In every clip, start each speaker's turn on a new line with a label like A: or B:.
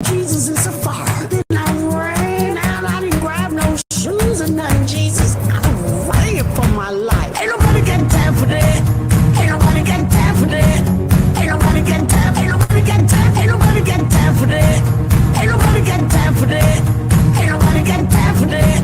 A: Jesus is a fire. Then I ran out, I didn't grab no shoes or nothing. Jesus, I'm running for my life. Ain't nobody got time for that. Ain't nobody got time for that. Ain't nobody got time. Ain't nobody got time. Ain't nobody got time for that. Ain't nobody got time for that. Ain't nobody got time for that.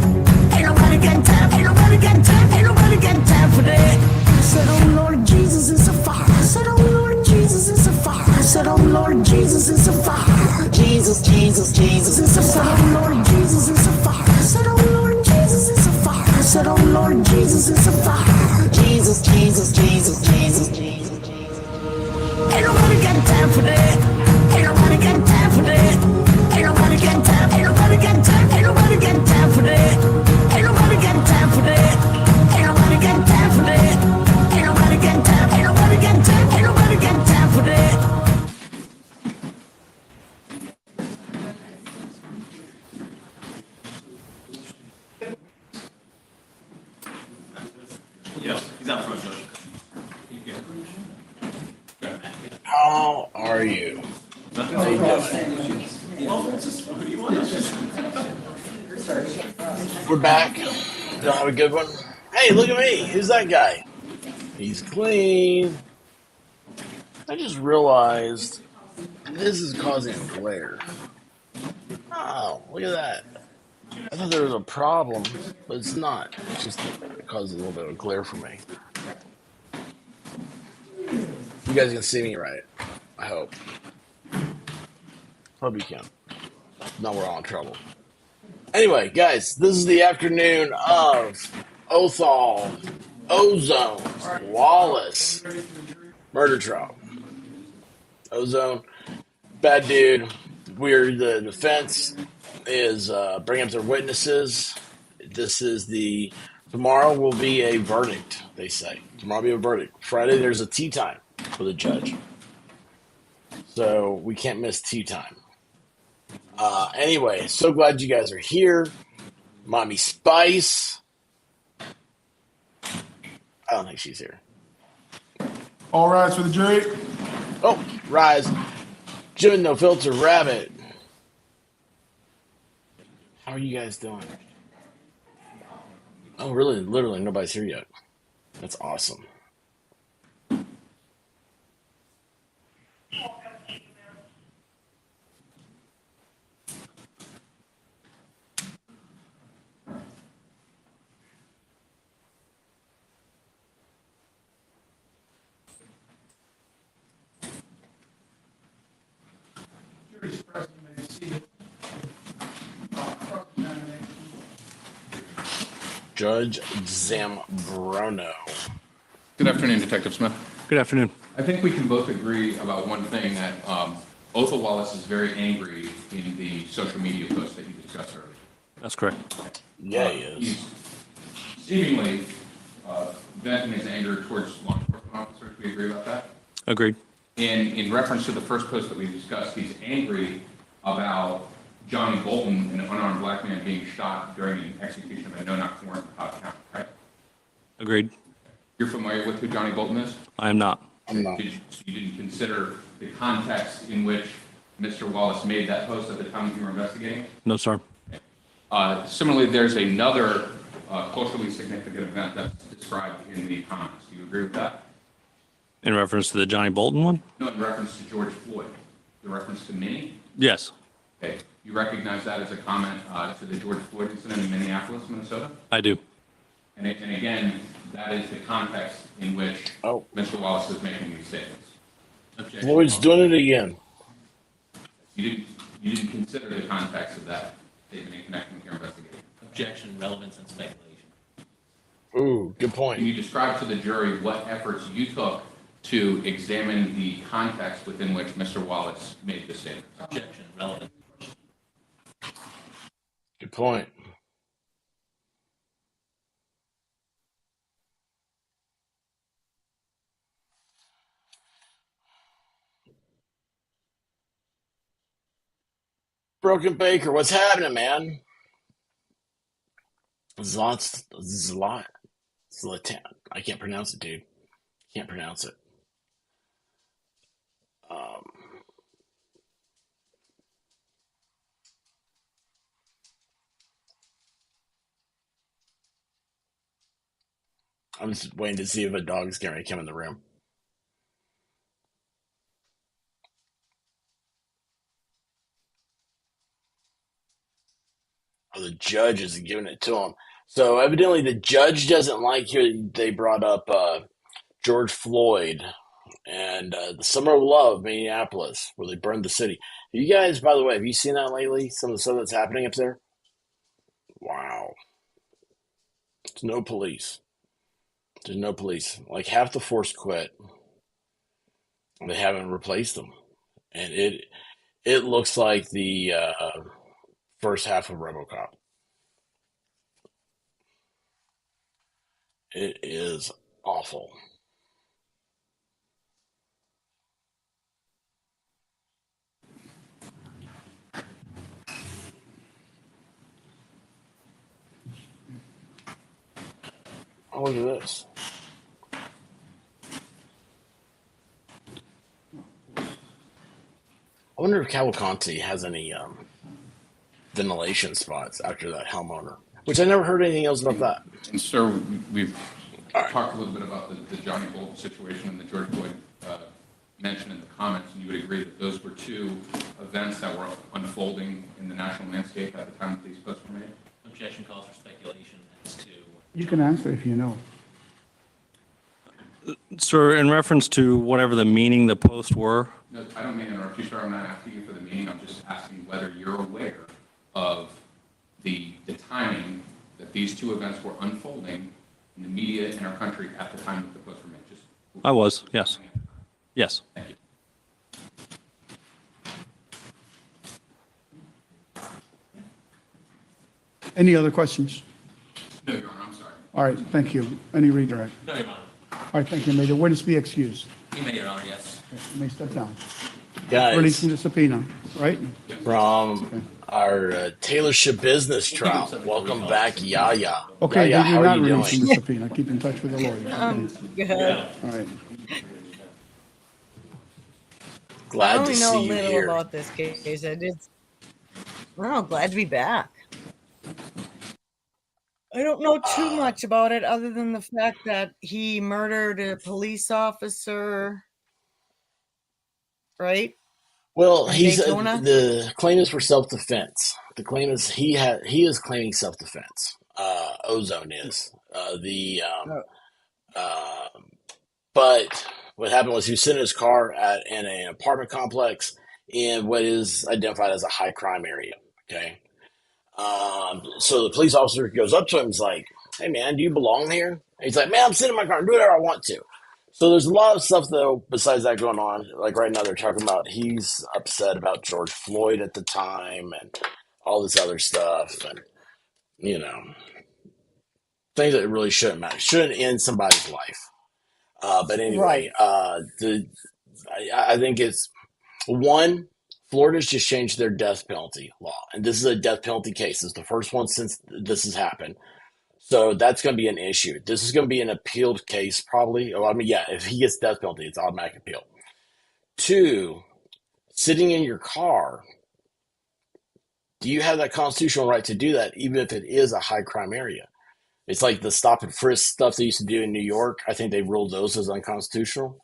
A: Ain't nobody got time. Ain't nobody got time. Ain't nobody got time for that. I said, oh Lord, Jesus is a fire. I said, oh Lord, Jesus is a fire. I said, oh Lord, Jesus is a fire. Jesus, Jesus, Jesus is a fire. I said, oh Lord, Jesus is a fire. I said, oh Lord, Jesus is a fire. I said, oh Lord, Jesus is a fire. Jesus, Jesus, Jesus, Jesus, Jesus, Jesus. Ain't nobody got time for that. Ain't nobody got time for that. Ain't nobody got time. Ain't nobody got time. Ain't nobody got time for that. Ain't nobody got time for that. Ain't nobody got time for that. Ain't nobody got time. Ain't nobody got time. Ain't nobody got time for that.
B: He's out front, Judge.
C: How are you? How you doing? We're back. Y'all have a good one. Hey, look at me. Who's that guy? He's clean. I just realized this is causing a glare. Oh, look at that. I thought there was a problem, but it's not. It's just it causes a little bit of glare for me. You guys can see me right. I hope. Hope you can. Now we're all in trouble. Anyway, guys, this is the afternoon of Othal Ozone Wallace murder trial. Ozone, bad dude. The defense is bringing up their witnesses. Tomorrow will be a verdict, they say. Tomorrow will be a verdict. Friday, there's a tea time for the judge. So we can't miss tea time. Anyway, so glad you guys are here. Mommy Spice. I don't think she's here.
D: All rise for the jury.
C: Oh, rise. Jim and No Filter Rabbit. How are you guys doing? Oh, really? Literally, nobody's here yet. That's awesome. Judge Zambrono.
E: Good afternoon, Detective Smith.
B: Good afternoon.
E: I think we can both agree about one thing, that Othal Wallace is very angry in the social media post that you discussed earlier.
B: That's correct.
C: Yeah, he is.
E: He's seemingly venting his anger towards law enforcement officers. We agree about that?
B: Agreed.
E: And in reference to the first post that we discussed, he's angry about Johnny Bolton, an unarmed black man, being shot during an execution of a no-knock warrant in Cobb County, right?
B: Agreed.
E: You're familiar with who Johnny Bolton is?
B: I am not.
C: I'm not.
E: You didn't consider the context in which Mr. Wallace made that post at the time that you were investigating?
B: No, sir.
E: Similarly, there's another culturally significant event that's described in the comments. Do you agree with that?
B: In reference to the Johnny Bolton one?
E: No, in reference to George Floyd. The reference to Minnie?
B: Yes,
E: Okay. You recognize that as a comment to the George Floyd incident in Minneapolis, Minnesota?
B: I do.
E: And again, that is the context in which
C: Oh.
E: Mr. Wallace is making these statements. Objection.
C: Floyd's doing it again.
E: You didn't consider the context of that statement in connection with your investigation.
F: Objection, relevance, and speculation.
C: Ooh, good
E: Can
C: point.
E: you describe to the jury what efforts you took to examine the context within which Mr. Wallace made the statement?
F: Objection, relevance.
C: Good point. Broken Baker, what's happening, man? Zlatan. I can't pronounce it, dude. Can't pronounce it. I'm just waiting to see if a dog's going to come in the room. Oh, the judge is giving it to him. So evidently the judge doesn't like here. They brought up George Floyd and the Summer of Love, Minneapolis, where they burned the city. You guys, by the way, have you seen that lately? Some of the stuff that's happening up there? Wow. There's no police. There's no police. Like half the force quit. They haven't replaced them. And it looks like the first half of RoboCop. It is awful. Oh, look at this. I wonder if Cavalcanti has any ventilation spots after that helm owner, which I never heard anything else about that.
E: And sir, we've talked a little bit about the Johnny Bolton situation and the George Floyd mentioned in the comments, and you would agree that those were two events that were unfolding in the national landscape at the time that these posts were made?
F: Objection calls for speculation as to.
G: You can answer if you know.
B: Sir, in reference to whatever the meaning the posts were,
E: No, I don't mean to interrupt you, sir. I'm not asking you for the meaning. I'm just asking whether you're aware of the timing that these two events were unfolding in the media in our country at the time that the posts were made. Just
B: I was, yes. Yes.
E: Thank you.
G: Any other questions?
E: No, Your Honor, I'm sorry.
G: All right, thank you. Any redirect?
F: No, Your Honor.
G: All right, thank you. May the witness be excused.
F: You may, Your Honor, yes.
G: You may step down.
C: Guys,
G: Releasing the subpoena, right?
C: from our Taylorship business trial. Welcome back, Yaya.
G: Okay,
C: Yaya,
G: then
C: how
G: you're
C: are
G: not
C: you
G: releasing
C: doing?
G: the subpoena. Keep in touch with the lawyer. Okay. All right.
H: I
C: Glad to
H: only know a
C: see you
H: little
C: here.
H: about this case. I did. Well, glad to be back. I don't know too much about it other than the fact that he murdered a police officer, right?
C: Well,
H: In
C: he's
H: Daytona?
C: the claim is for self-defense. The claim is he is claiming self-defense. Ozone is but what happened was he was sitting in his car in an apartment complex in what is identified as a high crime area. Okay, so the police officer goes up to him and is like, "Hey man, do you belong here?" And he's like, "Man, I'm sitting in my car and do whatever I want to." So there's a lot of stuff though besides that going on. Like right now they're talking about he's upset about George Floyd at the time and all this other stuff, and you know things that really shouldn't matter, shouldn't end somebody's life. But anyway, I think it's one. Florida's just changed their death penalty law, and this is a death penalty case. It's the first one since this has happened. So that's going to be an issue. This is going to be an appealed case, probably. Oh, I mean, yeah, if he gets death penalty, it's automatic appeal. Two, sitting in your car, do you have that constitutional right to do that, even if it is a high crime area? It's like the stop and frisk stuff they used to do in New York. I think they ruled those as unconstitutional.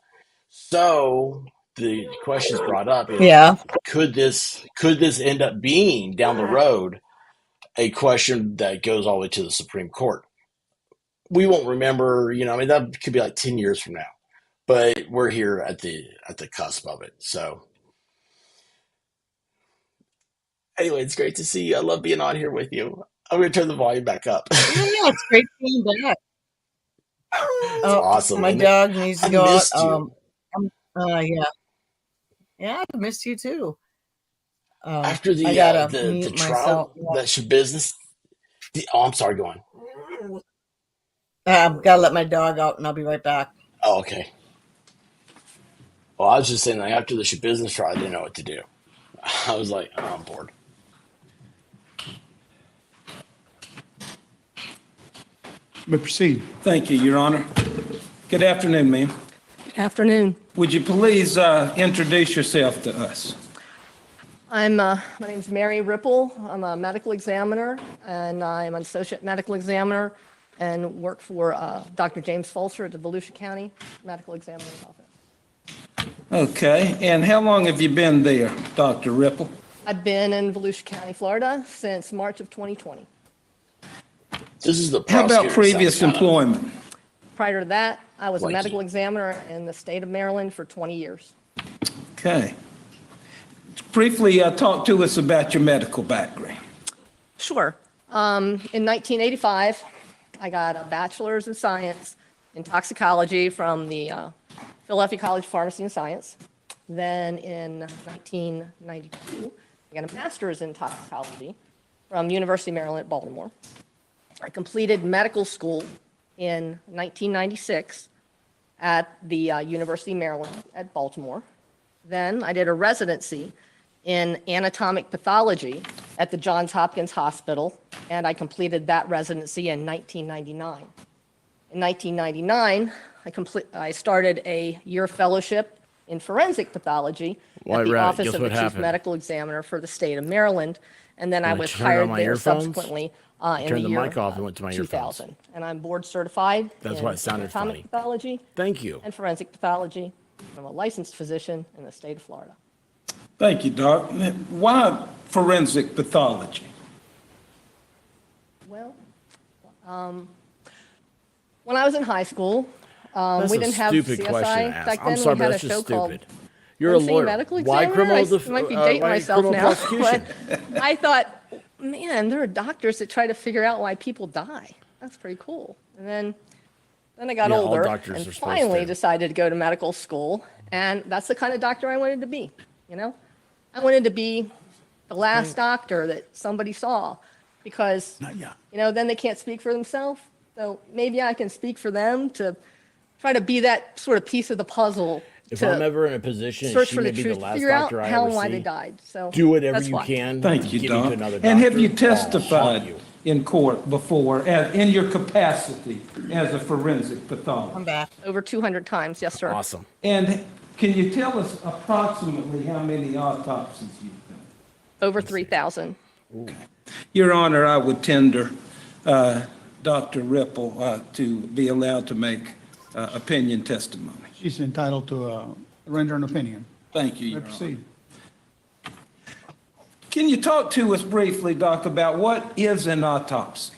C: So the questions brought up is,
H: Yeah.
C: could this end up being down the road a question that goes all the way to the Supreme Court? We won't remember, I mean, that could be like 10 years from now, but we're here at the cusp of it. So anyway, it's great to see you. I love being on here with you. I'm going to turn the volume back up.
H: Yeah, it's great being back.
C: It's awesome.
H: My
C: isn't it?
H: dog needs to
C: I
H: go out.
C: missed you.
H: Yeah. Yeah, I missed you too.
C: After
H: I gotta
C: the
H: mute
C: trial,
H: myself.
C: that's your business. I'm sorry, go on.
H: I've got to let my dog out, and I'll be right back.
C: Oh, okay. Well, I was just saying, like, after the Should Business trial, I didn't know what to do. I was like, oh, I'm bored.
G: But proceed.
I: Thank you, Your Honor. Good afternoon, ma'am.
J: Afternoon.
I: Would you please introduce yourself to us?
J: My name's Mary Ripple. I'm a medical examiner, and I'm an associate medical examiner and work for Dr. James Fulcher at the Volusia County Medical Examiner's Office.
I: Okay, and how long have you been there, Dr. Ripple?
J: I've been in Volusia County, Florida since March of 2020.
C: This is the
I: How about
C: prosecutor
I: previous
C: sounds kinda
I: employment?
J: Prior to that, I was a
C: Like
J: medical
C: you.
J: examiner in the state of Maryland for 20 years.
I: Okay. Briefly talk to us about your medical background.
J: Sure. In 1985, I got a bachelor's in science in toxicology from the Philadelphia College of Pharmacy and Science. Then in 1992, I got a master's in toxicology from University of Maryland at Baltimore. I completed medical school in 1996 at the University of Maryland at Baltimore. Then I did a residency in anatomic pathology at the Johns Hopkins Hospital, and I completed that residency in 1999. In 1999, I started a year fellowship in forensic pathology at the Office of the Chief Medical Examiner for the state of Maryland, and then I was hired there subsequently in the year 2000. And I'm board certified in anatomic pathology and forensic pathology. I'm a licensed physician in the state of Florida.
I: Thank you, Doc. Why forensic pathology?
J: Well, when I was in high school, we didn't have CSI back then. We had a show called
K: You're a lawyer.
J: Medical
K: Why
J: Examiner.
K: criminal?
J: I might be dating myself now,
K: Prosecution?
J: but I thought, man, there are doctors that try to figure out why people die. That's pretty cool. And then I got
K: all
J: older
K: doctors
J: and
K: are supposed
J: finally
K: to.
J: decided to go to medical school, and that's the kind of doctor I wanted to be. You know, I wanted to be the last doctor that somebody saw, because then they can't speak for themselves. So maybe I can speak for them to try to be that sort of piece of the puzzle.
K: If I'm ever in a position,
J: Search
K: she
J: for
K: may
J: the
K: be
J: truth,
K: the last
J: figure out
K: doctor I
J: how
K: ever
J: and why
K: see.
J: they died. So
K: Do whatever
J: that's
K: you
J: why.
K: can.
I: Thank you,
K: get me to
I: Doc.
K: another
I: And have
K: doctor.
I: you
K: I'll haunt
I: testified
K: you.
I: in court before in your capacity as a forensic pathologist?
H: I'm back.
J: Over 200 times, yes, sir.
K: Awesome.
I: And can you tell us approximately how many autopsies you've done?
J: Over 3,000.
I: Your Honor, I would tender Dr. Ripple to be allowed to make opinion testimony.
G: She's entitled to render an opinion.
I: Thank you,
G: May
I: Your
G: I
I: Honor.
G: proceed?
I: Can you talk to us briefly, Doc, about what is an autopsy?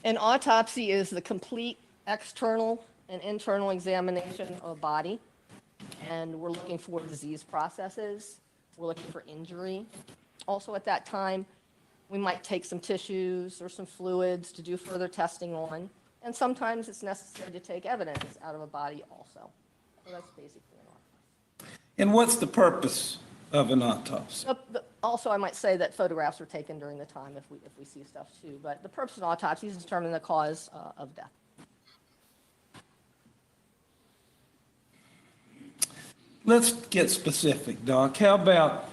J: An autopsy is the complete external and internal examination of a body. And we're looking for disease processes. We're looking for injury. Also at that time, we might take some tissues or some fluids to do further testing on. And sometimes it's necessary to take evidence out of a body also. So that's basically an autopsy.
I: And what's the purpose of an autopsy?
J: Also, I might say that photographs were taken during the time if we see stuff too. But the purpose of an autopsy is to determine the cause of death.
I: Let's get specific, Doc. How about,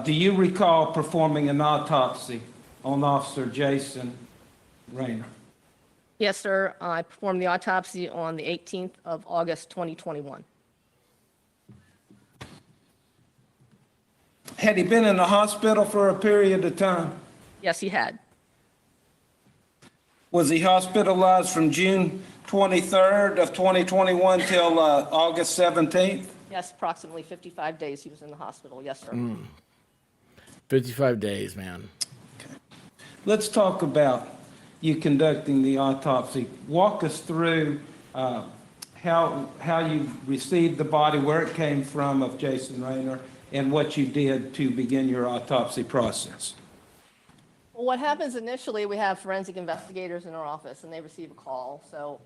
I: do you recall performing an autopsy on Officer Jason Rayner?
J: Yes, sir. I performed the autopsy on the 18th of August, 2021.
I: Had he been in the hospital for a period of time?
J: Yes, he had.
I: Was he hospitalized from June 23rd of 2021 till August 17th?
J: Yes, approximately 55 days he was in the hospital. Yes, sir.
K: 55 days, man.
I: Let's talk about you conducting the autopsy. Walk us through how you received the body, where it came from of Jason Rayner, and what you did to begin your autopsy process.
J: Well, what happens initially, we have forensic investigators in our office, and they receive a call. So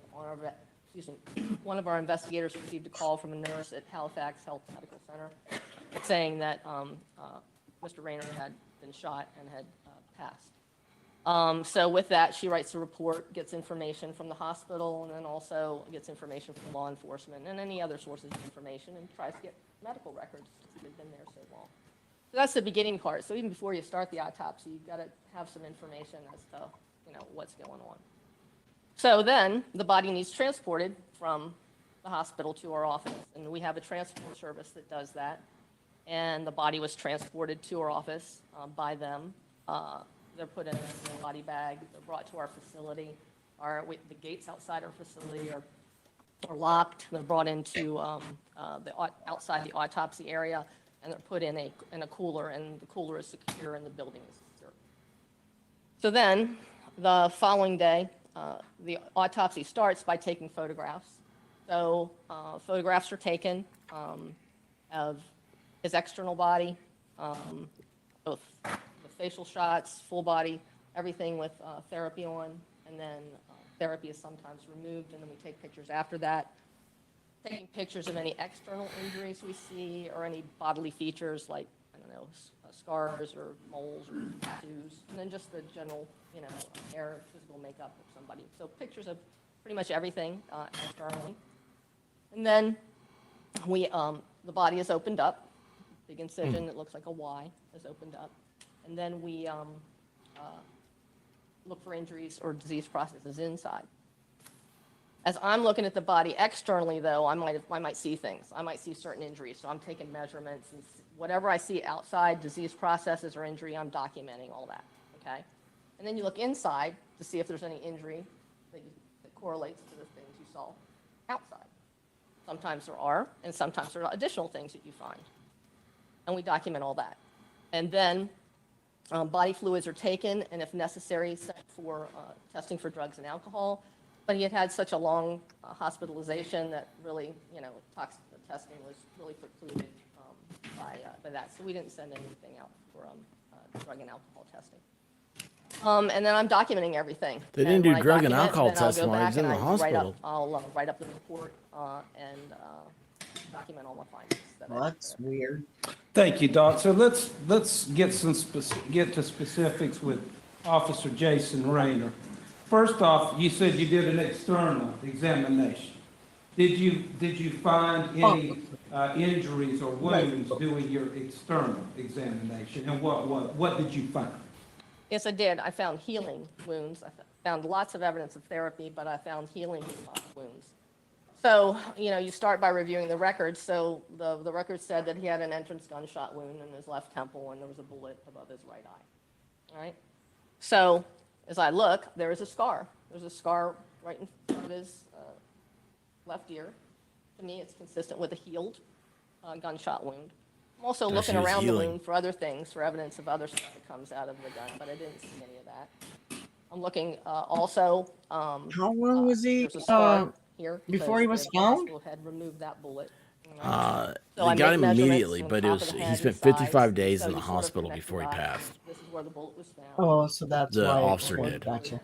J: one of our investigators received a call from a nurse at Halifax Health Medical Center saying that Mr. Rayner had been shot and had passed. So with that, she writes a report, gets information from the hospital, and then also gets information from law enforcement and any other sources of information, and tries to get medical records since they've been there so long. So that's the beginning part. So even before you start the autopsy, you've got to have some information as to what's going on. So then the body needs transported from the hospital to our office, and we have a transport service that does that. And the body was transported to our office by them They're put in a small body bag. They're brought to our facility. The gates outside our facility are locked. They're brought into outside the autopsy area, and they're put in a cooler, and the cooler is secure, and the building is secure. So then, the following day, the autopsy starts by taking photographs. So photographs are taken of his external body, both the facial shots, full body, everything with therapy on, and then therapy is sometimes removed, and then we take pictures after that. Taking pictures of any external injuries we see or any bodily features like, I don't know, scars or moles or tattoos, and then just the general, hair, physical makeup of somebody. So pictures of pretty much everything externally. And then the body is opened up, big incision that looks like a Y is opened up. And then we look for injuries or disease processes inside. As I'm looking at the body externally, though, I might see things. I might see certain injuries, so I'm taking measurements, and whatever I see outside, disease processes or injury, I'm documenting all that, okay? And then you look inside to see if there's any injury that correlates to the things you saw outside. Sometimes there are, and sometimes there are additional things that you find. And we document all that. And then body fluids are taken, and if necessary, sent for testing for drugs and alcohol. But he had such a long hospitalization that really, toxic testing was really precluded by that. So we didn't send anything out for drug and alcohol testing. And then I'm documenting everything.
K: They didn't do drug and alcohol testing while he was in the hospital.
J: I'll write up the report and document all my findings.
H: Well, that's weird.
I: Thank you, Doc. So let's get to specifics with Officer Jason Rayner. First off, you said you did an external examination. Did you find any injuries or wounds doing your external examination? And what did you find?
J: Yes, I did. I found healing wounds. I found lots of evidence of therapy, but I found healing wounds. So, you start by reviewing the records. So the record said that he had an entrance gunshot wound in his left temple, and there was a bullet above his right eye. All right? So as I look, there is a scar. There's a scar right in front of his left ear. To me, it's consistent with a healed gunshot wound. I'm also looking around the wound for other things, for evidence of other stuff that comes out of the gun, but I didn't see any of that. I'm looking also.
H: How long was he
J: there's a scar here
H: before he was
J: the
H: found?
J: hospital had removed that bullet.
K: They got him immediately, but he spent 55 days in the hospital before he passed.
J: This is where the bullet was found.
H: Oh, so that's
K: The
H: why.
K: officer did.
H: Gotcha.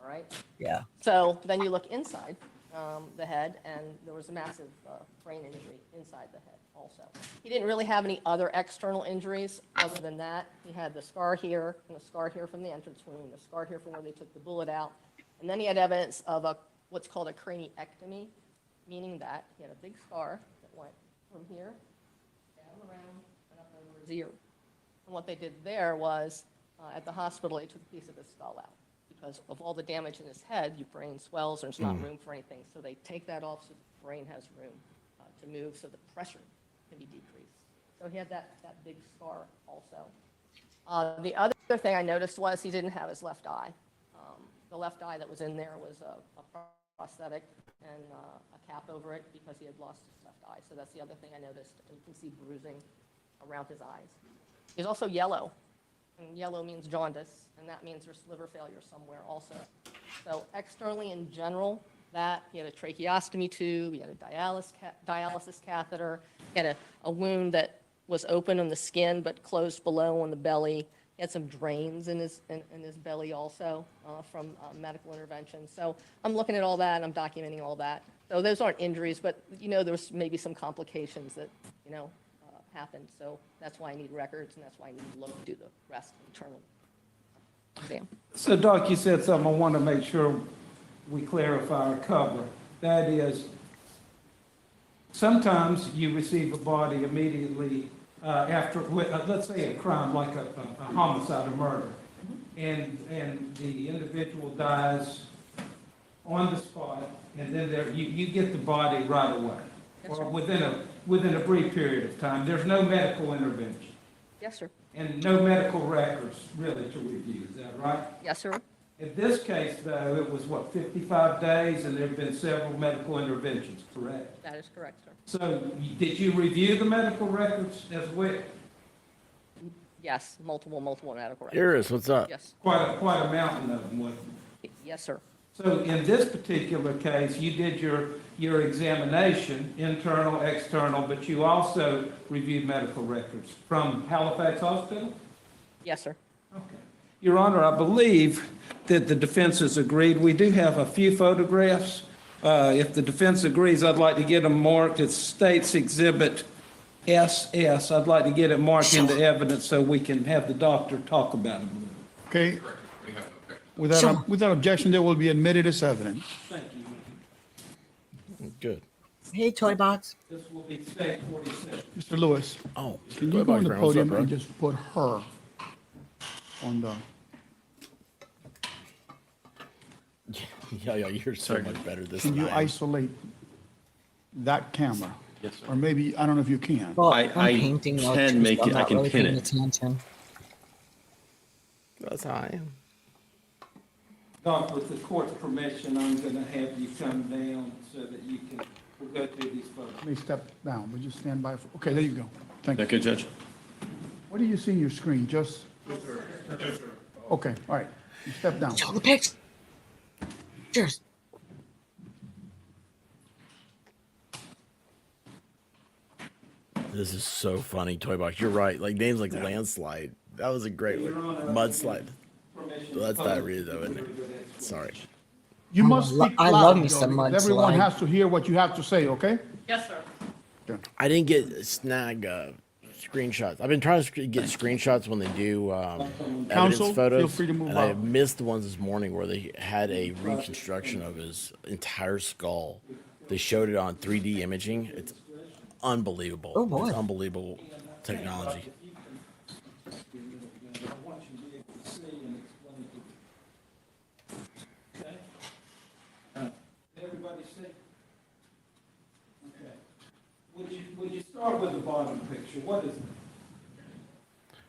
J: All right.
H: Yeah.
J: So then you look inside the head, and there was a massive brain injury inside the head also. He didn't really have any other external injuries other than that. He had the scar here, and the scar here from the entrance wound, the scar here from where they took the bullet out. And then he had evidence of what's called a craniectomy, meaning that he had a big scar that went from here, down around, and up over his ear. And what they did there was, at the hospital, they took a piece of his skull out. Because of all the damage in his head, your brain swells, there's not room for anything. So they take that off so the brain has room to move, so the pressure can be decreased. So he had that big scar also. The other thing I noticed was he didn't have his left eye. The left eye that was in there was a prosthetic and a cap over it because he had lost his left eye. So that's the other thing I noticed. And you can see bruising around his eyes. He's also yellow. And yellow means jaundice, and that means there's liver failure somewhere also. So externally in general, that he had a tracheostomy tube, he had a dialysis catheter, he had a wound that was open on the skin but closed below on the belly. He had some drains in his belly also from medical intervention. So I'm looking at all that, and I'm documenting all that. So those aren't injuries, but there's maybe some complications that happened. So that's why I need records, and that's why I need to do the rest internal exam.
I: So, Doc, you said something I want to make sure we clarify or cover. That is, sometimes you receive a body immediately after, let's say, a crime like a homicide or murder, and the individual dies on the spot, and then you get the body right away, or within a brief period of time. There's no medical intervention.
J: Yes, sir.
I: and no medical records really to review, is that right?
J: Yes, sir.
I: In this case, though, it was what, 55 days, and there have been several medical interventions, correct?
J: That is correct, sir.
I: So did you review the medical records as well?
J: Yes, multiple medical records.
K: Iris, what's up?
J: Yes,
I: Quite a mountain of them, wasn't it?
J: yes, sir.
I: So in this particular case, you did your examination, internal, external, but you also reviewed medical records from Halifax Hospital?
J: Yes, sir.
I: Okay. Your Honor, I believe that the defense has agreed. We do have a few photographs. If the defense agrees, I'd like to get them marked. It's State's Exhibit SS. I'd like to get it marked into evidence so we can have the doctor talk about them.
D: Okay,
E: We have no objection.
D: without objection, they will be admitted as evidence.
I: Thank you.
K: Good.
H: Hey, Toy Box.
I: This will be State 46.
D: Mr. Lewis,
K: Oh,
D: can you go on the podium and just put her on the,
K: Yeah, you're so much better this
D: can you
K: time.
D: isolate that camera?
B: Yes, sir.
D: Or maybe, I don't know if you can.
H: Well,
B: I
H: I'm painting though,
B: can
H: too,
B: make
H: so I'm
B: it- I
H: not
B: can
H: really
B: pin
H: paying
B: it.
H: attention.
K: That's how I am.
I: Doc, with the court's permission, I'm going to have you come down so that you can, we'll go through these photos.
D: Let me step down, would you stand by? Okay, there you go. Thank
B: Is
D: you.
B: that good, Judge?
D: What do you see in your screen? Just? Okay, all right. You step down.
H: Show the pictures. Cheers.
K: This is so funny, Toy Box. You're right. Like names like Landslide. That was a great one. Mudslide. Well, that's diarrhea though, isn't it? Sorry.
D: You must speak
H: I
D: loud,
H: love me
D: Jody,
H: some
D: because everyone
H: mudslide.
D: has to hear what you have to say, okay?
J: Yes, sir.
K: I didn't get snag screenshots. I've been trying to get screenshots when they do
D: Counsel,
K: evidence photos,
D: feel free to move
K: and I
D: out.
K: missed the ones this morning where they had a reconstruction of his entire skull. They showed it on 3D imaging. It's unbelievable.
H: Oh, boy.
K: It's unbelievable technology.
I: I want you to be able to see and explain to you. Okay? Everybody see? Okay. Would you start with the bottom picture? What is it?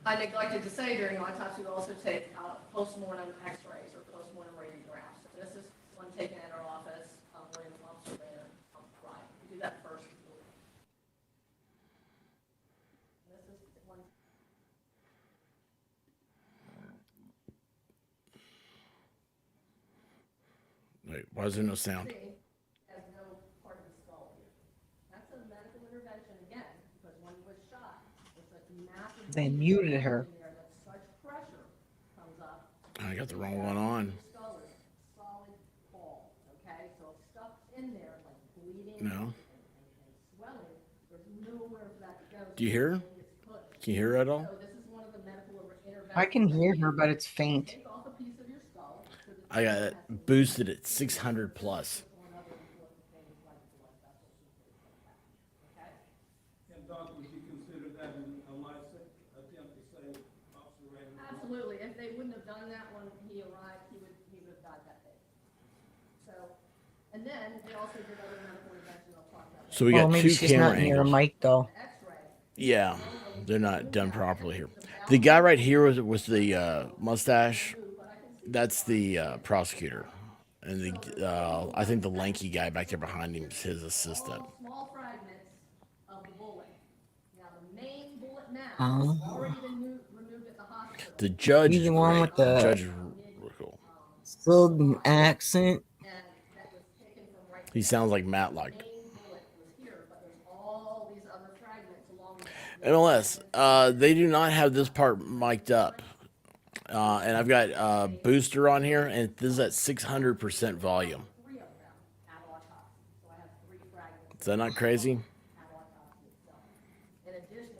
J: I neglected to say during autopsy, we also take postmortem x-rays or postmortem radiographs. This is one taken at our office, William Officer Rainer. Right. We do that first. This is one.
K: Wait, why is there no sound?
J: Has no part of the skull here. That's a medical intervention again, because when he was shot, it's like massive.
H: They muted her.
J: in there that such pressure comes up.
K: I got the wrong one on.
J: Your skull is solid ball, okay? So it's stuck in there like bleeding
K: No.
J: and swelling. There's nowhere for that to go.
K: Do you hear her?
J: It's pushed.
K: Can you hear her at all?
J: So this is one of the medical interventions.
H: I can hear her, but it's faint.
J: Take off a piece of your skull. So that
K: I got it boosted at 600 plus.
J: on other important things like blood vessels and things like that. Okay?
I: And Doc, would you consider that a life attempt to save Officer Raymond?
J: Absolutely. If they wouldn't have done that when he arrived, he would have died that day. So, and then they also did other medical interventions I'll talk about.
K: So we
H: Well,
K: got
H: maybe
K: two
H: she's
K: camera
H: not near a
K: angles.
H: mic though.
J: X-ray.
K: Yeah, they're not done properly here. The guy right here was the mustache. That's the prosecutor, and the I think the lanky guy back there behind him is his assistant.
J: Small fragments of the bullet. Now, the main bullet now
H: Oh.
J: has already been removed at the hospital.
K: The judge
H: He's
K: is
H: the one
K: great.
H: with the-
K: The judge is real cool.
H: Southern accent.
J: And that was taken from right
K: He sounds like Matlock.
J: The main bullet was here, but there's all these other fragments along the
K: MLS, they do not have this part mic'd up. And I've got booster on here, and this is at 600% volume.
J: three of them at autopsy. So I have three fragments.
K: Is that not crazy?
J: At autopsy itself. In addition,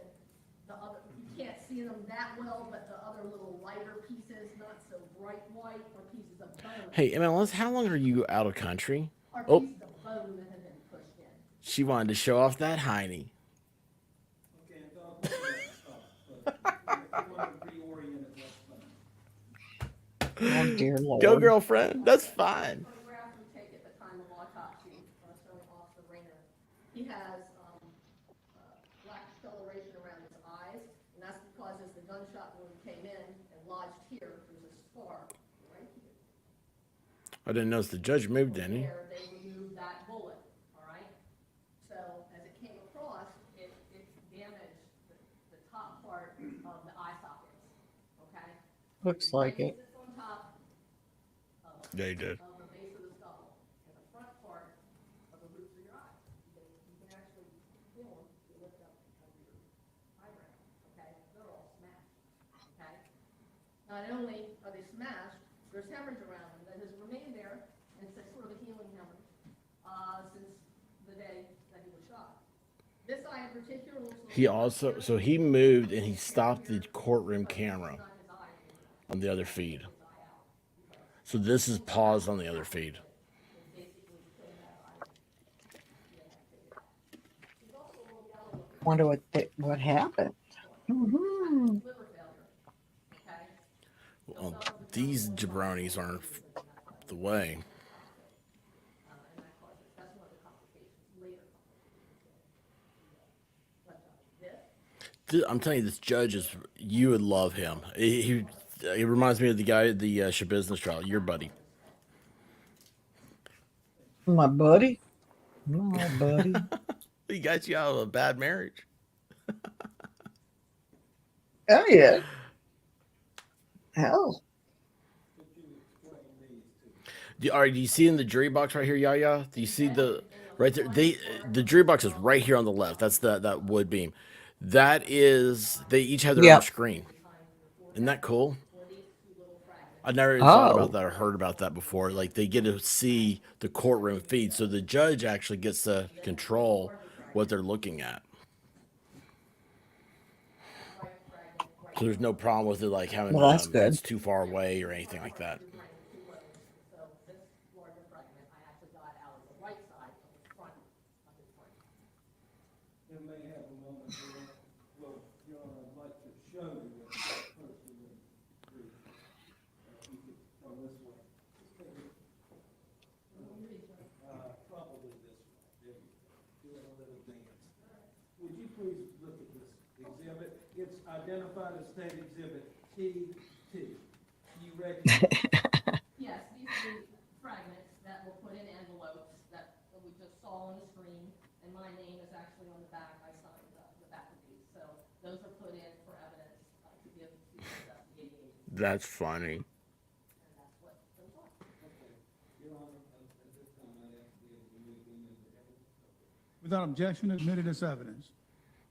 J: the other, you can't see them that well, but the other little lighter pieces, not so bright white, are pieces of bone.
K: Hey, MLS, how long are you out of country?
J: Are
K: Oh,
J: pieces of bone that have been pushed in.
K: she wanted to show off that hiney.
I: Okay, and Doc, we're gonna stop, but if you want to reorient it, that's fine.
H: Oh dear Lord.
K: Go, girlfriend. That's fine.
J: Photograph we take at the time of autopsy, showing Officer Rainer. He has black coloration around his eyes, and that's because as the gunshot
K: I didn't notice the judge moved any.
J: There, they removed that bullet, all right? So as it came across, it damaged the top part of the eye sockets, okay?
H: Looks like it.
J: It's on top
K: Yeah, he did.
J: of the base of the skull and the front part of the roots of your eye. You can actually feel them, you lift up of your eyebrow, okay? They're all smashed, okay? Not only are they smashed, there's hemorrhage around them that has remained there, and it's sort of a healing hemorrhage, since the day that he was shot. This eye in particular looks a little
K: He also, so he moved and he stopped the courtroom camera on the other feed. So this is paused on the other feed.
H: Wonder what happened.
K: Well, these jabronis aren't the way. I'm telling you, this judge is, you would love him. He reminds me of the guy at the show business trial, your buddy.
H: My buddy? My buddy.
K: He got you out of a bad marriage.
H: Oh, yeah. Hell.
K: All right, do you see in the jury box right here, Yaya? Do you see the right there? The jury box is right here on the left. That's that wood beam. That is, they each have their own screen. Isn't that cool? I never even thought about that or heard about that before. Like, they get to see the courtroom feed, so the judge actually gets to control what they're looking at. So there's no problem with it, like having it's too far away or anything like that.
I: Would you please look at this exhibit? It's identified as state exhibit TT. You ready?
J: Yes, these are fragments that were put in envelopes that we just saw on the screen, and my name is actually on the back. I signed the back of these, so those are put in for evidence to give to the investigating agency.
K: That's funny.
J: And that's what those are.
I: Your Honor, at this time, I ask the meeting into evidence.
D: Without objection, admitted as evidence.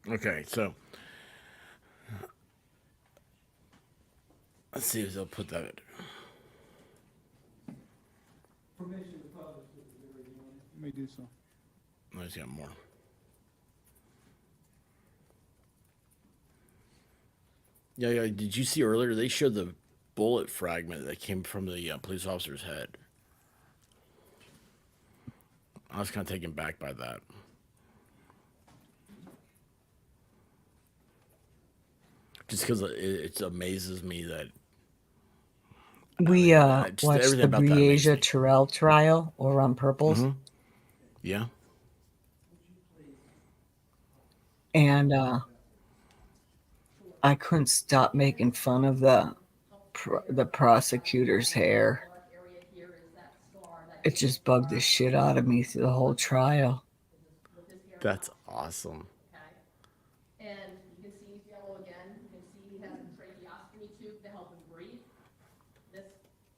K: Okay, so let's see if they'll put that.
I: Permission to publish this, Your Honor.
D: You may do so.
K: No, he's got more. Yeah, did you see earlier? They showed the bullet fragment that came from the police officer's head. I was kind of taken back by that. Just because it amazes me that
H: We watched the
K: about that
H: Breasia Terrell trial over on Purples.
K: Mm-hmm. Yeah.
H: And I couldn't stop making fun of the prosecutor's hair. It just bugged the shit out of me through the whole trial.
K: That's awesome.
J: And you can see he's yellow again. You can see he has a tracheostomy tube to help him breathe. This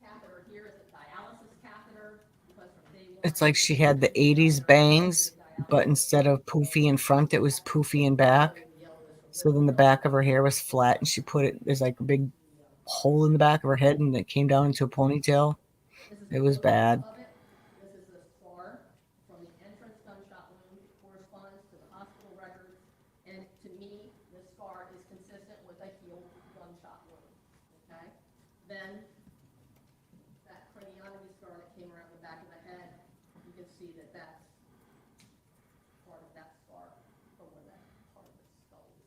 J: catheter here is a dialysis catheter. Because from day one,
H: It's like she had the 80s bangs, but instead of poofy in front, it was poofy in back. So then the back of her hair was flat, and she put it, there's like a big hole in the back of her head, and it came down into a ponytail. It was bad.
J: this is a scar from the entrance gunshot wound. It corresponds to the hospital records. And to me, this scar is consistent with a healed gunshot wound. Okay? Then that craniotomy scar that came around the back of the head, you can see that that's part of that scar from where that part of the skull is.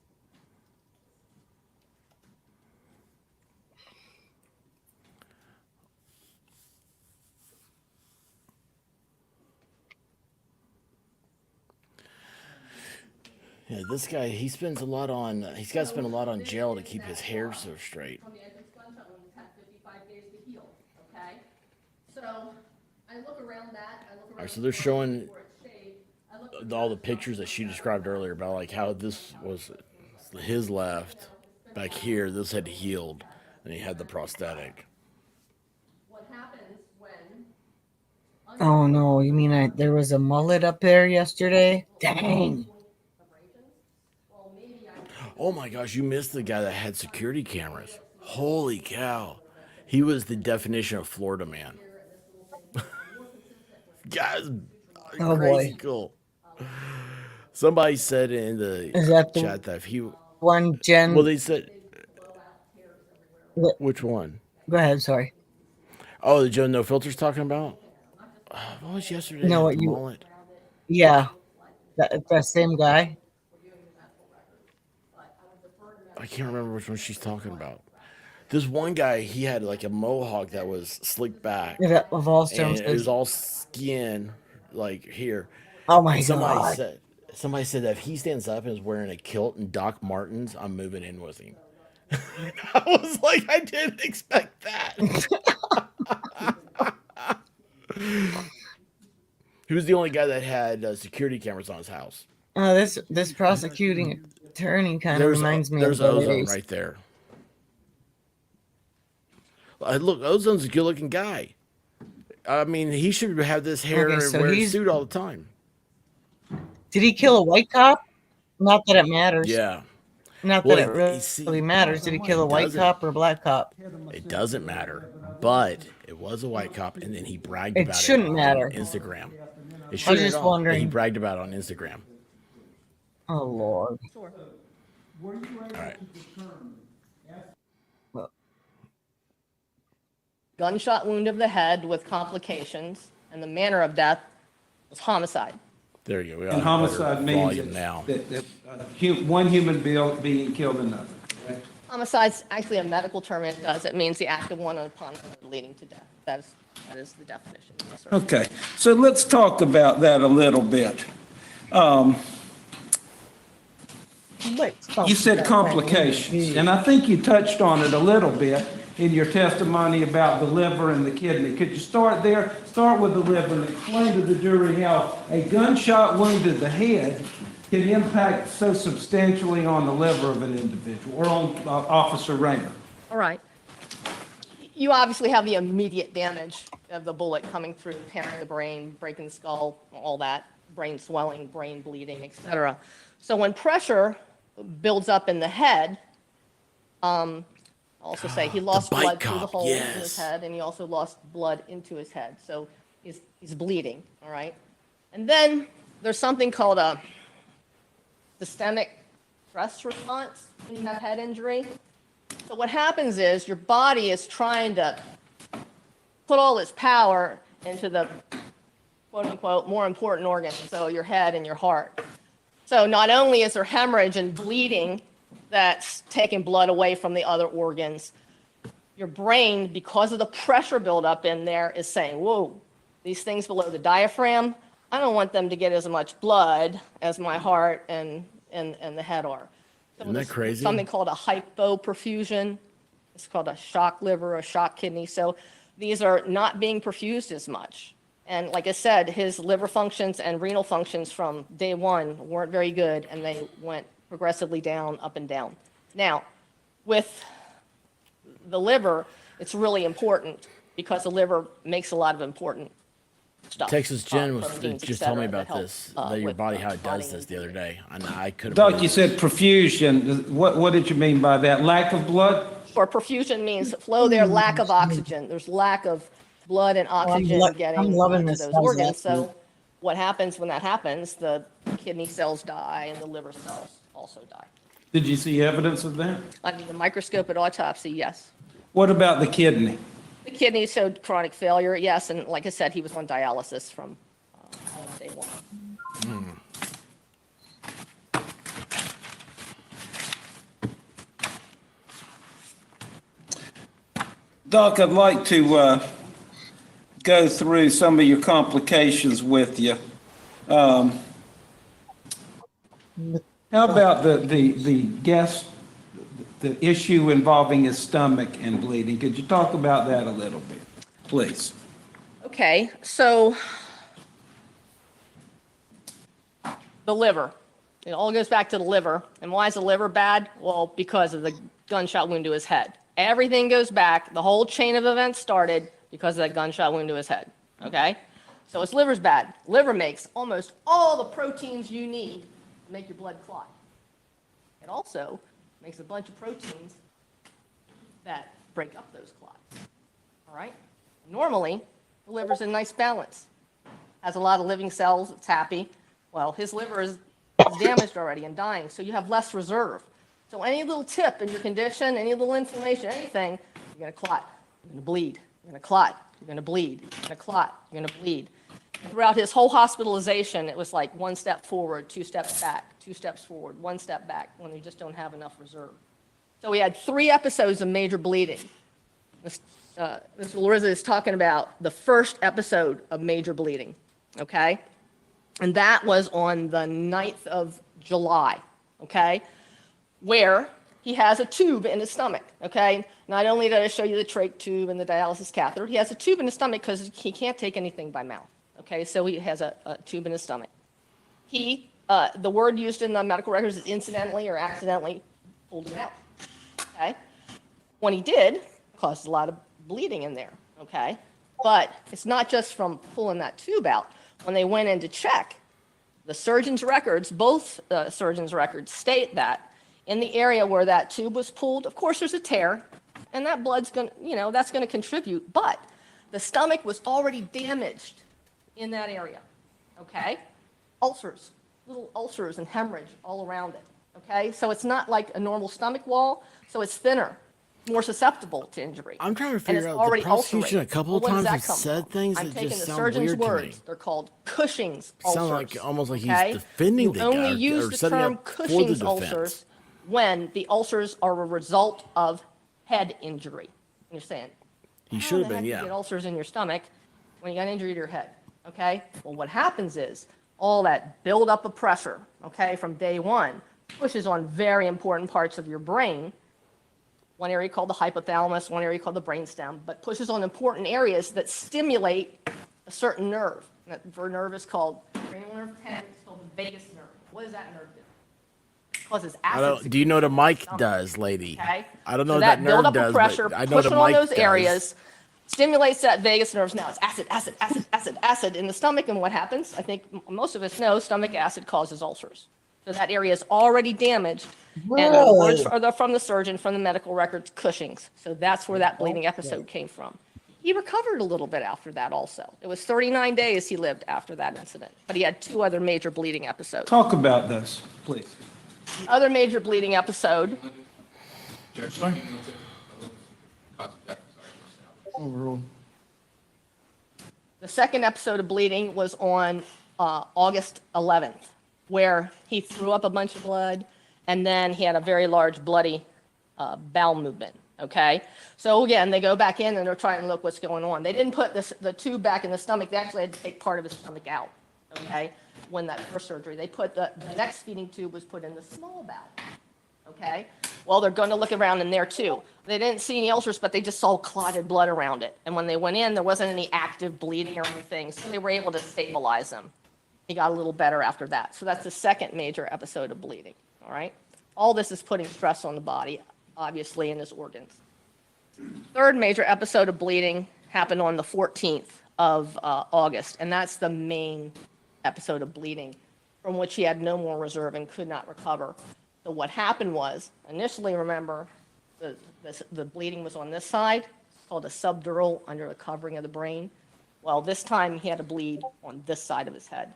K: Yeah, this guy, he spends a lot on, he's got to spend a lot on jail to keep his hair so straight.
J: From the entrance gunshot wound, it's had 55 days to heal, okay? So I look around that, I look
K: All right, so they're showing all the pictures that she described earlier about like how this was his left back here. This had healed, and he had the prosthetic.
J: What happens when?
H: Oh no, you mean there was a mullet up there yesterday? Dang.
K: Oh my gosh, you missed the guy that had security cameras. Holy cow. He was the definition of Florida man. Guys,
H: Oh
K: crazy
H: boy.
K: cool. Somebody said in
H: Is
K: the
H: that the
K: chat that if he,
H: one Jen?
K: well, they said, which one?
H: Go ahead, sorry.
K: Oh, the Joe No Filter's talking about? What was yesterday?
H: No,
K: At
H: what
K: the
H: you?
K: mullet?
H: Yeah, that same guy.
K: I can't remember which one she's talking about. This one guy, he had like a mohawk that was slicked back,
H: Yeah, of all
K: and
H: terms.
K: it was all skin, like here.
H: Oh my
K: And
H: god.
K: somebody said that if he stands up and is wearing a kilt and Doc Martens, I'm moving in with him. I was like, I didn't expect that. He was the only guy that had security cameras on his house.
H: Oh, this prosecuting attorney kind of reminds me of
K: There's
H: the
K: Ozone
H: ladies.
K: right there. Look, Ozone's a good-looking guy. I mean, he should have this hair
H: Okay,
K: and
H: so
K: wear a
H: he's-
K: suit all the time.
H: Did he kill a white cop? Not that it matters.
K: Yeah.
H: Not
K: Well,
H: that it really matters. Did he kill a white
K: doesn't.
H: cop or a black cop?
K: It doesn't matter. But it was a white cop, and then he bragged
H: It
K: about
H: shouldn't
K: it on
H: matter.
K: Instagram. It
H: I was
K: shouldn't
H: just
K: at all, but
H: wondering.
K: he bragged about it on Instagram.
H: Oh Lord.
J: Sure.
D: Were you able
K: All right.
D: to determine?
J: Gunshot wound of the head with complications, and the manner of death was homicide.
K: There you go. We
I: And
K: got a
I: homicide
K: better
I: means
K: volume now.
I: that one human being killed another. Correct?
J: Homicide's actually a medical term. It does. It means the act of one upon another leading to death. That is the definition. Yes, sir.
I: Okay, so let's talk about that a little bit. You said complications, and I think you touched on it a little bit in your testimony about the liver and the kidney. Could you start there? Start with the liver and explain to the jury how a gunshot wound to the head can impact so substantially on the liver of an individual, or on Officer Rayner.
J: All right. You obviously have the immediate damage of the bullet coming through, tearing the brain, breaking the skull, all that, brain swelling, brain bleeding, etc. So when pressure builds up in the head, also say he lost
K: bite
J: blood through the
K: cop,
J: hole in
K: yes.
J: his head, and he also lost blood into his head. So he's bleeding, all right? And then there's something called a systemic stress response when you have head injury. So what happens is your body is trying to put all its power into the quote unquote more important organs, so your head and your heart. So not only is there hemorrhage and bleeding that's taking blood away from the other organs, your brain, because of the pressure buildup in there, is saying, whoa, these things below the diaphragm, I don't want them to get as much blood as my heart and the head are. So
K: Isn't that
J: there's
K: crazy?
J: Something called a hypoperfusion. It's called a shock liver or shock kidney. So these are not being perfused as much. And like I said, his liver functions and renal functions from day one weren't very good, and they went progressively down, up and down. Now, with the liver, it's really important because the liver makes a lot of important stuff.
K: Texas Jen was
J: proteins,
K: just
J: et
K: told me
J: cetera,
K: about
J: that help,
K: this, that your
J: with,
K: body, how it does
J: clotting
K: this the
J: and-
K: other day. I couldn't
I: Doc,
K: believe
I: you
K: it.
I: said perfusion. What did you mean by that? Lack of blood?
J: Or perfusion means flow there, lack of oxygen. There's lack of blood and oxygen
H: I'm
J: getting
H: loving
J: to
H: this
J: those
H: guy's
J: organs.
H: accent.
J: So what happens when that happens, the kidney cells die and the liver cells also die.
I: Did you see evidence of that?
J: Under the microscope at autopsy, yes.
I: What about the kidney?
J: The kidney showed chronic failure, yes, and like I said, he was on dialysis from day one.
I: Doc, I'd like to go through some of your complications with you. How about the guest, the issue involving his stomach and bleeding? Could you talk about that a little bit, please?
J: Okay, so the liver. It all goes back to the liver. And why is the liver bad? Well, because of the gunshot wound to his head. Everything goes back. The whole chain of events started because of that gunshot wound to his head. Okay? So his liver's bad. Liver makes almost all the proteins you need to make your blood clot. It also makes a bunch of proteins that break up those clots. All right? Normally, the liver's in nice balance. Has a lot of living cells, it's happy. Well, his liver is damaged already and dying, so you have less reserve. So any little tip in your condition, any little inflammation, anything, you're going to clot, you're going to bleed, you're going to clot, you're going to bleed, you're going to clot, you're going to bleed. Throughout his whole hospitalization, it was like 1 step forward, 2 steps back, 2 steps forward, 1 step back, when you just don't have enough reserve. So we had 3 episodes of major bleeding. Mr. Larissa is talking about the first episode of major bleeding, okay? And that was on the 9th of July, okay? Where he has a tube in his stomach, okay? Not only did I show you the trach tube and the dialysis catheter, he has a tube in his stomach because he can't take anything by mouth, okay? So he has a tube in his stomach. The word used in the medical records is incidentally or accidentally pulled it out, okay? When he did, it caused a lot of bleeding in there, okay? But it's not just from pulling that tube out. When they went in to check, the surgeon's records, both surgeons' records state that in the area where that tube was pulled, of course there's a tear, and that blood's going to, that's going to contribute, but the stomach was already damaged in that area, okay? Ulcers, little ulcers and hemorrhage all around it, okay? So it's not like a normal stomach wall, so it's thinner, more susceptible to injury.
K: I'm trying to
J: And
K: figure
J: it's
K: out
J: already
K: the prosecution
J: ulcerated.
K: a couple
J: Well,
K: of
J: where does
K: times
J: that
K: has
J: come
K: said
J: from?
K: things
J: I'm
K: that
J: taking
K: just
J: the
K: sound
J: surgeon's
K: weird to me.
J: words. They're called Cushing's ulcers.
K: Sound like almost like he's
J: okay?
K: defending
J: you
K: the guy
J: only
K: or
J: use the
K: setting
J: term
K: up for the
J: Cushing's
K: defense.
J: ulcers when the ulcers are a result of head injury. And you're saying,
K: He
J: how
K: should have
J: the heck
K: been,
J: do you
K: yeah.
J: get ulcers in your stomach when you got injury to your head, okay? Well, what happens is all that buildup of pressure, okay, from day one pushes on very important parts of your brain, one area called the hypothalamus, one area called the brainstem, but pushes on important areas that stimulate a certain nerve. That nerve is called cranial nerve 10, it's called the vagus nerve. What does that nerve do? It causes acid.
K: Do you know what a mic
J: stomach.
K: does, lady?
J: Okay.
K: I don't know
J: So
K: what that nerve
J: buildup
K: does,
J: of pressure,
K: but I know what a
J: pushing on
K: mic
J: those
K: does.
J: areas, stimulates that vagus nerves. Now it's acid in the stomach. And what happens? I think most of us know stomach acid causes ulcers. So that area is already damaged. And the words are from the surgeon, from the medical records, Cushing's. So that's where that bleeding episode came from. He recovered a little bit after that also. It was 39 days he lived after that incident. But he had 2 other major bleeding episodes.
I: Talk about those, please.
J: The other major bleeding episode. The second episode of bleeding was on August 11th, where he threw up a bunch of blood, and then he had a very large bloody bowel movement, okay? So again, they go back in and they're trying to look what's going on. They didn't put the tube back in the stomach. They actually had to take part of his stomach out, okay, when that first surgery. They put the next feeding tube was put in the small bowel, okay? Well, they're going to look around in there too. They didn't see any ulcers, but they just saw clotted blood around it. And when they went in, there wasn't any active bleeding or anything, so they were able to stabilize him. He got a little better after that. So that's the second major episode of bleeding, all right? All this is putting stress on the body, obviously, in his organs. Third major episode of bleeding happened on the 14th of August, and that's the main episode of bleeding from which he had no more reserve and could not recover. So what happened was, initially, remember, the bleeding was on this side, called a subdural, under the covering of the brain. Well, this time he had to bleed on this side of his head.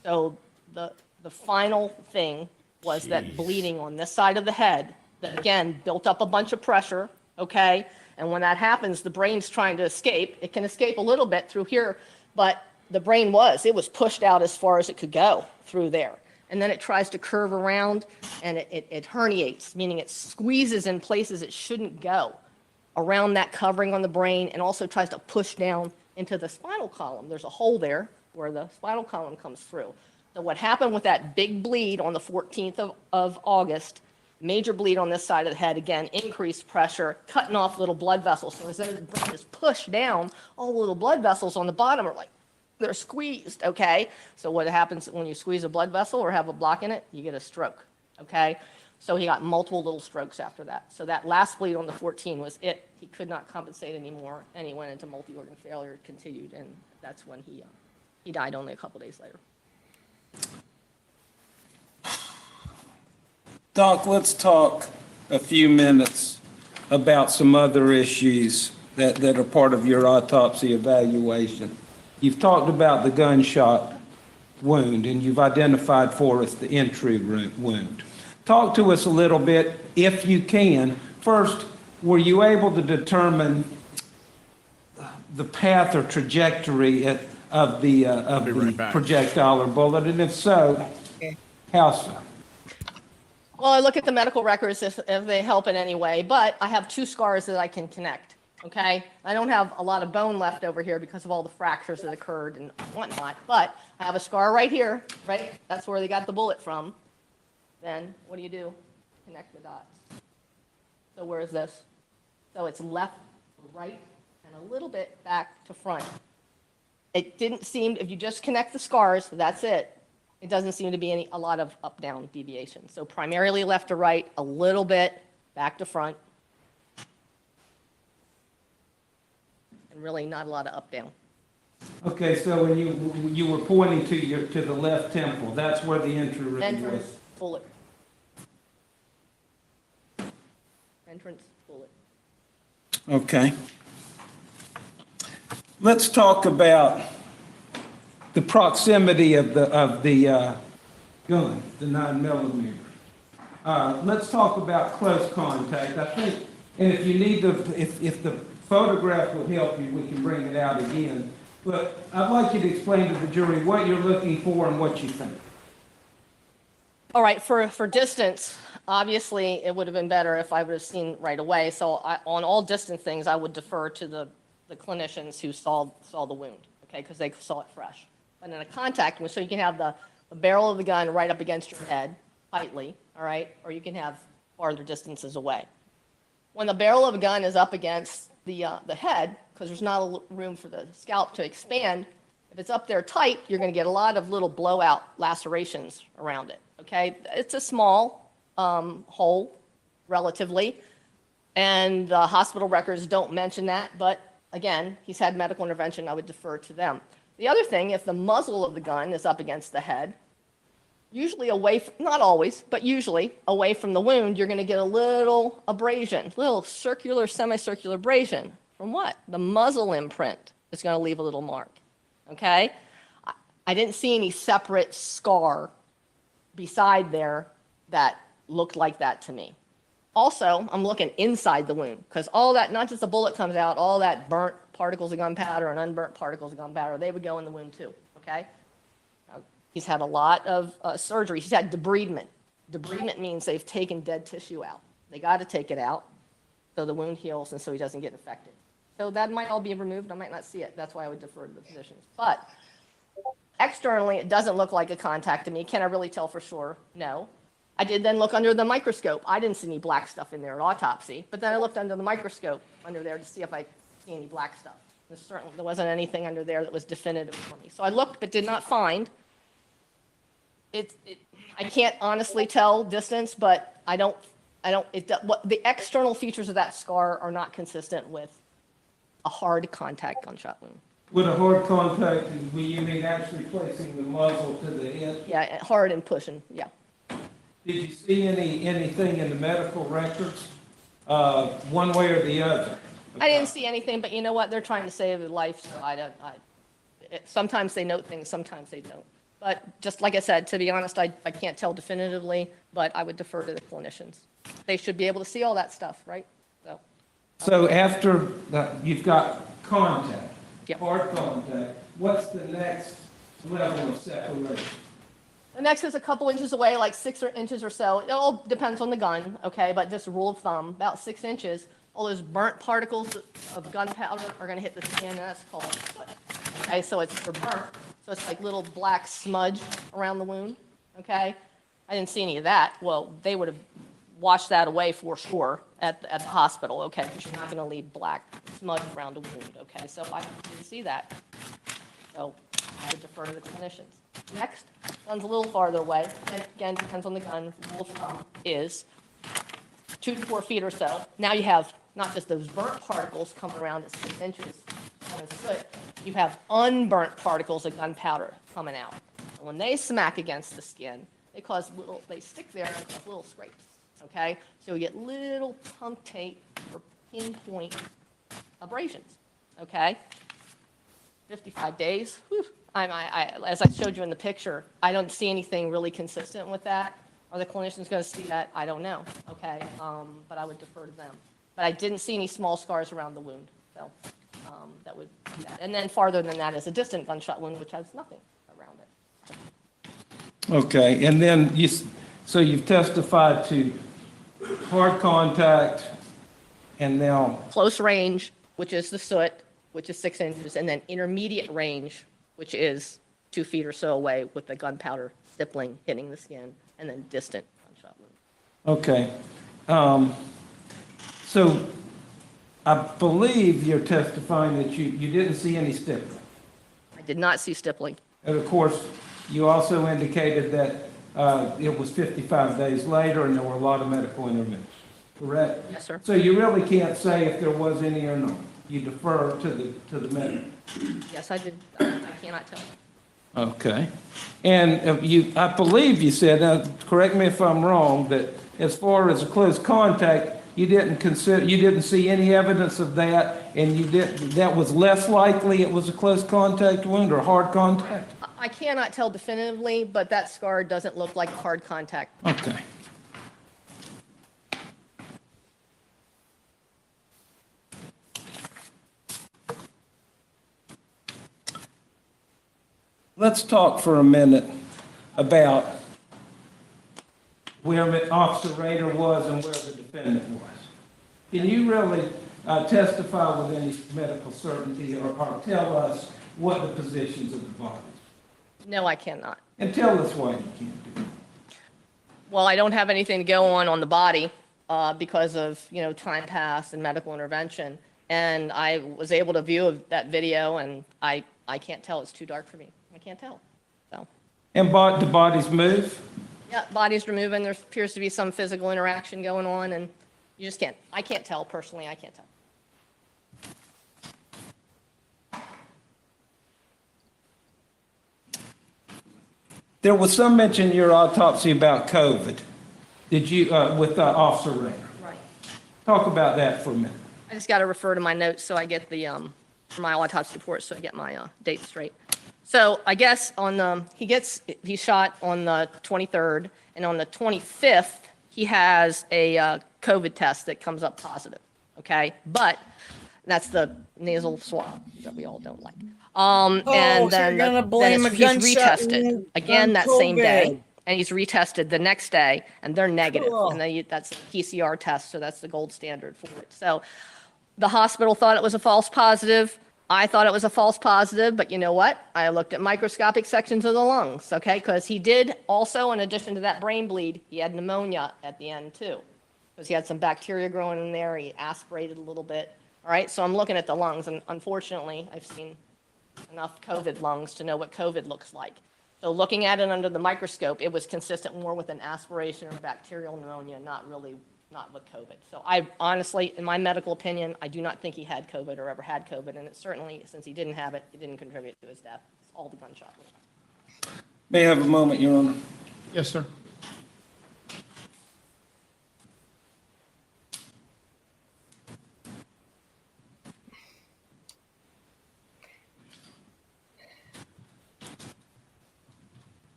J: So the final thing was that bleeding on this side of the head, that again, built up a bunch of pressure, okay? And when that happens, the brain's trying to escape. It can escape a little bit through here, but the brain it was pushed out as far as it could go through there. And then it tries to curve around and it herniates, meaning it squeezes in places it shouldn't go around that covering on the brain, and also tries to push down into the spinal column. There's a hole there where the spinal column comes through. So what happened with that big bleed on the 14th of August major bleed on this side of the head, again, increased pressure, cutting off little blood vessels. So as the brain is pushed down, all the little blood vessels on the bottom are like, they're squeezed, okay? So what happens when you squeeze a blood vessel or have a block in it? You get a stroke, okay? So he got multiple little strokes after that. So that last bleed on the 14 was it. He could not compensate anymore, and he went into multi-organ failure, continued, and that's when he died only a couple days later.
I: Doc, let's talk a few minutes about some other issues that are part of your autopsy evaluation. You've talked about the gunshot wound, and you've identified for us the entry wound. Talk to us a little bit, if you can. First, were you able to determine the path or trajectory of the projectile or bullet? And if so, how so?
J: Well, I look at the medical records if they help in any way, but I have 2 scars that I can connect, okay? I don't have a lot of bone left over here because of all the fractures that occurred and whatnot, but I have a scar right here, right? That's where they got the bullet from. Then what do? Connect the dots. So where is this? So it's left to right and a little bit back to front. It didn't seem, if you just connect the scars, that's it. It doesn't seem to be a lot of up-down deviation. So primarily left to right, a little bit back to front, and really not a lot of up-down.
I: Okay, so when you were pointing to the left temple, that's where the entry was.
J: Entrance, bullet. Entrance, bullet.
I: Okay. Let's talk about the proximity of the gun, the 9mm. Let's talk about close contact. I think, and if you need if the photograph will help you, we can bring it out again. But I'd like you to explain to the jury what you're looking for and what you think.
J: All right, for distance, obviously it would have been better if I would have seen right away. So on all distance things, I would defer to the clinicians who saw the wound, okay, because they saw it fresh. But in a contact, so you can have the barrel of the gun right up against your head, tightly, all right, or you can have farther distances away. When the barrel of a gun is up against the head, because there's not a room for the scalp to expand, if it's up there tight, you're going to get a lot of little blowout lacerations around it, okay? It's a small hole, relatively, and the hospital records don't mention that, but again, he's had medical intervention, I would defer to them. The other thing, if the muzzle of the gun is up against the head, usually away from, not always, but usually away from the wound, you're going to get a little abrasion, little circular, semicircular abrasion. From what? The muzzle imprint is going to leave a little mark, okay? I didn't see any separate scar beside there that looked like that to me. Also, I'm looking inside the wound, because all that, not just the bullet comes out, all that burnt particles of gunpowder and unburnt particles of gunpowder, they would go in the wound too, okay? He's had a lot of surgery. He's had debridement. Debridement means they've taken dead tissue out. They got to take it out so the wound heals and so he doesn't get infected. So that might all be removed. I might not see it. That's why I would defer to the physicians. But externally, it doesn't look like a contact to me. Can I really tell for sure? No. I did then look under the microscope. I didn't see any black stuff in there at autopsy, but then I looked under the microscope under there to see if I see any black stuff. There wasn't anything under there that was definitive for me. So I looked but did not find. I can't honestly tell distance, but the external features of that scar are not consistent with a hard contact gunshot wound.
I: With a hard contact, do you mean actually placing the muzzle to the head?
J: Yeah, hard and pushing, yeah.
I: Did you see anything in the medical records, one way or the other?
J: I didn't see anything, but you know what? They're trying to save a life, so sometimes they note things, sometimes they don't. But just like I said, to be honest, I can't tell definitively, but I would defer to the clinicians. They should be able to see all that stuff, right?
I: So after you've got contact,
J: Yep.
I: hard contact, what's the next level of separation?
J: The next is a couple inches away, like 6 inches or so. It all depends on the gun, okay? But just rule of thumb, about 6 inches. All those burnt particles of gunpowder are going to hit the skin, and that's called soot. Okay, so they're burnt. So it's like little black smudge around the wound, okay? I didn't see any of that. Well, they would have wash that away for sure at the hospital, okay? Because you're not going to leave black smudge around the wound, okay? So I didn't see that. So I would defer to the clinicians. Next, gun's a little farther away. And again, depends on the gun. Rule of thumb is 2 to 4 feet or so. Now you have not just those burnt particles coming around at 6 inches on a soot, you have unburnt particles of gunpowder coming out. And when they smack against the skin, they stick there and cause little scrapes, okay? So you get little punctate or pinpoint abrasions, okay? 55 days, whew. As I showed you in the picture, I don't see anything really consistent with that. Are the clinicians going to see that? I don't know, okay? But I would defer to them. But I didn't see any small scars around the wound, so that would be that. And then farther than that is a distant gunshot wound, which has nothing around it.
I: Okay, and then so you've testified to hard contact and now
J: Close range, which is the soot, which is 6 inches, and then intermediate range, which is 2 feet or so away with the gunpowder stippling hitting the skin, and then distant gunshot wound.
I: Okay. So I believe you're testifying that you didn't see any stippling.
J: I did not see stippling.
I: And of course, you also indicated that it was 55 days later and there were a lot of medical interventions, correct?
J: Yes, sir.
I: So you really can't say if there was any or not. You defer to the medical.
J: Yes, I did. I cannot tell.
I: Okay. And I believe you said, correct me if I'm wrong, that as far as a close contact, you didn't see any evidence of that, and that was less likely it was a close contact wound or hard contact?
J: I cannot tell definitively, but that scar doesn't look like hard contact.
I: Okay. Let's talk for a minute about where Officer Rader was and where the defendant was. Can you really testify with any medical certainty or tell us what the positions of the bodies?
J: No, I cannot.
I: And tell us why you can't do it.
J: Well, I don't have anything to go on the body because of, time passed and medical intervention. And I was able to view that video, and I can't tell. It's too dark for me. I can't tell. So.
I: And do bodies move?
J: Yeah, bodies are moving. There appears to be some physical interaction going on, and you just can't. I can't tell personally. I can't tell.
I: There was some mention in your autopsy about COVID. Did you, with Officer Rader?
J: Right.
I: Talk about that for a minute.
J: I just got to refer to my notes so I get my autopsy report so I get my dates straight. So I guess he's shot on the 23rd, and on the 25th he has a COVID test that comes up positive. Okay, but that's the nasal swab that we all don't like. And
H: so
J: then
H: you're gonna blame a
J: he's
H: gunshot
J: retested
H: wound
J: again
H: on
J: that same day,
H: COVID.
J: and he's retested the next day, and they're negative.
H: Cool.
J: And that's a PCR test, so that's the gold standard for it. So the hospital thought it was a false positive. I thought it was a false positive, but you know what? I looked at microscopic sections of the lungs, okay? Because he did also, in addition to that brain bleed, he had pneumonia at the end too. Because he had some bacteria growing in there, he aspirated a little bit. All right, so I'm looking at the lungs, and unfortunately, I've seen enough COVID lungs to know what COVID looks like. So looking at it under the microscope, it was consistent more with an aspiration or bacterial pneumonia, not with COVID. So I honestly, in my medical opinion, I do not think he had COVID or ever had COVID, and it certainly, since he didn't have it, it didn't contribute to his death. It's all the gunshot wound.
I: May I have a moment, Your Honor?
D: Yes, sir.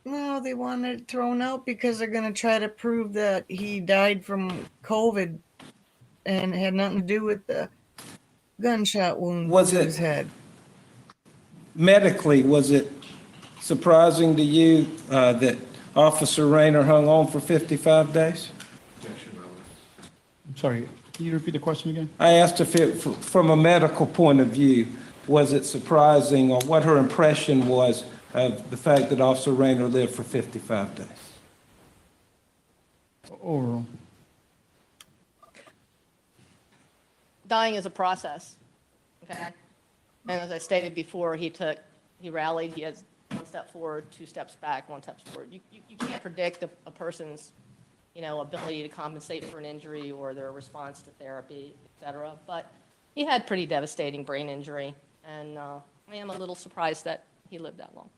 H: No, they want it thrown out because they're going to try to prove that he died from COVID and it had nothing to do with the gunshot wound to his head.
I: Medically, was it surprising to you that Officer Rayner hung on for 55 days?
D: I'm sorry, can you repeat the question again?
I: I asked if from a medical point of view, was it surprising or what her impression was of the fact that Officer Rayner lived for 55 days?
D: Overall.
J: dying is a process, okay? And as I stated before, he rallied, he has one step forward, two steps back, one step forward. You can't predict a person's, ability to compensate for an injury or their response to therapy, et cetera. But he had pretty devastating brain injury, and I am a little surprised that he lived that long.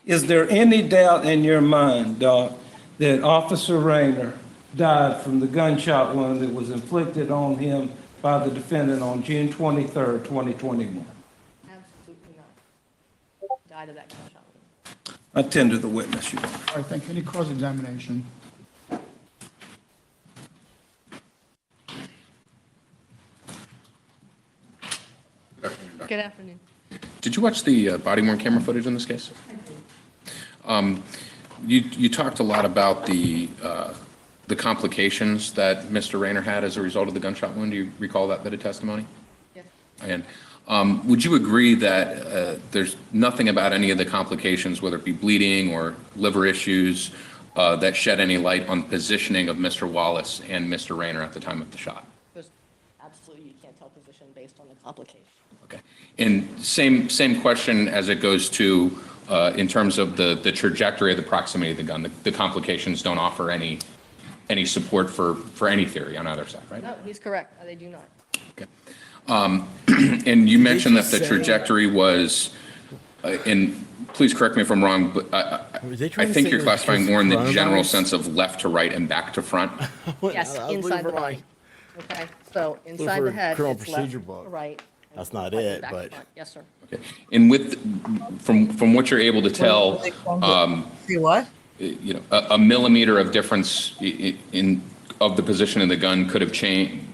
I: Is there any doubt in your mind, Doc, that Officer Rayner died from the gunshot wound that was inflicted on him by the defendant on June 23rd, 2021?
J: Absolutely not. Died of that gunshot wound.
I: I tender the witness, Your Honor.
D: All right, thank you. Any cross-examination?
J: Good afternoon.
E: Did you watch the body-worn camera footage in this case? You talked a lot about the complications that Mr. Rayner had as a result of the gunshot wound. Do you recall that bit of testimony?
J: Yes.
E: And would you agree that there's nothing about any of the complications, whether it be bleeding or liver issues, that shed any light on the positioning of Mr. Wallace and Mr. Rayner at the time of the shot?
J: Absolutely, you can't tell position based on the complication.
E: Okay. And same question as it goes to in terms of the trajectory of the proximity of the gun. The complications don't offer any support for any theory on either side, right?
J: No, he's correct. They do not.
E: Okay. And you mentioned that the trajectory was, and please correct me if I'm wrong, but I think you're classifying more in the general sense of left to right and back to front.
J: Yes, inside the body. Okay, so inside the head,
K: criminal
J: it's
K: procedure
J: left
K: book.
J: to right.
K: That's not
J: Right,
K: it,
J: back to
K: but
J: front. Yes, sir.
E: Okay. And from what you're able to tell,
H: See what?
E: a millimeter of difference of the position of the gun could have changed.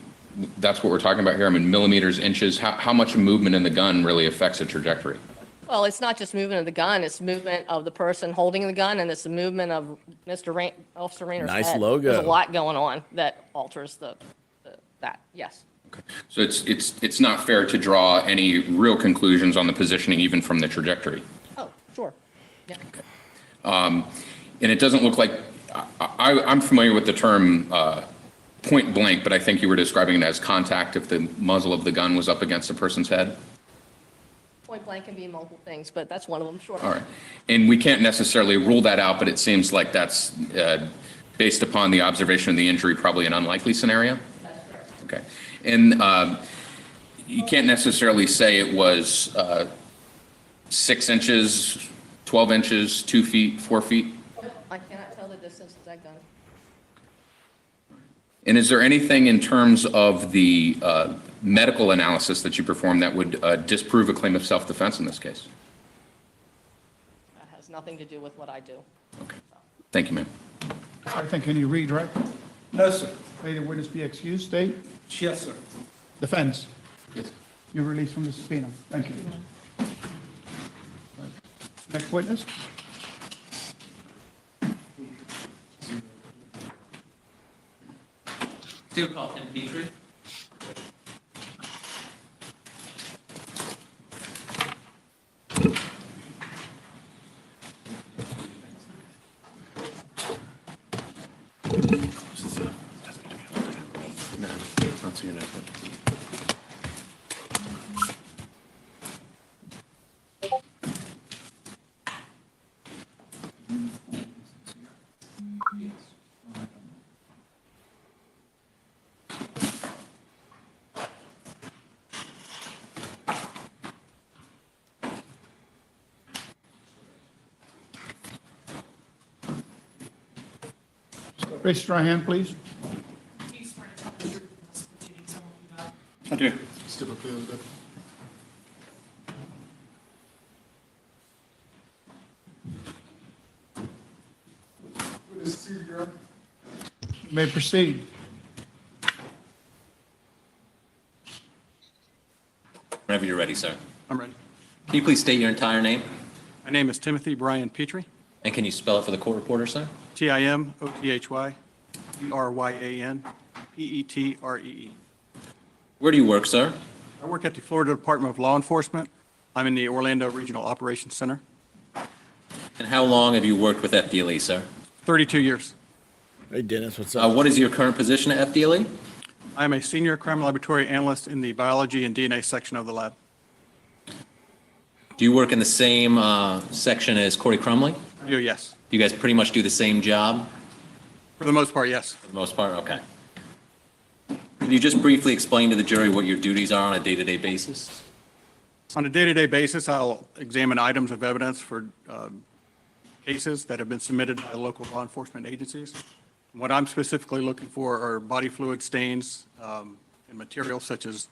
E: That's what we're talking about here. I mean, millimeters, inches. How much movement in the gun really affects the trajectory?
J: Well, it's not just movement of the gun, it's movement of the person holding the gun, and it's the movement of Officer Rayner's
K: Nice
J: head.
K: logo.
J: There's a lot going on that alters that, yes.
E: Okay. So it's not fair to draw any real conclusions on the positioning even from the trajectory.
J: Oh, sure, yeah.
E: And it doesn't look like, I'm familiar with the term point blank, but I think you were describing it as contact if the muzzle of the gun was up against a person's head.
J: Point blank can be multiple things, but that's one of them, sure.
E: All right. And we can't necessarily rule that out, but it seems like that's, based upon the observation of the injury, probably an unlikely scenario?
J: That's correct.
E: Okay. And you can't necessarily say it was 6 inches, 12 inches, 2 feet, 4 feet?
J: I cannot tell the distance of that gun.
E: And is there anything in terms of the medical analysis that you performed that would disprove a claim of self-defense in this case?
J: That has nothing to do with what I do.
E: Okay. Thank you, ma'am.
D: All right, thank you. Any redirect?
I: No, sir.
D: May the witness be excused. State.
I: Yes, sir.
D: Defense.
E: Yes.
D: You're released from the subpoena. Thank you. Next witness.
F: Two call Tim Petrie.
D: Raise your right hand, please.
E: I do.
D: You may proceed.
F: Whenever you're ready, sir.
B: I'm ready.
F: Can you please state your entire name?
B: My name is Timothy Brian Petrie,
F: And can you spell it for the court reporter, sir?
B: TIMOTHYBRYANPETREE.
F: Where do you work, sir?
B: I work at the Florida Department of Law Enforcement. I'm in the Orlando Regional Operations Center.
F: And how long have you worked with FDLE, sir?
B: 32 years.
K: Hey, Dennis, what's up?
F: What is your current position at FDLE?
B: I'm a senior crime laboratory analyst in the biology and DNA section of the lab.
F: Do you work in the same section as Corey Crumley?
B: I do, yes.
F: You guys pretty much do the same job?
B: For the most part, yes.
F: For the most part, okay. Can you just briefly explain to the jury what your duties are on a day-to-day basis?
B: On a day-to-day basis, I'll examine items of evidence for cases that have been submitted by local law enforcement agencies. What I'm specifically looking for are body fluid stains and materials such as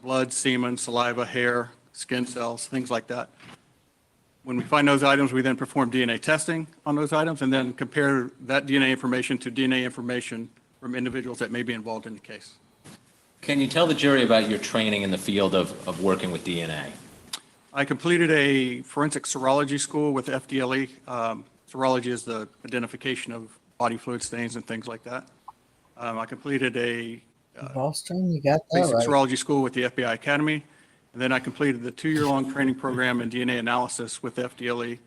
B: blood, semen, saliva, hair, skin cells, things like that. When we find those items, we then perform DNA testing on those items and then compare that DNA information to DNA information from individuals that may be involved in the case.
F: Can you tell the jury about your training in the field of working with DNA?
B: I completed a forensic serology school with FDLE. Serology is the identification of body fluid stains and things like that. I completed a
H: Ballstrom, you got that
B: basic
H: right.
B: serology school with the FBI Academy. And then I completed the 2-year-long training program in DNA analysis with FDLE.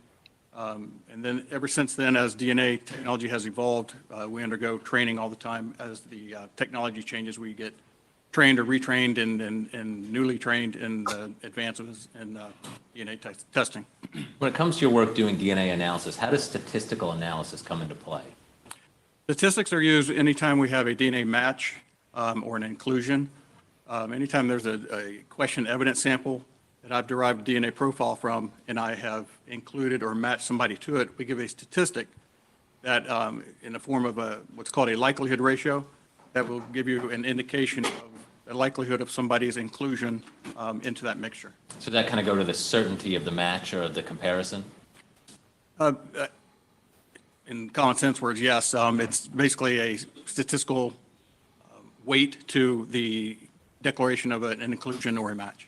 B: And then ever since then, as DNA technology has evolved, we undergo training all the time. As the technology changes, we get trained or retrained and newly trained in the advances in DNA testing.
F: When it comes to your work doing DNA analysis, how does statistical analysis come into play?
B: Statistics are used anytime we have a DNA match or an inclusion. Anytime there's a question evidence sample that I've derived a DNA profile from and I have included or matched somebody to it, we give a statistic that in the form of what's called a likelihood ratio that will give you an indication of the likelihood of somebody's inclusion into that mixture.
F: So that kind of go to the certainty of the match or the comparison?
B: In common sense words, yes. It's basically a statistical weight to the declaration of an inclusion or a match.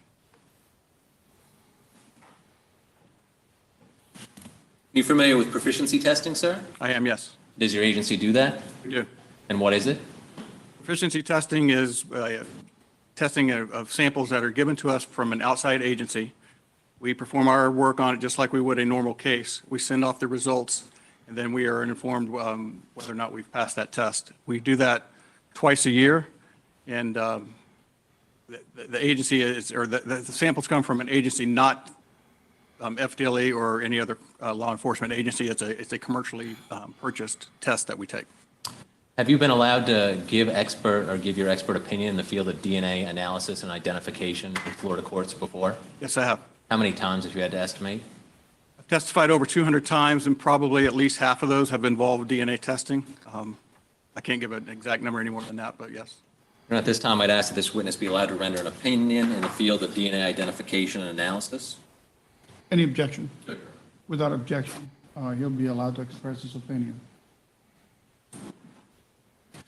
F: You familiar with proficiency testing, sir?
B: I am, yes.
F: Does your agency do that?
B: We do.
F: And what is it?
B: Proficiency testing is testing of samples that are given to us from an outside agency. We perform our work on it just like we would a normal case. We send off the results, and then we are informed whether or not we've passed that test. We do that twice a year, and the agency is, or the samples come from an agency, not FDLE or any other law enforcement agency. It's a commercially purchased test that we take.
F: Have you been allowed to give your expert opinion in the field of DNA analysis and identification in Florida courts before?
B: Yes, I have.
F: How many times have you had to estimate?
B: I've testified over 200 times, and probably at least half of those have involved DNA testing. I can't give an exact number any more than that, but yes.
F: And at this time, I'd ask that this witness be allowed to render an opinion in the field of DNA identification and analysis.
D: Any objection? Without objection, he'll be allowed to express his opinion.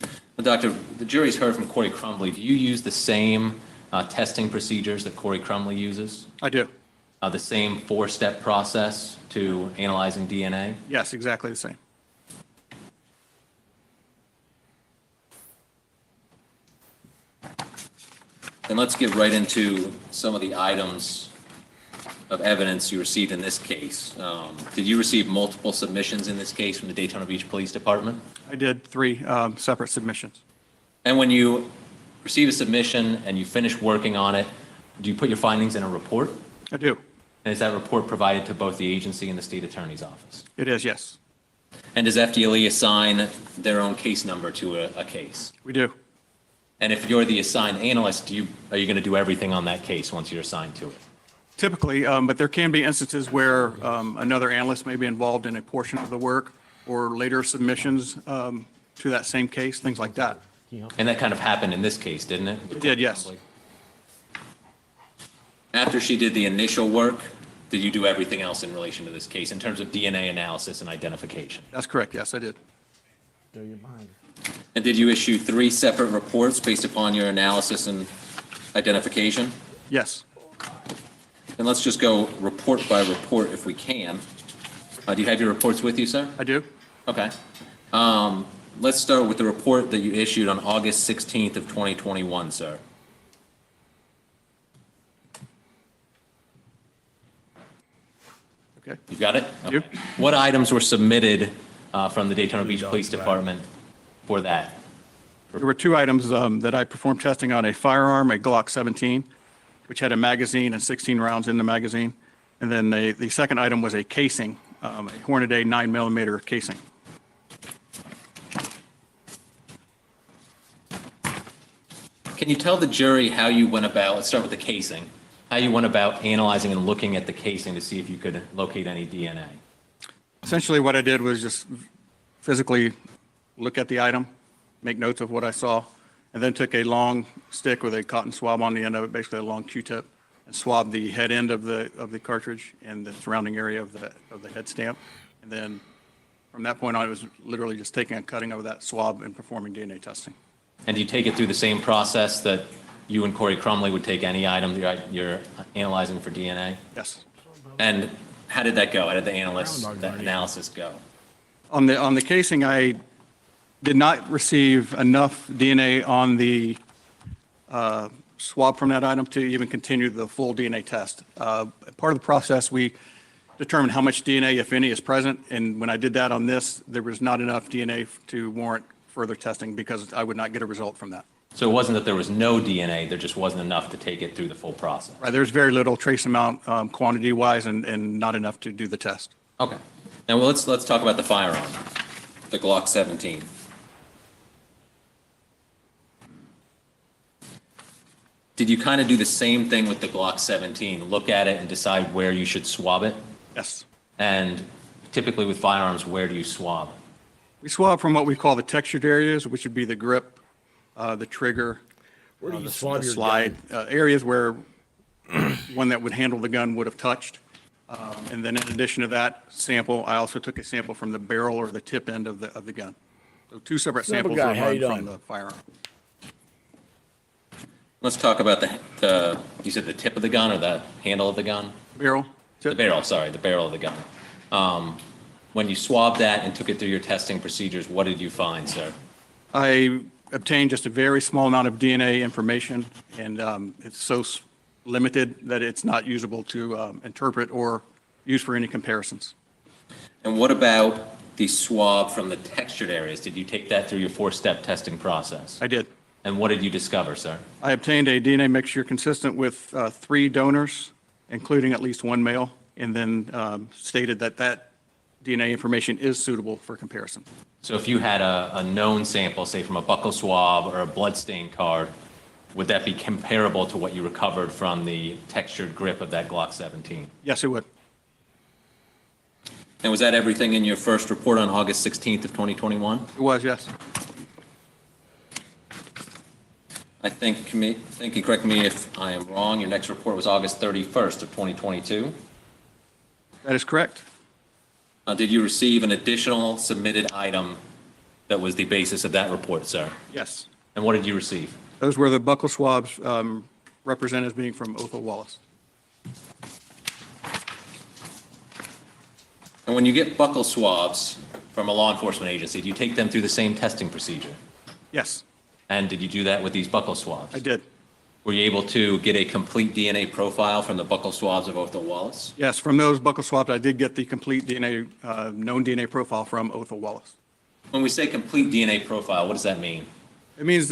F: Well, Doctor, the jury's heard from Corey Crumley. Do you use the same testing procedures that Corey Crumley uses?
B: I do.
F: The same 4-step process to analyzing DNA?
B: Yes, exactly the same.
F: And let's get right into some of the items of evidence you received in this case. Did you receive multiple submissions in this case from the Daytona Beach Police Department?
B: I did 3 separate submissions.
F: And when you receive a submission and you finish working on it, do you put your findings in a report?
B: I do.
F: And is that report provided to both the agency and the state attorney's office?
B: It is, yes.
F: And does FDLE assign their own case number to a case?
B: We do.
F: And if you're the assigned analyst, are you going to do everything on that case once you're assigned to it?
B: Typically, but there can be instances where another analyst may be involved in a portion of the work or later submissions to that same case, things like that.
F: And that kind of happened in this case, didn't it?
B: It did, yes.
F: After she did the initial work, did you do everything else in relation to this case in terms of DNA analysis and identification?
B: That's correct, yes, I did.
F: And did you issue 3 separate reports based upon your analysis and identification?
B: Yes.
F: And let's just go report by report if we can. Do you have your reports with you, sir?
B: I do.
F: Okay. Let's start with the report that you issued on August 16th of 2021, sir.
B: Okay.
F: You got it?
B: Yep.
F: Okay. What items were submitted from the Daytona Beach Police Department for that?
B: There were two items that I performed testing on: a firearm, a Glock 17, which had a magazine and 16 rounds in the magazine. And then the second item was a casing, a Hornady 9mm casing.
F: Can you tell the jury how you went about, let's start with the casing, how you went about analyzing and looking at the casing to see if you could locate any DNA?
B: Essentially, what I did was just physically look at the item, make notes of what I saw, and then took a long stick with a cotton swab on the end of it, basically a long Q-tip, and swabbed the head end of the cartridge and the surrounding area of the head stamp. And then from that point on, it was literally just taking a cutting of that swab and performing DNA testing.
F: And do you take it through the same process that you and Corey Crumley would take any item you're analyzing for DNA?
B: Yes.
F: And how did that go? How did the analysis go?
B: On the casing, I did not receive enough DNA on the swab from that item to even continue the full DNA test. Part of the process, we determined how much DNA, if any, is present. And when I did that on this, there was not enough DNA to warrant further testing because I would not get a result from that.
F: So it wasn't that there was no DNA, there just wasn't enough to take it through the full process?
B: Right, there's very little trace amount quantity-wise and not enough to do the test.
F: Okay. Now let's talk about the firearm, the Glock 17. Did you kind of do the same thing with the Glock 17, look at it and decide where you should swab it?
B: Yes.
F: And typically with firearms, where do you swab?
B: We swab from what we call the textured areas, which would be the grip, the trigger,
K: Where do you
B: the
K: swab your
B: slide, areas where one that would handle the gun would have touched. And then in addition to that sample, I also took a sample from the barrel or the tip end of the gun. So two separate
K: Sample
B: samples
K: guy,
B: were
K: how you
B: run
K: doing?
B: from the firearm.
F: Let's talk about you said the tip of the gun or the handle of the gun?
B: Barrel?
F: The barrel, sorry, the barrel of the gun. When you swabbed that and took it through your testing procedures, what did you find, sir?
B: I obtained just a very small amount of DNA information, and it's so limited that it's not usable to interpret or use for any comparisons.
F: And what about the swab from the textured areas? Did you take that through your 4-step testing process?
B: I did.
F: And what did you discover, sir?
B: I obtained a DNA mixture consistent with 3 donors, including at least 1 male, and then stated that DNA information is suitable for comparison.
F: So if you had a known sample, say from a buccal swab or a bloodstain card, would that be comparable to what you recovered from the textured grip of that Glock 17?
B: Yes, it would.
F: And was that everything in your first report on August 16th of 2021?
B: It was, yes.
F: I think you can correct me if I am wrong, your next report was August 31st of 2022?
B: That is correct.
F: Did you receive an additional submitted item that was the basis of that report, sir?
B: Yes.
F: And what did you receive?
B: Those were the buccal swabs represented as being from Othal Wallace.
F: And when you get buccal swabs from a law enforcement agency, do you take them through the same testing procedure?
B: Yes,
F: And did you do that with these buccal swabs?
B: I did.
F: Were you able to get a complete DNA profile from the buccal swabs of Othal Wallace?
B: Yes, from those buccal swabs, I did get the complete DNA, known DNA profile from Othal Wallace.
F: When we say complete DNA profile, what does that mean?
B: It means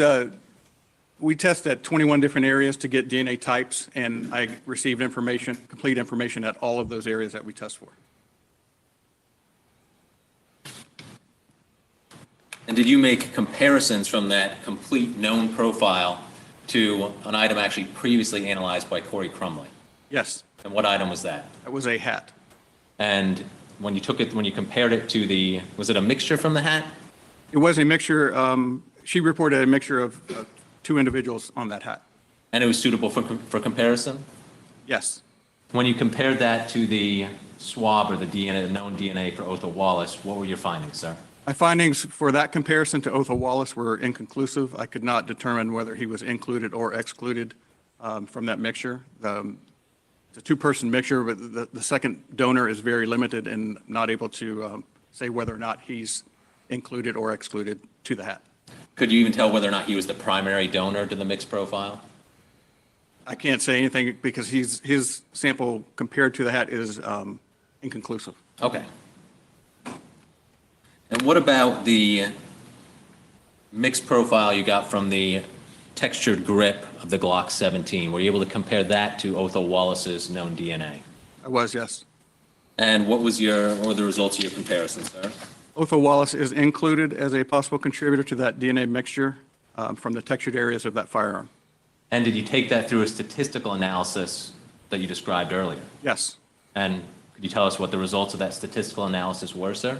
B: we test at 21 different areas to get DNA types, and I received information, complete information at all of those areas that we test for.
F: And did you make comparisons from that complete known profile to an item actually previously analyzed by Corey Crumley?
B: Yes,
F: And what item was that?
B: that was a hat.
F: And when you took it, when you compared it to was it a mixture from the hat?
B: It was a mixture, she reported a mixture of 2 individuals on that hat.
F: And it was suitable for comparison?
B: Yes,
F: When you compared that to the swab or the DNA, known DNA for Othal Wallace, what were your findings, sir?
B: my findings for that comparison to Othal Wallace were inconclusive. I could not determine whether he was included or excluded from that mixture. It's a 2-person mixture, but the second donor is very limited and not able to say whether or not he's included or excluded to the hat.
F: Could you even tell whether or not he was the primary donor to the mixed profile?
B: I can't say anything because his sample compared to the hat is inconclusive.
F: Okay. And what about the mixed profile you got from the textured grip of the Glock 17, were you able to compare that to Othal Wallace's known DNA?
B: I was, yes.
F: And what were the results of your comparison, sir?
B: Othal Wallace is included as a possible contributor to that DNA mixture from the textured areas of that firearm.
F: And did you take that through a statistical analysis that you described earlier?
B: Yes.
F: And could you tell us what the results of that statistical analysis were, sir?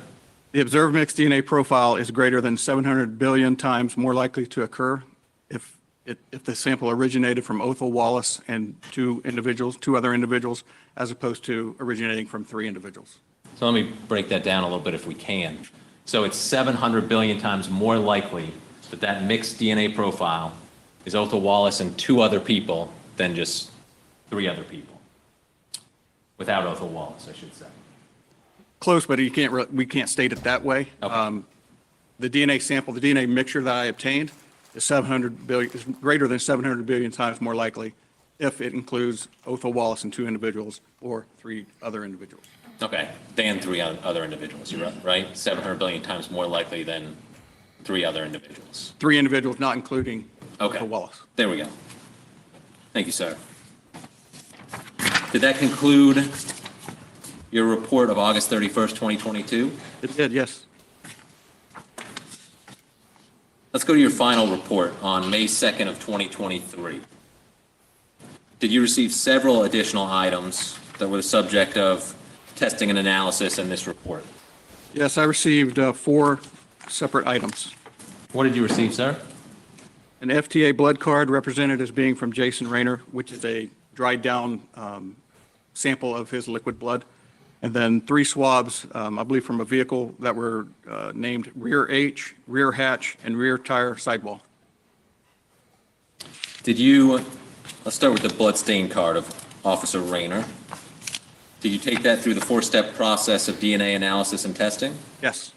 B: The observed mixed DNA profile is greater than 700 billion times more likely to occur if the sample originated from Othal Wallace and two other individuals, as opposed to originating from 3 individuals.
F: So let me break that down a little bit if we can. So it's 700 billion times more likely that that mixed DNA profile is Othal Wallace and 2 other people than just 3 other people. Without Othal Wallace, I should say.
B: Close, but we can't state it that way.
F: Okay.
B: The DNA sample, the DNA mixture that I obtained is greater than 700 billion times more likely if it includes Othal Wallace and 2 individuals or 3 other individuals.
F: Okay, than 3 other individuals, you're right? 700 billion times more likely than 3 other individuals.
B: 3 individuals, not including
F: Okay.
B: Othal Wallace.
F: There we go. Thank you, sir. Did that conclude your report of August 31st, 2022?
B: It did, yes.
F: Let's go to your final report on May 2nd of 2023. Did you receive several additional items that were the subject of testing and analysis in this report?
B: Yes, I received 4 separate items.
F: What did you receive, sir?
B: An FTA blood card represented as being from Jason Rayner, which is a dried down sample of his liquid blood. And then 3 swabs, I believe from a vehicle that were named rear H, rear hatch, and rear tire sidewall.
F: Let's start with the bloodstain card of Officer Rayner. Did you take that through the 4-step process of DNA analysis and testing?
B: Yes.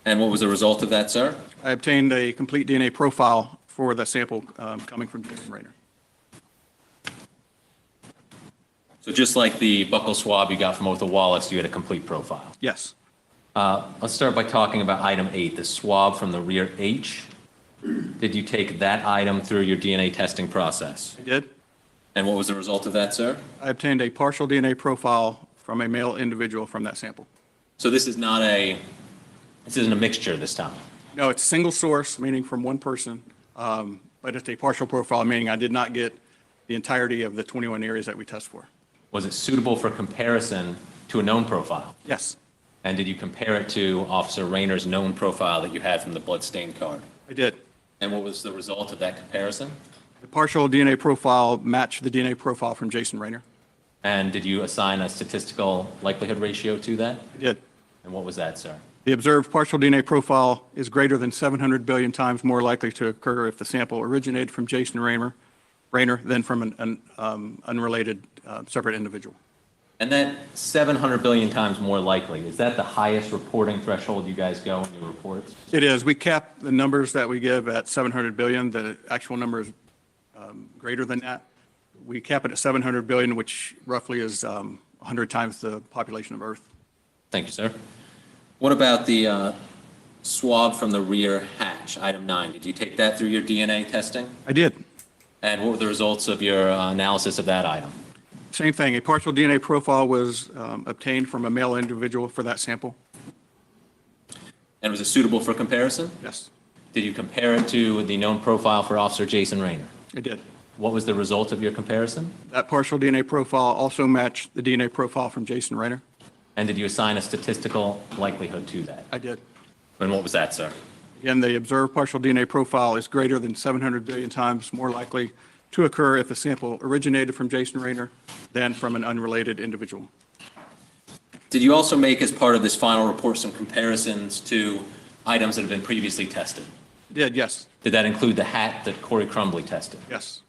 F: And what was the result of that, sir?
B: I obtained a complete DNA profile for the sample coming from Jason Rayner.
F: So just like the buccal swab you got from Othal Wallace, you had a complete profile.
B: Yes.
F: Let's start by talking about item 8, the swab from the rear H. Did you take that item through your DNA testing process?
B: I did.
F: And what was the result of that, sir?
B: I obtained a partial DNA profile from a male individual from that sample.
F: So this isn't a mixture this time?
B: No, it's single source, meaning from one person, but it's a partial profile, meaning I did not get the entirety of the 21 areas that we test for.
F: Was it suitable for comparison to a known profile?
B: Yes,
F: And did you compare it to Officer Rayner's known profile that you had from the bloodstain card?
B: I did.
F: And what was the result of that comparison?
B: The partial DNA profile matched the DNA profile from Jason Rayner.
F: And did you assign a statistical likelihood ratio to that?
B: I did.
F: And what was that, sir?
B: The observed partial DNA profile is greater than 700 billion times more likely to occur if the sample originated from Jason Rayner than from an unrelated separate individual.
F: And that 700 billion times more likely, is that the highest reporting threshold you guys go in your reports?
B: It is. We cap the numbers that we give at 700 billion. The actual number is greater than that. We cap it at 700 billion, which roughly is 100 times the population of Earth.
F: Thank you, sir. What about the swab from the rear hatch, item 9? Did you take that through your DNA testing?
B: I did.
F: And what were the results of your analysis of that item?
B: Same thing. A partial DNA profile was obtained from a male individual for that sample.
F: And was it suitable for comparison?
B: Yes,
F: Did you compare it to the known profile for Officer Jason Rayner?
B: I did.
F: What was the result of your comparison?
B: That partial DNA profile also matched the DNA profile from Jason Rayner.
F: And did you assign a statistical likelihood to that?
B: I did.
F: And what was that, sir?
B: Again, the observed partial DNA profile is greater than 700 billion times more likely to occur if the sample originated from Jason Rayner than from an unrelated individual.
F: Did you also make, as part of this final report, some comparisons to items that have been previously tested?
B: I did, yes.
F: Did that include the hat that Corey Crumbly tested?
B: Yes.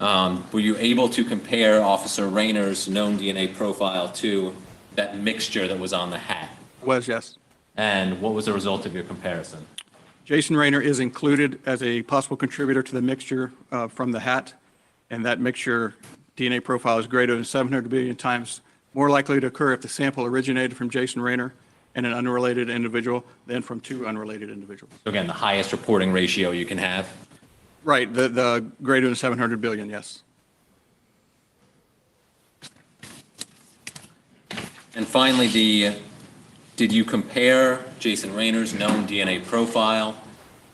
F: Were you able to compare Officer Rayner's known DNA profile to that mixture that was on the hat?
B: Was, yes.
F: And what was the result of your comparison?
B: Jason Rayner is included as a possible contributor to the mixture from the hat, and that mixture DNA profile is greater than 700 billion times more likely to occur if the sample originated from Jason Rayner and an unrelated individual than from 2 unrelated individuals.
F: So again, the highest reporting ratio you can have.
B: Right, the greater than 700 billion, yes.
F: And finally, did you compare Jason Rayner's known DNA profile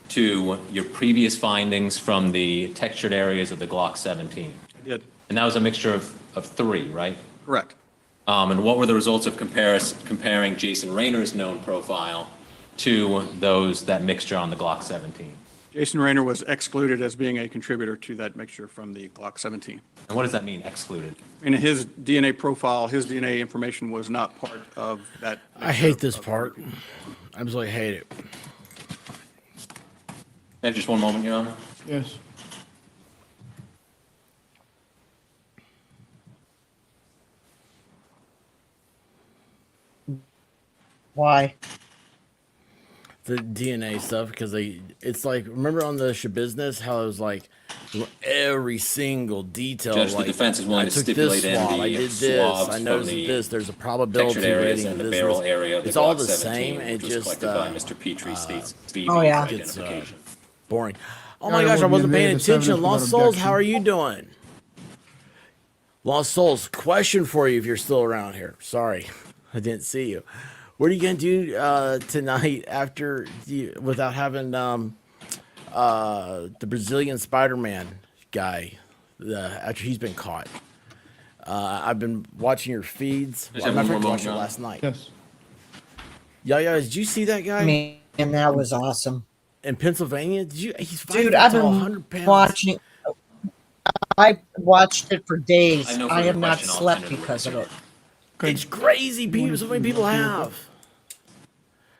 F: to your previous findings from the textured areas of the Glock 17?
B: I did.
F: And that was a mixture of 3, right?
B: Correct.
F: And what were the results of comparing Jason Rayner's known profile to that mixture on the Glock 17?
B: Jason Rayner was excluded as being a contributor to that mixture from the Glock 17.
F: And what does that mean, excluded?
B: In his DNA profile, his DNA information was not part of that.
K: I hate this part. I absolutely hate it.
F: And just one moment, Your Honor.
D: Yes.
H: Why?
K: The DNA stuff, because it's like, remember on the Shabusiness how it was like every single detail.
F: Judge, the
K: like,
F: defense is willing
K: I
F: to
K: took
F: stipulate
K: this
F: in
K: swab,
F: the
K: I did this,
F: swabs
K: I
F: from
K: noticed
F: the
K: this. There's a probability
F: textured areas
K: rating
F: and
K: of
F: the
K: this.
F: barrel area of the
K: It's all
F: Glock
K: the
F: 17,
K: same. It
F: which was
K: just
F: collected by Mr. Petrie states
H: Oh, yeah.
K: gets
F: identification.
K: boring. Oh
D: Yeah,
K: my
D: it
K: gosh, I
D: wouldn't
K: wasn't
D: be
K: paying
D: admitted as
K: attention.
D: evidence
K: Lost
D: without
K: Souls, how are
D: objection.
K: you doing? Lost Souls, question for you if you're still around here. Sorry, I didn't see you. What are you gonna do tonight after without having the Brazilian Spider-Man guy after he's been caught? I've been watching your feeds.
F: Just
K: Well,
F: have
K: I
F: one more
K: watched it
F: moment,
K: last night.
D: Yes.
K: Yeah, did you see that guy
H: Man, that was awesome.
K: in Pennsylvania? He's 5
H: Dude,
K: foot
H: I've
K: tall,
H: been
K: 100 pounds.
H: watching. I watched it for days.
F: I know
H: I
F: further
H: have not
F: question, I'll
H: slept
F: send it to
H: because of
F: Richard.
H: it.
K: It's crazy. People, so many people have.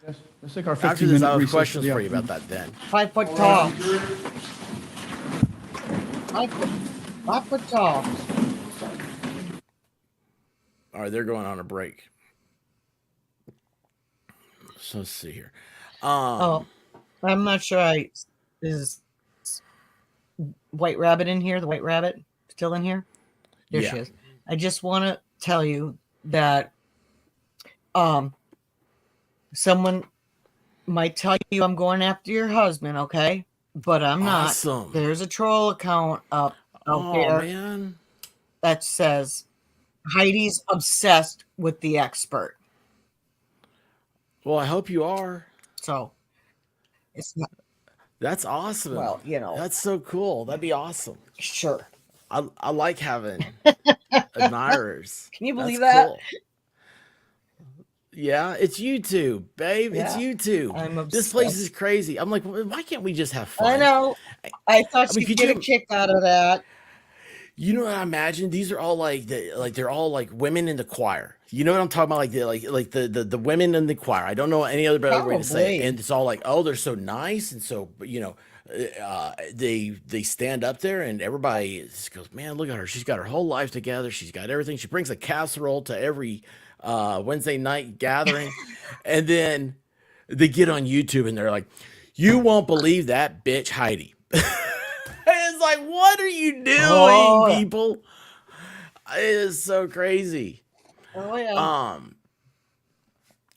D: Yes. Let's take our
K: After
D: 15
K: this,
D: minute
K: I have
D: recess.
K: questions
D: Yeah.
K: for you about that then.
H: 5 foot tall. 5 foot tall.
K: All right, they're going on a break. So let's see here.
H: Oh, I'm not sure. Is White Rabbit in here? The White Rabbit still in here? There
K: Yeah.
H: she is. I just want to tell you that someone might tell you I'm going after your husband, okay? But I'm not.
K: Awesome.
H: There's a troll account out
K: Oh
H: there
K: man.
H: that says Heidi's obsessed with the expert.
K: Well, I hope you are.
H: So it's not
K: That's awesome.
H: Well, you know.
K: That's so cool. That'd be awesome.
H: sure.
K: I like having admirers.
H: Can you believe
K: That's
H: that?
K: cool. Yeah, it's YouTube, babe. It's
H: Yeah,
K: YouTube.
H: I'm
K: This place
H: obsessed.
K: is crazy. I'm like, why can't we just have fun?
H: I know. I thought
K: I mean,
H: you'd
K: could
H: get a
K: you-
H: kick out of that.
K: You know what I imagine? These are all they're all like women in the choir. You know what I'm talking about? Like the women in the choir. I don't know any other better way to say it.
H: Probably.
K: And it's all like, oh, they're so nice, and so they stand up there, and everybody just goes, man, look at her. She's got her whole life together. She's got everything. She brings a casserole to every Wednesday night gathering, and then they get on YouTube and they're like, you won't believe that bitch Heidi. It's like, what are you doing,
H: Oh.
K: people? It is so crazy.
H: Oh yeah.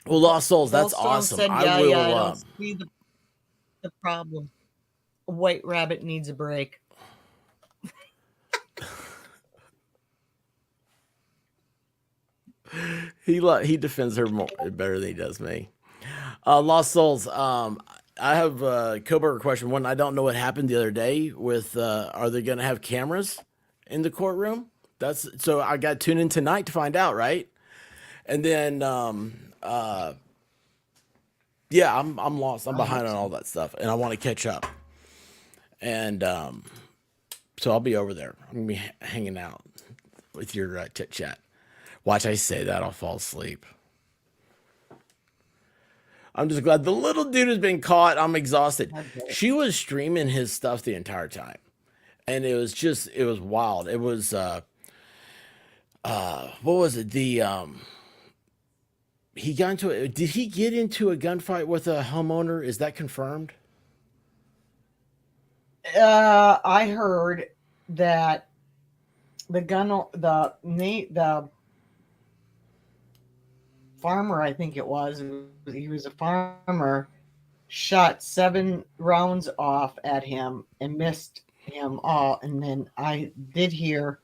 K: Well, Lost Souls, that's
H: Hailstorm
K: awesome.
H: said,
K: I
H: yeah,
K: will.
H: yeah, I don't see the problem. White Rabbit needs a break.
K: He defends her more, better than he does me. Lost Souls. I have a Coburger question. One, I don't know what happened the other day with. Are they going to have cameras in the courtroom? That's so. I got to tune in tonight to find out, right? And then, yeah, I'm lost. I'm behind on all that stuff, and I want to catch up. And so I'll be over there. I'm gonna be hanging out with your chit chat. Watch I say that, I'll fall asleep. I'm just glad the little dude has been caught. I'm exhausted. She was streaming his stuff the entire time. And it was wild. It was what was it? He got into did he get into a gunfight with a homeowner? Is that confirmed?
H: I heard that the farmer, I think it was. He was a farmer, shot 7 rounds off at him and missed him all. And then I did hear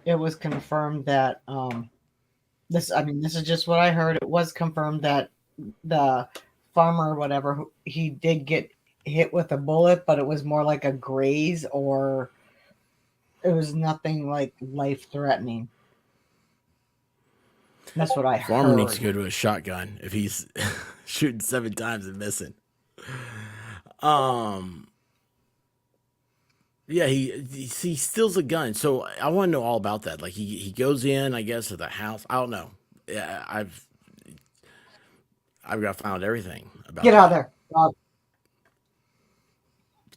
H: it was confirmed that this is just what I heard. It was confirmed that the farmer or whatever, he did get hit with a bullet, but it was more like a graze, or it was nothing like life threatening. That's what I
K: Farmer
H: heard.
K: needs to go to a shotgun if he's shooting 7 times and missing. Yeah, he steals a gun. So I want to know all about that. Like he goes in, I guess, to the house. I don't know. Yeah, I've got to find out everything about.
H: Get out of there.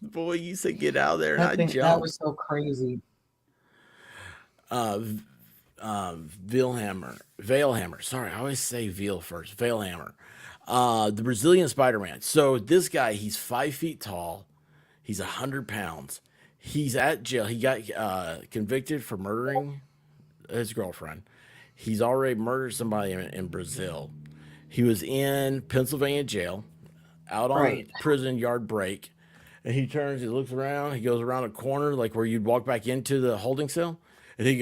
K: Boy, you said get out of there, and
H: I
K: I
H: think that
K: jumped.
H: was so crazy.
K: Veilhammer. Sorry, I always say Veal first. Veilhammer. The Brazilian Spider-Man. So this guy, he's 5 feet tall. He's 100 pounds. He's at jail. He got convicted for murdering his girlfriend. He's already murdered somebody in Brazil. He was in Pennsylvania jail, out on a prison yard break. And he turns, he looks around, he goes around a corner, like where you'd walk back into the holding cell. And he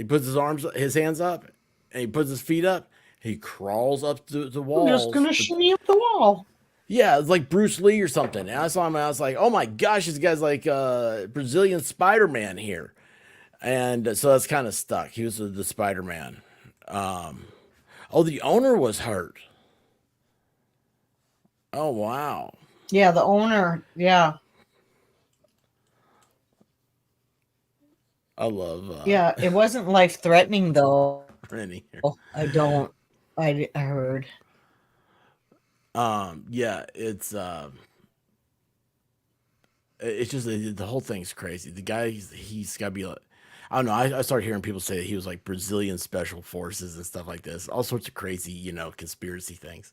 K: puts his hands up, and he puts his feet up. He crawls up the wall.
H: I'm just going to shimmy up the wall.
K: Yeah, it's like Bruce Lee or something. And I saw him, and I was like, oh my gosh, this guy's like Brazilian Spider-Man here. And so that's kind of stuck. He was the Spider-Man. The owner was hurt. Oh, wow.
H: Yeah, the owner. Yeah.
K: I love.
H: Yeah, it wasn't life threatening though.
K: Rennie.
H: I heard.
K: Yeah, it's just the whole thing's crazy. The guy, he's got to be like, I don't know. I started hearing people say that he was like Brazilian special forces and stuff like this, all sorts of crazy, conspiracy things.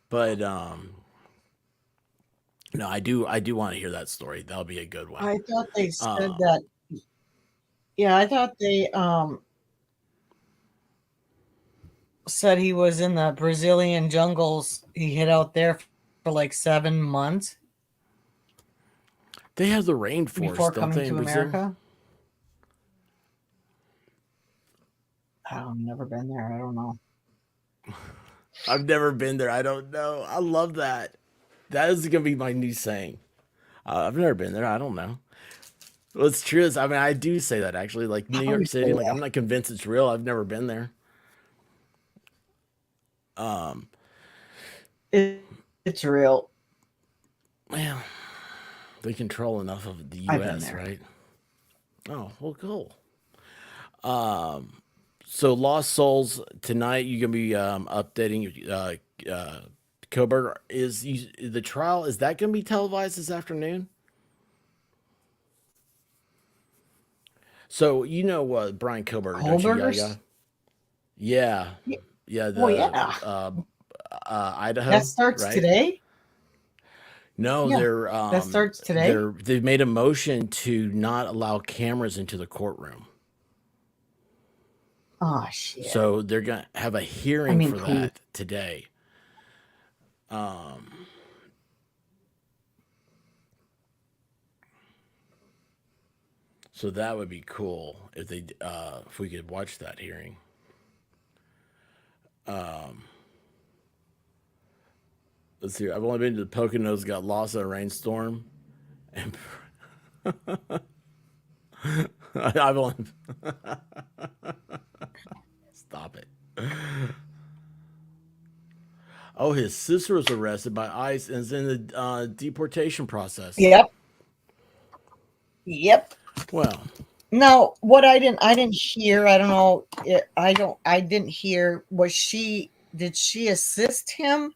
K: But no, I do want to hear that story. That'll be a good one.
H: I thought they said that. Yeah, I thought they said he was in the Brazilian jungles. He hid out there for like 7 months.
K: They have the rainforest
H: before coming
K: don't they,
H: to
K: in Brazil?
H: America. I've never been there. I don't know.
K: I've never been there. I don't know. I love that. That is going to be my new saying. I've never been there. I don't know. What's true is, I do say that actually, like New York City, like I'm not convinced it's real. I've never been there.
H: It's real.
K: Well, they control enough of the U.S., right? Oh, well, cool. So Lost Souls tonight. You're gonna be updating Coburg. The trial? Is that gonna be televised this afternoon? So Brian Coburg, don't you, Yaya? Yeah. Idaho.
H: That starts today?
K: No,
H: Yeah, that starts today?
K: They've made a motion to not allow cameras into the courtroom.
H: Oh shit.
K: So they're gonna have a hearing for that today. So that would be cool if we could watch that hearing. Let's see. I've only been to the Poconos, got lost in a rainstorm, and I've only stop it. Oh, his sister was arrested by ICE and is in the deportation process.
H: Yep.
K: Well,
H: no, what I didn't hear. I don't know. I didn't hear. Did she assist him?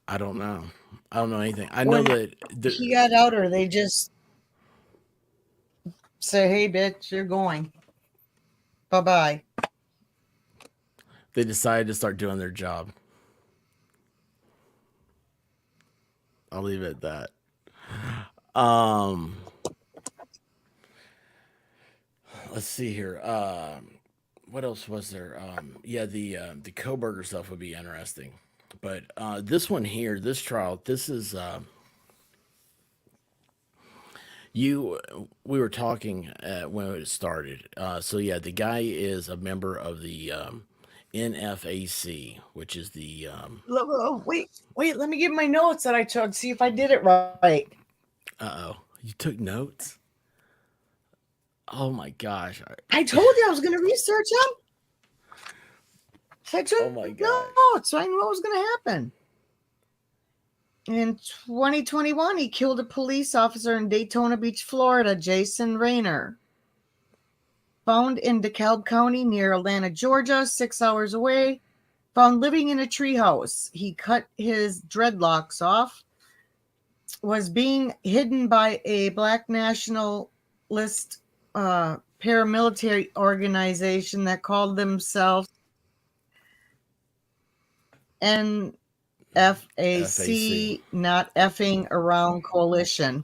K: I don't know. I don't know anything. I know that
H: he got out, or they just say, "Hey, bitch, you're going. Bye-bye."
K: They decided to start doing their job. I'll leave it at that. Let's see here. what else was there? Yeah, the Koberger stuff would be interesting, but this one here, this trial, this is you. We were talking when it started. So yeah, the guy is a member of the NFAC, which is the
H: Wait, let me get my notes that I took, see if I did it right.
K: You took notes? Oh my gosh.
H: I told you I was going to research him. So I took
K: Oh my gosh.
H: notes, so I knew what was going to happen. In 2021, he killed a police officer in Daytona Beach, Florida, Jason Rayner. Found in DeKalb County near Atlanta, Georgia, 6 hours away. Found living in a treehouse. He cut his dreadlocks off. Was being hidden by a black nationalist paramilitary organization that called themselves NFAC, not effing around coalition,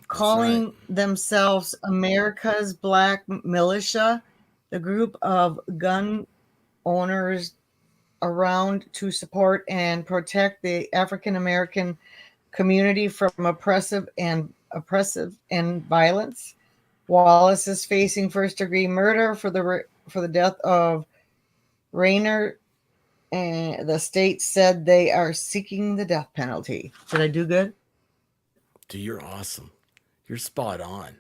H: calling themselves America's Black Militia, the group of gun owners around to support and protect the African American community from oppressive and violence. Wallace is facing first-degree murder for the death of Rayner, and the state said they are seeking the death penalty. Did I do good?
K: Dude, you're awesome. You're spot on.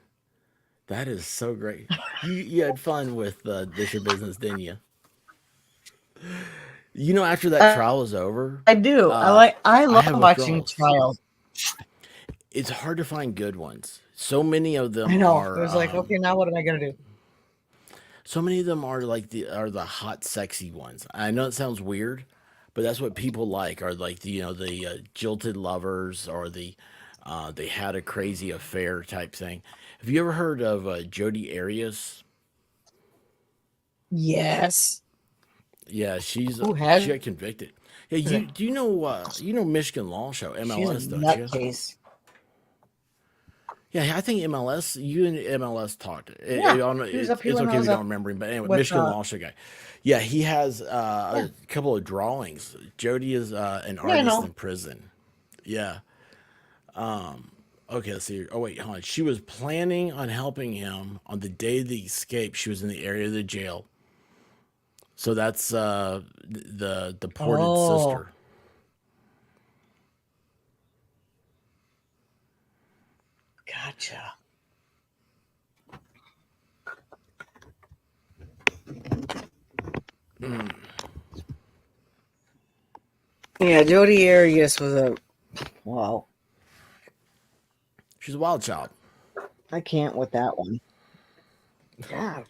K: That is so great. You had fun with This Your Business, didn't you? You know, after that trial was over,
H: I do. I love watching
K: withdrawals.
H: trials.
K: It's hard to find good ones. So many of them
H: I know.
K: are.
H: There's like, okay, now what am I gonna do?
K: So many of them are like the hot, sexy ones. I know it sounds weird, but that's what people like. Are like the jilted lovers or the they had a crazy affair type thing. Have you ever heard of Jodi Arias?
H: Yes.
K: Yeah, she
H: Who
K: got
H: has
K: convicted. Yeah, do you know Michigan Law Show MLS?
H: she's a
K: Don't you?
H: nutcase.
K: Yeah, I think MLS. You and MLS talked.
H: Yeah, he was
K: It's
H: up here
K: okay
H: when
K: if
H: I
K: you
H: was
K: don't
H: up
K: remember him, but anyway,
H: with,
K: Michigan Law Show guy. Yeah, he has a couple of drawings. Jody is an
H: I
K: artist
H: know.
K: in prison. Yeah. Okay, let's see. Oh wait, hold on. She was planning on helping him on the day of the escape. She was in the area of the jail. So that's the deported sister.
H: Gotcha. Yeah, Jodi Arias was wow.
K: She's a wild child.
H: I can't with that one. Yeah,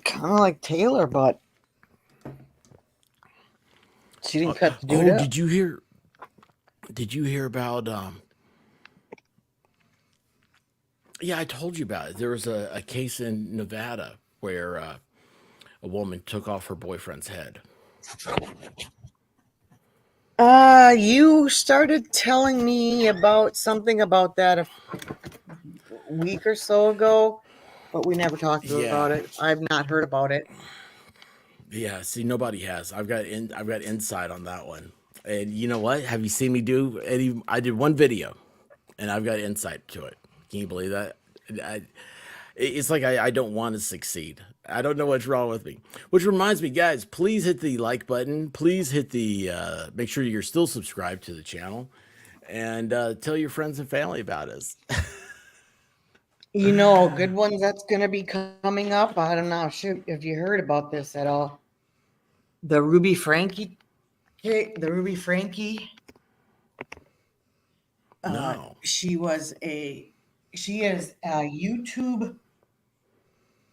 H: kind of like Taylor, but she didn't cut the dude up.
K: Did you hear? Did you hear about? Yeah, I told you about it. There was a case in Nevada where a woman took off her boyfriend's head.
H: You started telling me about something about that a week or so ago, but we never talked about it. I've not heard about it.
K: Yeah, see, nobody has. I've got insight on that one. And you know what? Have you seen me do any? I did one video, and I've got insight to it. Can you believe that? It's like I don't want to succeed. I don't know what's wrong with me. Which reminds me, guys, please hit the like button. Please hit the make sure you're still subscribed to the channel, and tell your friends and family about us.
H: You know, good ones that's going to be coming up. I don't know. Shoot, if you heard about this at all. The Ruby Frankie.
K: No.
H: She is a YouTube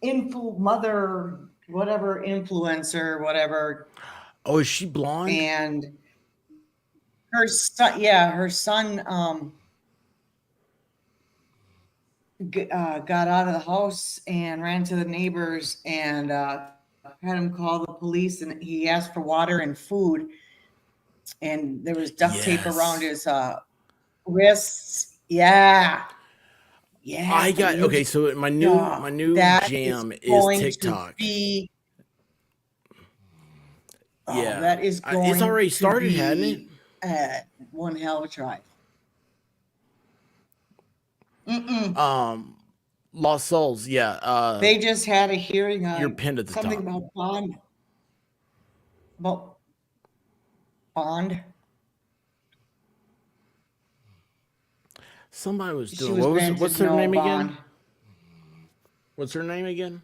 H: influencer, whatever.
K: Oh, is she blonde?
H: And her son, got out of the house and ran to the neighbors and had him call the police, and he asked for water and food, and there was duct tape around his wrists. Yeah.
G: Yeah.
K: I got okay. So my new
G: That
K: jam
G: is
K: is
G: going
K: TikTok.
G: To be,
K: Yeah,
G: that is going
K: it's already
G: to
K: started,
G: be,
K: hadn't it?
G: one hell of a drive.
K: Lost Souls. Yeah.
G: They just had a hearing on
K: You're pinned at the
G: something
K: top.
G: about bond. About bond.
K: Somebody was
G: She
K: doing.
G: was
K: What's
G: granted
K: her
G: no
K: name
G: bond.
K: again? What's her name again?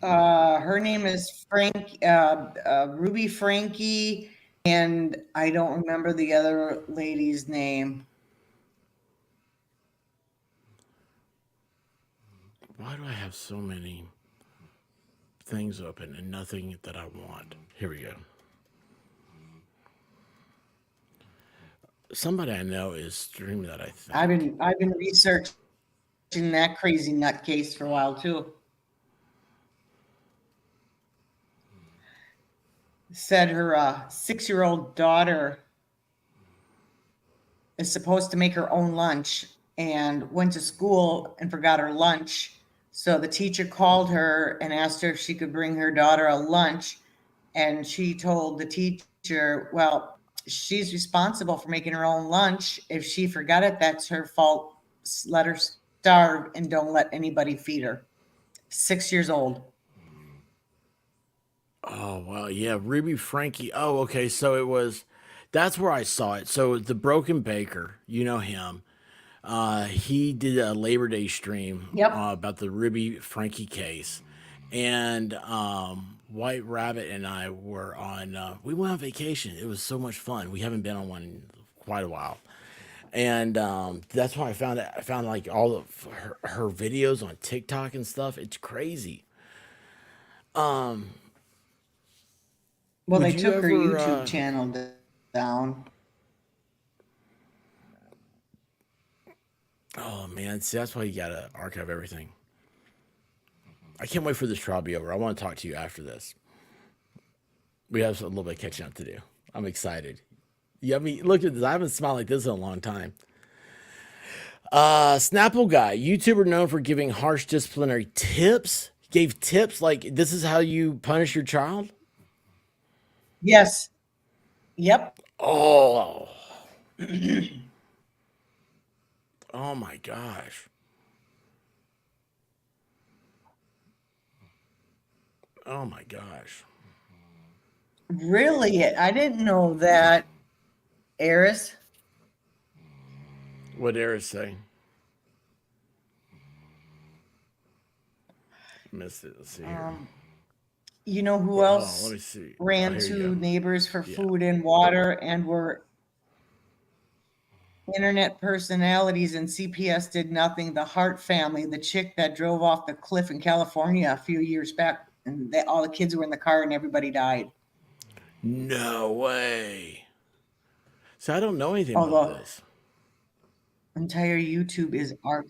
G: Her name is Ruby Frankie, and I don't remember the other lady's name.
K: Why do I have so many things open and nothing that I want? Here we go. Somebody I know is streaming that, I think.
G: I've been researching that crazy nutcase for a while too. Said her 6-year-old daughter is supposed to make her own lunch and went to school and forgot her lunch. So the teacher called her and asked her if she could bring her daughter a lunch. And she told the teacher, well, she's responsible for making her own lunch. If she forgot it, that's her fault. Let her starve and don't let anybody feed her. 6 years old.
K: Oh, wow. Yeah, Ruby Frankie. Oh, okay. So it was, that's where I saw it. So the Broken Baker, you know him. He did a Labor Day stream about the Ruby Frankie case. And White Rabbit and I were on, we went on vacation. It was so much fun. We haven't been on one in quite a while. And that's why I found it. I found like all of her videos on TikTok and stuff. It's crazy.
G: Well,
K: Would
G: they
K: you
G: took her
K: ever,
G: YouTube channel down.
K: Oh man, see that's why you gotta archive everything. I can't wait for this trial to be over. I want to talk to you after this. We have a little bit of catching up to do. I'm excited. Yeah, I mean, look at this. I haven't smiled like this in a long time. Snapple guy, YouTuber known for giving harsh disciplinary tips. Gave tips like this is how you punish your child.
G: Yes. Yep.
K: Oh. Oh my gosh. Oh my gosh.
G: Really? I didn't know that. Eris?
K: What did Eris say? Missed it. Let's see here.
G: You know who
K: Well, hold
G: else
K: on, let me see.
G: ran
K: here you
G: to
K: go.
G: neighbors for
K: Yeah.
G: food and water and were internet personalities, and CPS did nothing? The Hart family, the chick that drove off the cliff in California a few years back, and all the kids were in the car and everybody died.
K: No way. So I don't know anything about this.
G: Entire YouTube is archived.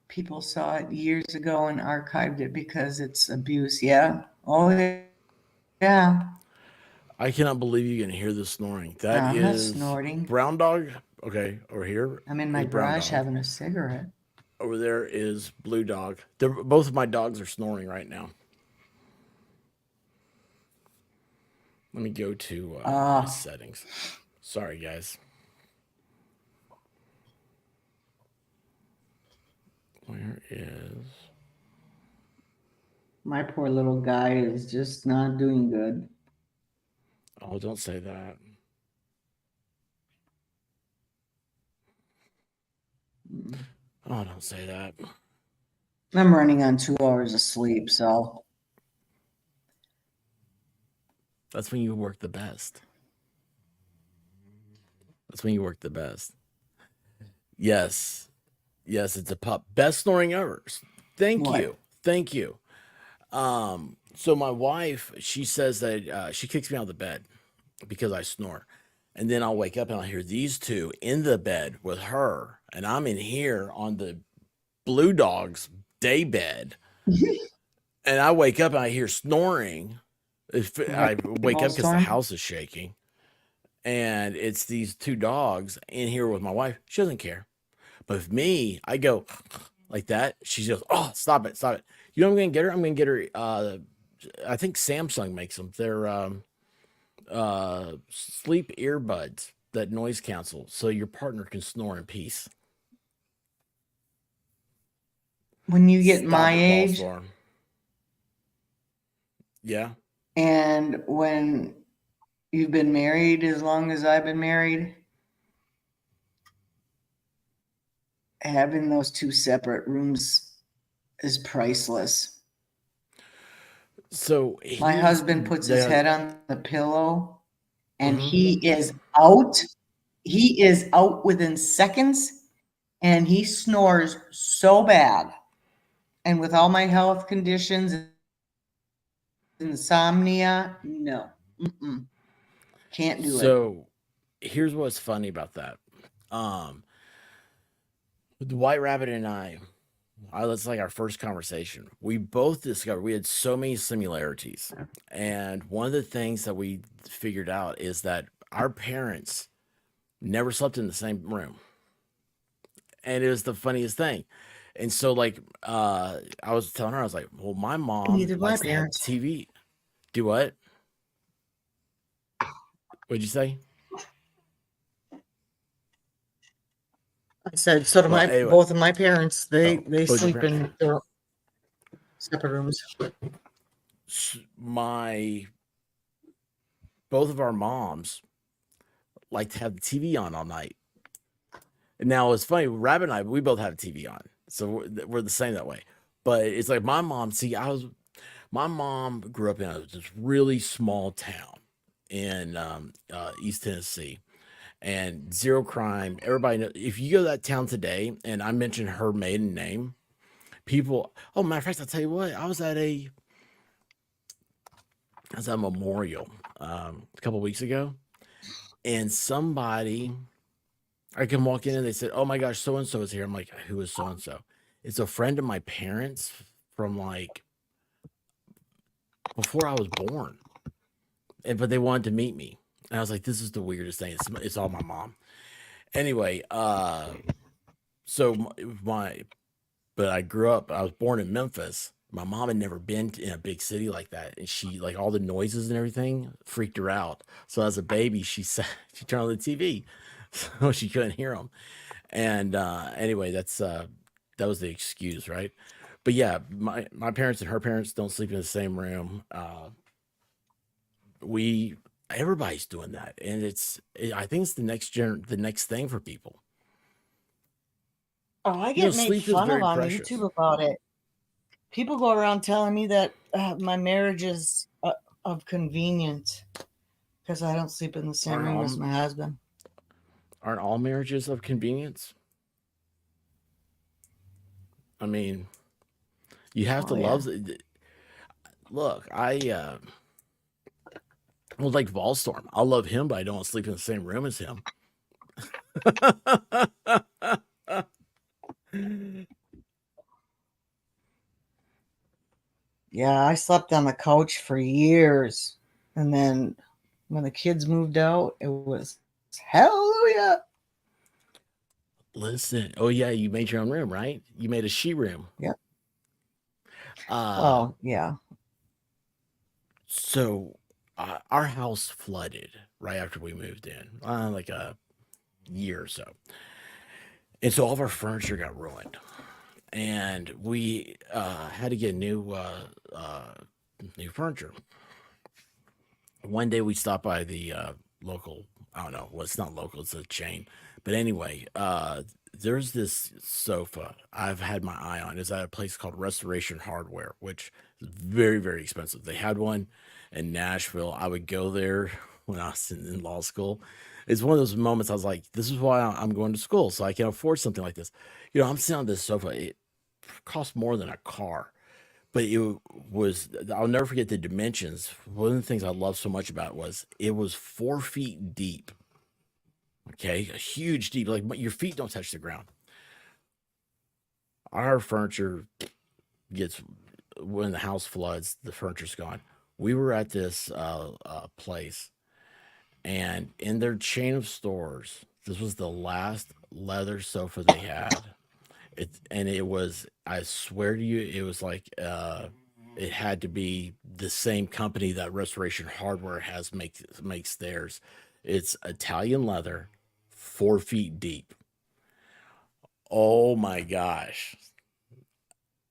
G: People saw it years ago and archived it because it's abuse. Yeah. Oh, yeah.
K: I cannot believe you can hear the snoring. That
G: I'm not
K: is
G: snorting.
K: Brown Dog. Okay, over here.
G: I'm in my
K: is Brown
G: garage
K: Dog.
G: having a cigarette.
K: Over there is Blue Dog. Both of my dogs are snoring right now. Let me go to my settings. Sorry, guys. Where is...
G: My poor little guy is just not doing good.
K: Oh, don't say that. Oh, don't say that.
G: I'm running on 2 hours of sleep, so.
K: That's when you work the best. That's when you work the best. Yes. Yes, it's a pup. Best snoring ever. Thank you. Thank you. So my wife, she says that she kicks me out of the bed because I snore. And then I'll wake up and I'll hear these two in the bed with her. And I'm in here on the Blue Dog's day bed. And I wake up and I hear snoring. I wake up because the house is shaking. And it's these two dogs in here with my wife. She doesn't care. But with me, I go, like that. She goes, "Oh, stop it, stop it." You know what I'm gonna get her? I'm gonna get her. I think Samsung makes them. They're sleep earbuds that noise cancel, so your partner can snore in peace.
G: When you get
K: Stop
G: my
K: it,
G: age,
K: Ballstorm. Yeah.
G: and when you've been married as long as I've been married, having those two separate rooms is priceless.
K: So
G: My husband puts his head on the pillow and he is out. He is out within seconds and he snores so bad. And with all my health conditions, insomnia, no. Can't do it.
K: So here's what's funny about that. The White Rabbit and I, that's like our first conversation. We both discovered we had so many similarities. And one of the things that we figured out is that our parents never slept in the same room. And it was the funniest thing. And so, like, I was telling her, I was like, well, my mom
G: Neither my
K: likes to have
G: parents.
K: TV. Do what? What'd you say?
G: I said, so do
K: Well,
G: my
K: anyway.
G: both of my parents. They
K: Both your
G: sleep in
K: parents.
G: their separate rooms.
K: Both of our moms like to have the TV on all night. And now it's funny, Rabbit and I, we both have a TV on, so we're the same that way. But it's like my mom. See, my mom grew up in this really small town in East Tennessee, and zero crime. Everybody knows. If you go to that town today, and I mention her maiden name, people. Oh, matter of fact, I'll tell you what. I was at a memorial a couple weeks ago, and I can walk in and they said, "Oh my gosh, so and so is here." I'm like, "Who is so and so?" It's a friend of my parents from like before I was born, but they wanted to meet me, and I was like, "This is the weirdest thing." It's all my mom. Anyway, so but I grew up. I was born in Memphis. My mom had never been in a big city like that, and she like all the noises and everything freaked her out. So as a baby, she turned on the TV, so she couldn't hear them. And anyway, that was the excuse, right? But yeah, my parents and her parents don't sleep in the same room. Everybody's doing that, and I think it's the next thing for people.
G: Oh, I get made
K: sleep is
G: fun of
K: very
G: on
K: precious.
G: YouTube about it. People go around telling me that my marriage is of convenience because I don't sleep in the same room as my husband.
K: Aren't all marriages of convenience? I mean, you have to love. Look, well, like Volstorm, I'll love him, but I don't sleep in the same room as him.
G: Yeah, I slept on the couch for years. And then when the kids moved out, it was hallelujah.
K: Listen, oh yeah, you made your own room, right? You made a she room.
G: Yep.
K: Oh
G: yeah.
K: So our house flooded right after we moved in, like a year or so, and so all of our furniture got ruined, and we had to get new furniture. One day we stopped by the local. I don't know. Well, it's not local. It's a chain. But anyway, there's this sofa I've had my eye on. It's at a place called Restoration Hardware, which is very, very expensive. They had one in Nashville. I would go there when I was in law school. It's one of those moments I was like, this is why I'm going to school, so I can afford something like this. I'm sitting on this sofa. It cost more than a car. But I'll never forget the dimensions. One of the things I loved so much about it was 4 feet deep. Okay, a huge deep, like your feet don't touch the ground. Our furniture when the house floods, the furniture's gone. We were at this place, and in their chain of stores, this was the last leather sofa they had. And it was, I swear to you, it was like it had to be the same company that Restoration Hardware makes theirs. It's Italian leather, 4 feet deep. Oh my gosh.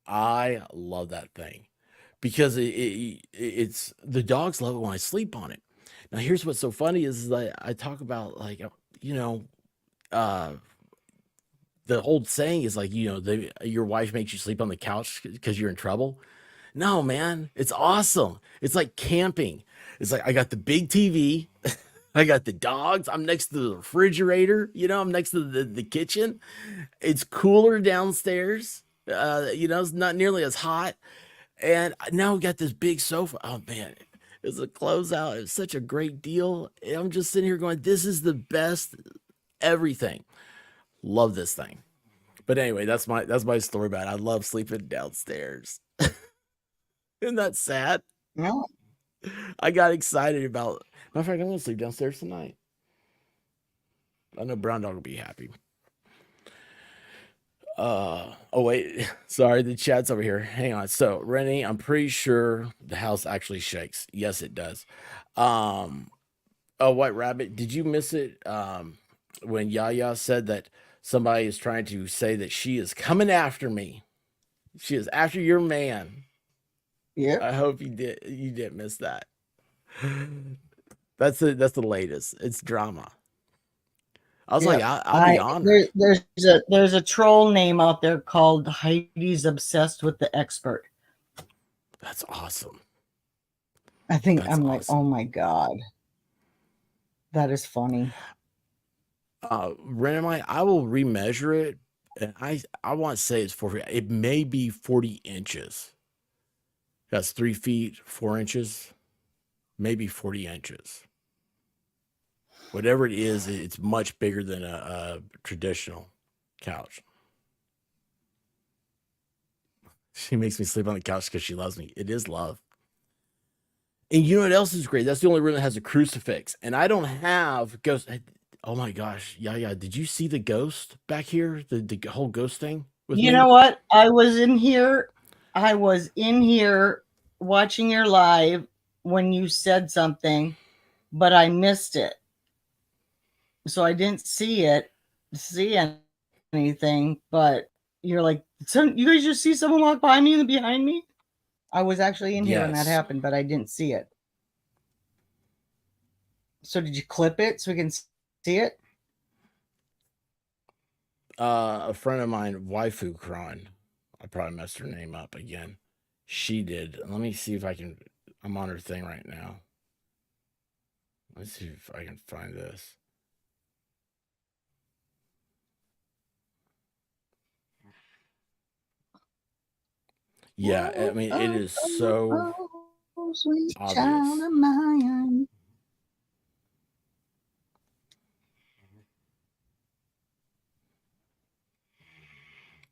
K: I love that thing because it's the dogs love it when I sleep on it. Now, here's what's so funny is that I talk about like, you know, uh, the old saying is like, you know, your wife makes you sleep on the couch because you're in trouble. No, man, it's awesome. It's like camping. It's like I got the big TV, I got the dogs. I'm next to the refrigerator. You know, I'm next to the kitchen. It's cooler downstairs. You know, it's not nearly as hot. And now we got this big sofa. Oh man, it's a closeout. It's such a great deal. And I'm just sitting here going, this is the best everything. Love this thing. But anyway, that's my story about it. I love sleeping downstairs. Isn't that sad?
G: No.
K: I got excited about. Matter of fact, I'm gonna sleep downstairs tonight. I know Brown Dog will be happy. Oh wait, sorry, the chat's over here. Hang on. So Rennie, I'm pretty sure the house actually shakes. Yes, it does. Oh, White Rabbit, did you miss it? When Yaya said that somebody is trying to say that she is coming after me. She is after your man.
G: Yeah.
K: I hope you didn't miss that. That's the latest. It's drama. I was like, I'll be honored.
G: There's a troll name out there called Heidi's Obsessed with the Expert.
K: That's awesome.
G: I think
K: That's
G: I'm like,
K: awesome.
G: oh my God. That is funny.
K: Renamite, I will remeasure it, and I want to say it's 4 feet. It may be 40 inches. That's 3 feet 4 inches, maybe 40 inches. Whatever it is, it's much bigger than a traditional couch. She makes me sleep on the couch because she loves me. It is love. And you know what else is great? That's the only room that has a crucifix. And I don't have ghost. Oh my gosh. Yeah. Did you see the ghost back here? The whole ghost thing with
G: You
K: me?
G: know what? I was in here watching your live when you said something, but I missed it. So I didn't see anything, but you're like, you guys just see someone walk by me and behind me? I was actually in here when that
K: Yes.
G: happened, but I didn't see it. So did you clip it so we can see it?
K: A friend of mine, Waifu Kron, I probably messed her name up again. She did. Let me see if I can. I'm on her thing right now. Let's see if I can find this. Yeah, I mean, it is so
G: sweet
K: obvious.
G: child of mine.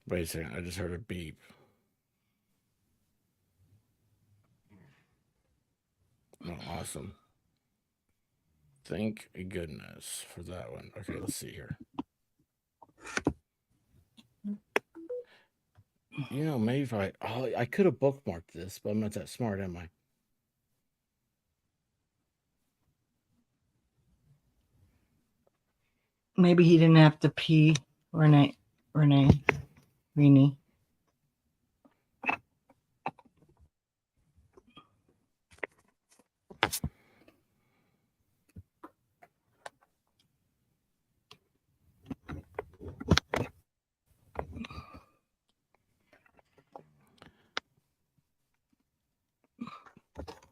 K: Wait a second, I just heard a beep. Oh, awesome. Thank goodness for that one. Okay, let's see here. You know, maybe if I could have bookmarked this, but I'm not that smart, am I?
G: Maybe he didn't have to pee, Renee.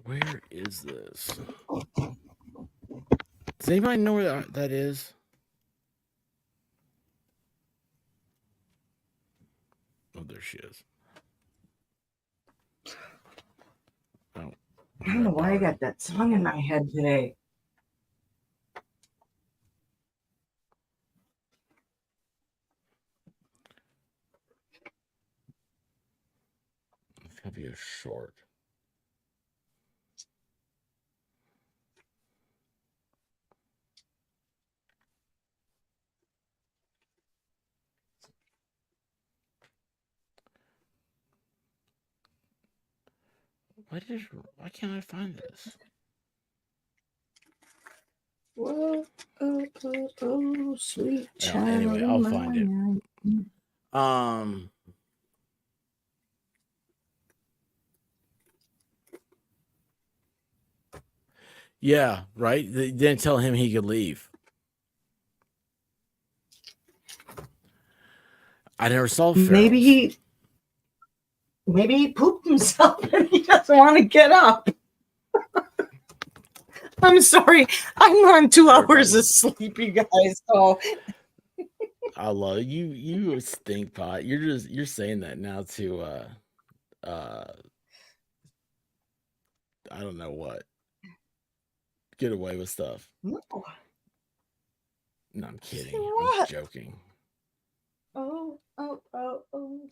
K: Where is this? Does anybody know where that is? Oh, there she is. Oh,
G: I don't know why I got that song in my head today.
K: it's gonna be a short. Why can't I find this?
H: Whoa, oh, sweet
K: Yeah,
H: child.
K: anyway, I'll
H: of
K: find it.
H: mine.
K: Yeah, right. They didn't tell him he could leave. I never saw Farrell's.
H: Maybe he pooped himself and he doesn't want to get up. I'm sorry. I'm on 2 hours of sleep, you guys. So
K: I love you. You stink pot. You're saying that now to I don't know what. Get away with stuff.
H: no.
K: No, I'm kidding.
H: What?
K: I'm joking.
H: Oh,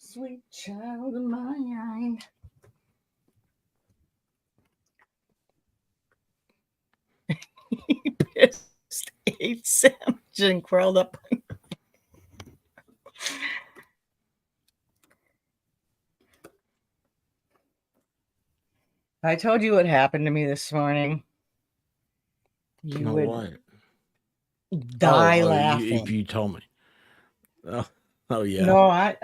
H: sweet child of mine. He pissed, ate sandwich and curled up. I told you what happened to me this morning. You
K: No,
H: would
K: what?
H: die
K: If
H: laughing.
K: you told me. Oh yeah.
H: No, I'm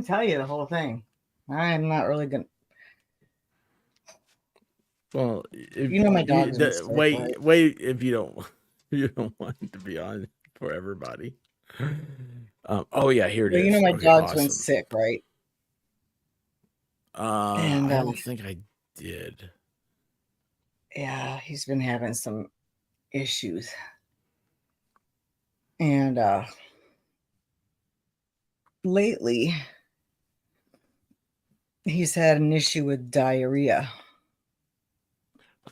H: telling you the whole thing. I'm not really gonna.
K: Well, if
H: You know my dog's been sick, right?
K: wait. If you don't want it to be on for everybody. Oh yeah, here it
H: Well,
K: is.
H: you know my
K: Okay,
H: dog's
K: awesome.
H: been sick, right?
K: I don't think I did.
H: Yeah, he's been having some issues. And lately he's had an issue with diarrhea.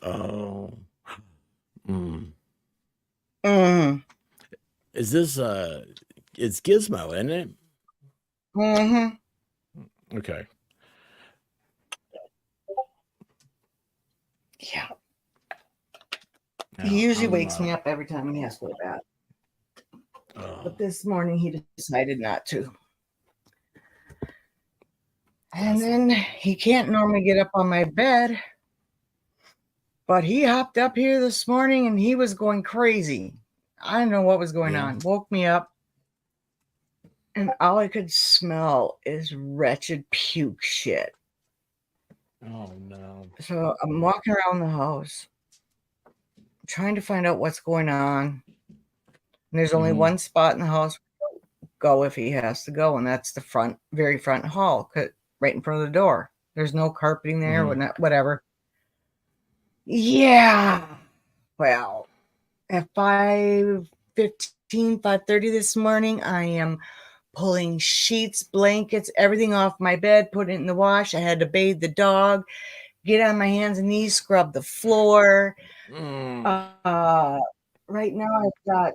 K: Oh. Mm.
H: Mm.
K: Is this it's Gizmo, isn't it?
H: Mm-hmm.
K: Okay.
H: Yeah.
K: Now,
H: He usually wakes me up every time he has to go to bed. But this morning he decided not to. And then he can't normally get up on my bed. But he hopped up here this morning and he was going crazy. I don't know what was going on. Woke me up. And all I could smell is wretched puke shit.
K: Oh no.
H: So I'm walking around the house trying to find out what's going on. And there's only one spot in the house go if he has to go, and that's the very front hall, right in front of the door. There's no carpeting there, whatever. Yeah. Well, at 5:30 this morning, I am pulling sheets, blankets, everything off my bed, putting it in the wash. I had to bathe the dog, get on my hands and knees, scrub the floor. Right now I've got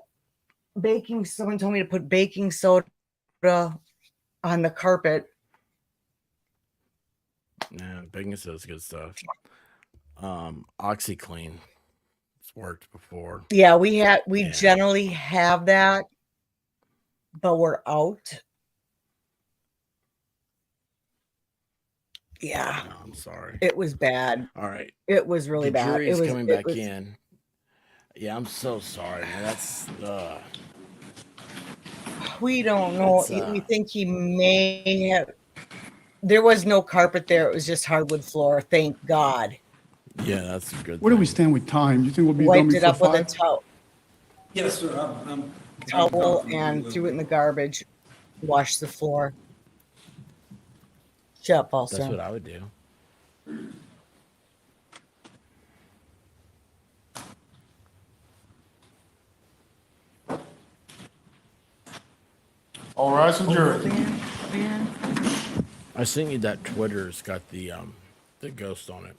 H: someone told me to put baking soda on the carpet.
K: Yeah, baking soda's good stuff. OxyClean. It's worked before.
H: Yeah, we generally have that, but we're out. Yeah.
K: No, I'm sorry.
H: It was bad.
K: All right.
H: It was really bad.
K: Jury's coming back in. Yeah, I'm so sorry, man. That's
H: we don't know. We think he may have. There was no carpet there. It was just hardwood floor. Thank God.
K: Yeah, that's a good.
D: Where do we stand with time? You think we'll be done
H: Wiped it
D: before
H: up with a
D: 5?
H: towel.
I: Yes, sir. I'm
H: Towel and threw it in the garbage. Washed the floor. Shut up, Paul.
K: That's what I would do.
D: All rise and jury.
K: I sent you that Twitter's got the ghost on it.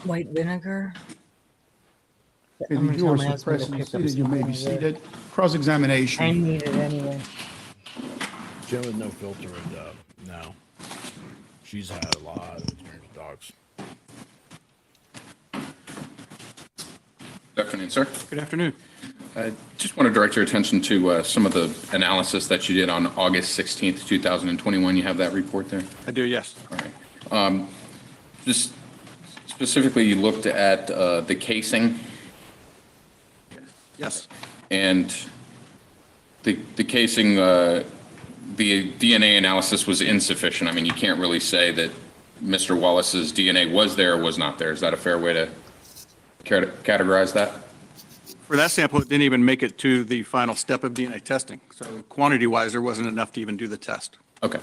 H: White vinegar.
D: If you are suppressing your seated, you may be seated. cross-examination.
H: I need it anyway.
K: Jen with no filter and no. She's had a lot of experience with dogs.
E: Good afternoon, sir.
B: Good afternoon.
E: I just want to direct your attention to some of the analysis that you did on August 16th, 2021. You have that report there?
B: I do, yes.
E: All right. Just specifically, you looked at the casing
B: Yes.
E: and the casing, the DNA analysis was insufficient. I mean, you can't really say that Mr. Wallace's DNA was there or was not there. Is that a fair way to categorize that?
B: For that sample, it didn't even make it to the final step of DNA testing. So quantity-wise, there wasn't enough to even do the test.
E: Okay.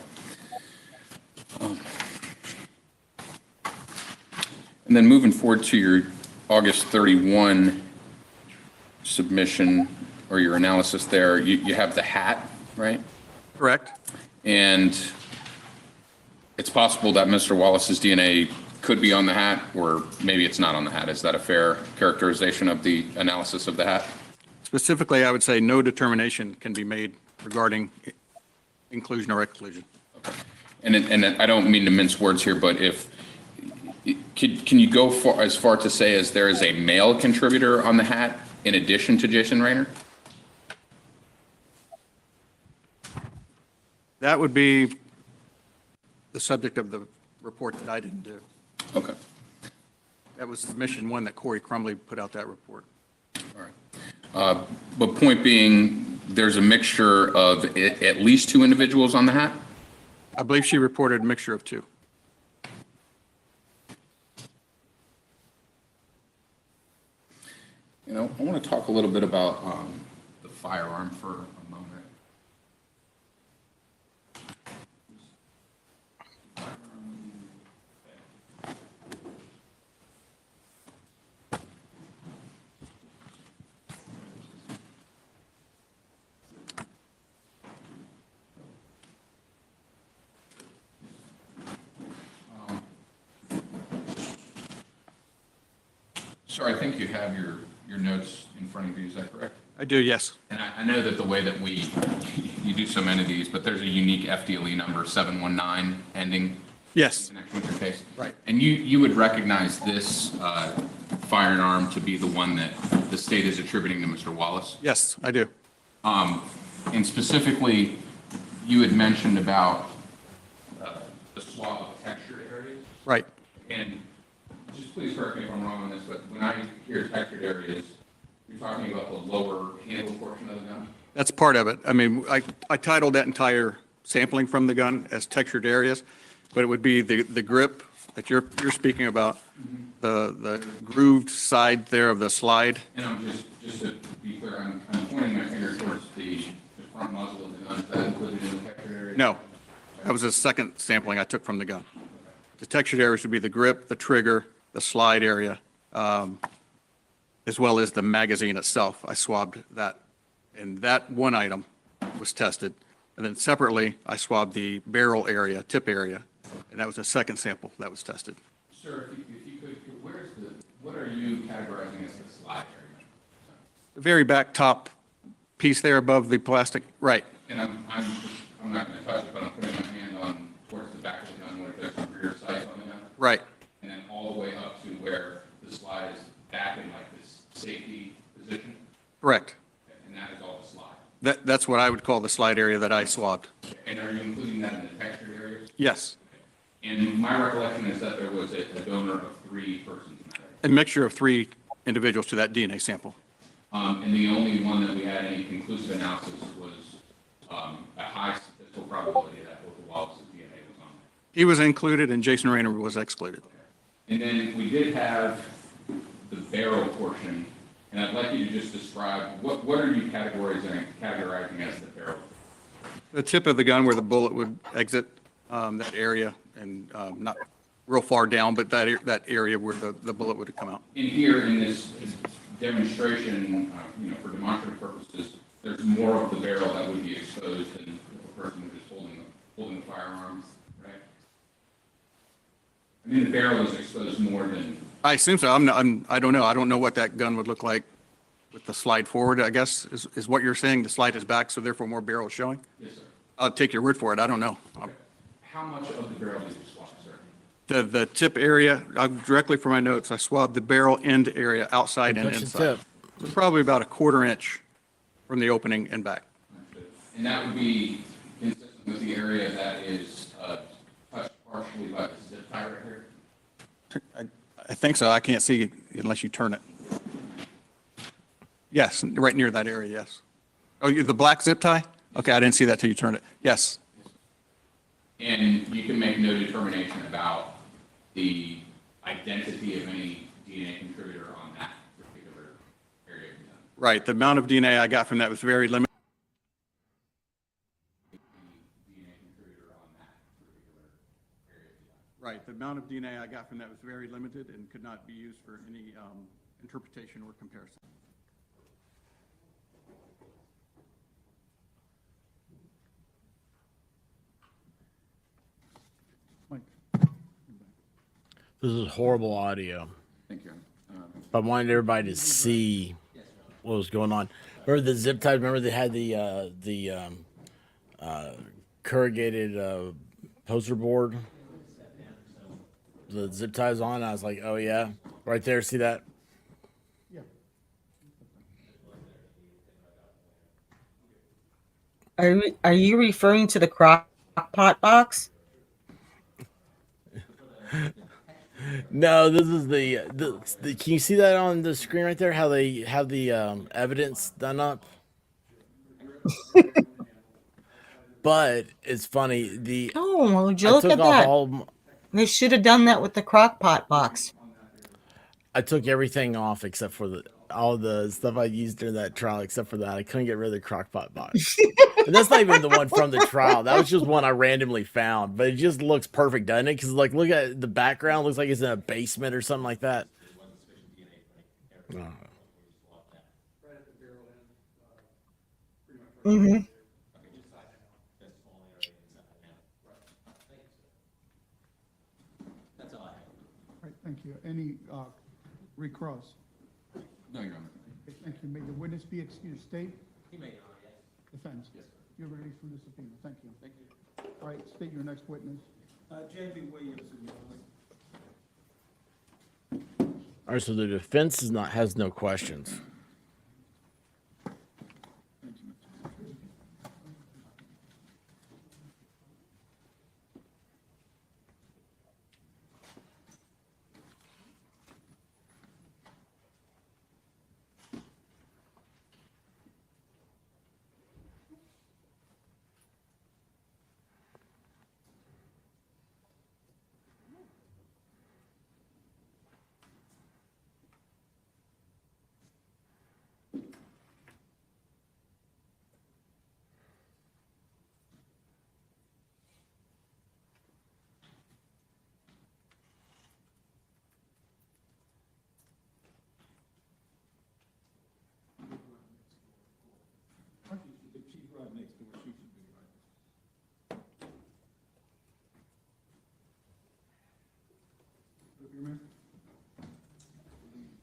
E: And then moving forward to your August 31 submission or your analysis there, you have the hat, right?
B: Correct?
E: And it's possible that Mr. Wallace's DNA could be on the hat, or maybe it's not on the hat. Is that a fair characterization of the analysis of the hat?
B: Specifically, I would say no determination can be made regarding inclusion or exclusion.
E: And I don't mean to mince words here, but can you go as far to say as there is a male contributor on the hat in addition to Jason Rayner?
B: That would be the subject of the report that I didn't do.
E: Okay.
B: That was submission one that Corey Crumley put out that report.
E: All right. But point being, there's a mixture of at least 2 individuals on the hat?
B: I believe she reported a mixture of 2.
E: You know, I want to talk a little bit about the firearm for a moment. Sir, I think you have your notes in front of you, is that correct?
B: I do, yes.
E: And I know that the way that you do so many of these, but there's a unique FDLE number, 719, ending
B: Yes.
E: in connection with your case.
B: Right.
E: And you would recognize this firearm to be the one that the state is attributing to Mr. Wallace?
B: Yes, I do.
E: And specifically, you had mentioned about the swab of textured areas.
B: Right.
E: And just please correct me if I'm wrong on this, but when I hear textured areas, you're talking about the lower handle portion of the gun?
B: That's part of it. I mean, I titled that entire sampling from the gun as textured areas, but it would be the grip that you're speaking about, the grooved side there of the slide.
E: And I'm just to be clear, I'm pointing my finger towards the front muzzle of the gun. Is that included in the textured area?
B: No, that was the second sampling I took from the gun. The textured areas would be the grip, the trigger, the slide area, as well as the magazine itself. I swabbed that, and that one item was tested. And then separately, I swabbed the barrel area, tip area, and that was the second sample that was tested.
E: Sir, if you could, what are you categorizing as the slide area?
B: The very back top piece there above the plastic, right.
E: And I'm not going to touch it, but I'm putting my hand on towards the back of the gun where there's some rear sights on the gun.
B: Right.
E: And then all the way up to where the slide is back in like this safety position.
B: Correct.
E: And that is all the slide.
B: That's what I would call the slide area that I swabbed.
E: And are you including that in the textured areas?
B: Yes.
E: And my recollection is that there was a donor of 3 persons in that area.
B: A mixture of 3 individuals to that DNA sample.
E: And the only one that we had any conclusive analysis was a high statistical probability that Othal Wallace's DNA was on there.
B: He was included and Jason Rayner was excluded.
E: And then we did have the barrel portion, and I'd like you to just describe, what are you categorizing as the barrel?
B: The tip of the gun where the bullet would exit, that area, and not real far down, but that area where the bullet would have come out.
E: In here, in this demonstration, for demonstrative purposes, there's more of the barrel that would be exposed than the person who is holding the firearm, right? I mean, the barrel is exposed more than.
B: I assume so. I don't know. I don't know what that gun would look like with the slide forward, I guess, is what you're saying. The slide is back, so therefore more barrel is showing?
E: Yes, sir.
B: I'll take your word for it. I don't know.
E: How much of the barrel did you swab, sir?
B: The tip area, directly from my notes, I swabbed the barrel end area outside and
K: Touch the
B: inside.
K: tip.
B: So probably about a 1/4 inch from the opening and back.
E: And that would be consistent with the area that is touched partially by the zip tie right here?
B: I think so. I can't see unless you turn it. Yes, right near that area, yes. Oh, the black zip tie? Okay, I didn't see that till you turned it. Yes.
E: And you can make no determination about the identity of any DNA contributor on that particular area.
B: Right, the amount of DNA I got from that was very limited. Right, the amount of DNA I got from that was very limited and could not be used for any interpretation or comparison.
D: Mike.
K: This is horrible audio.
E: Thank you.
K: I wanted everybody to see what was going on. Remember the zip ties? Remember they had the corrugated poster board? The zip ties on. I was like, oh yeah, right there. See that?
D: Yeah.
H: Are you referring to the crock pot box?
K: No, this is the. Can you see that on the screen right there? How they have the evidence done up. But it's funny.
H: Oh, would you
K: I
H: look
K: took
H: at
K: off
H: that?
K: all.
H: They should have done that with the crock pot box.
K: I took everything off except for all the stuff I used during that trial. Except for that, I couldn't get rid of the crockpot box. And that's not even the one from the trial. That was just one I randomly found. But it just looks perfect, doesn't it? Because like, look at the background. Looks like it's in a basement or something like that.
H: Mm-hmm.
D: Right, thank you. Any recross?
E: No, Your Honor.
D: Okay, thank you. May the witness be excused. State? He may, yes. Defense? Yes, sir. You're released from the subpoena. Thank you. Thank you. All right, state your next witness.
I: J.B. Williamson.
K: All right, so the defense has no questions.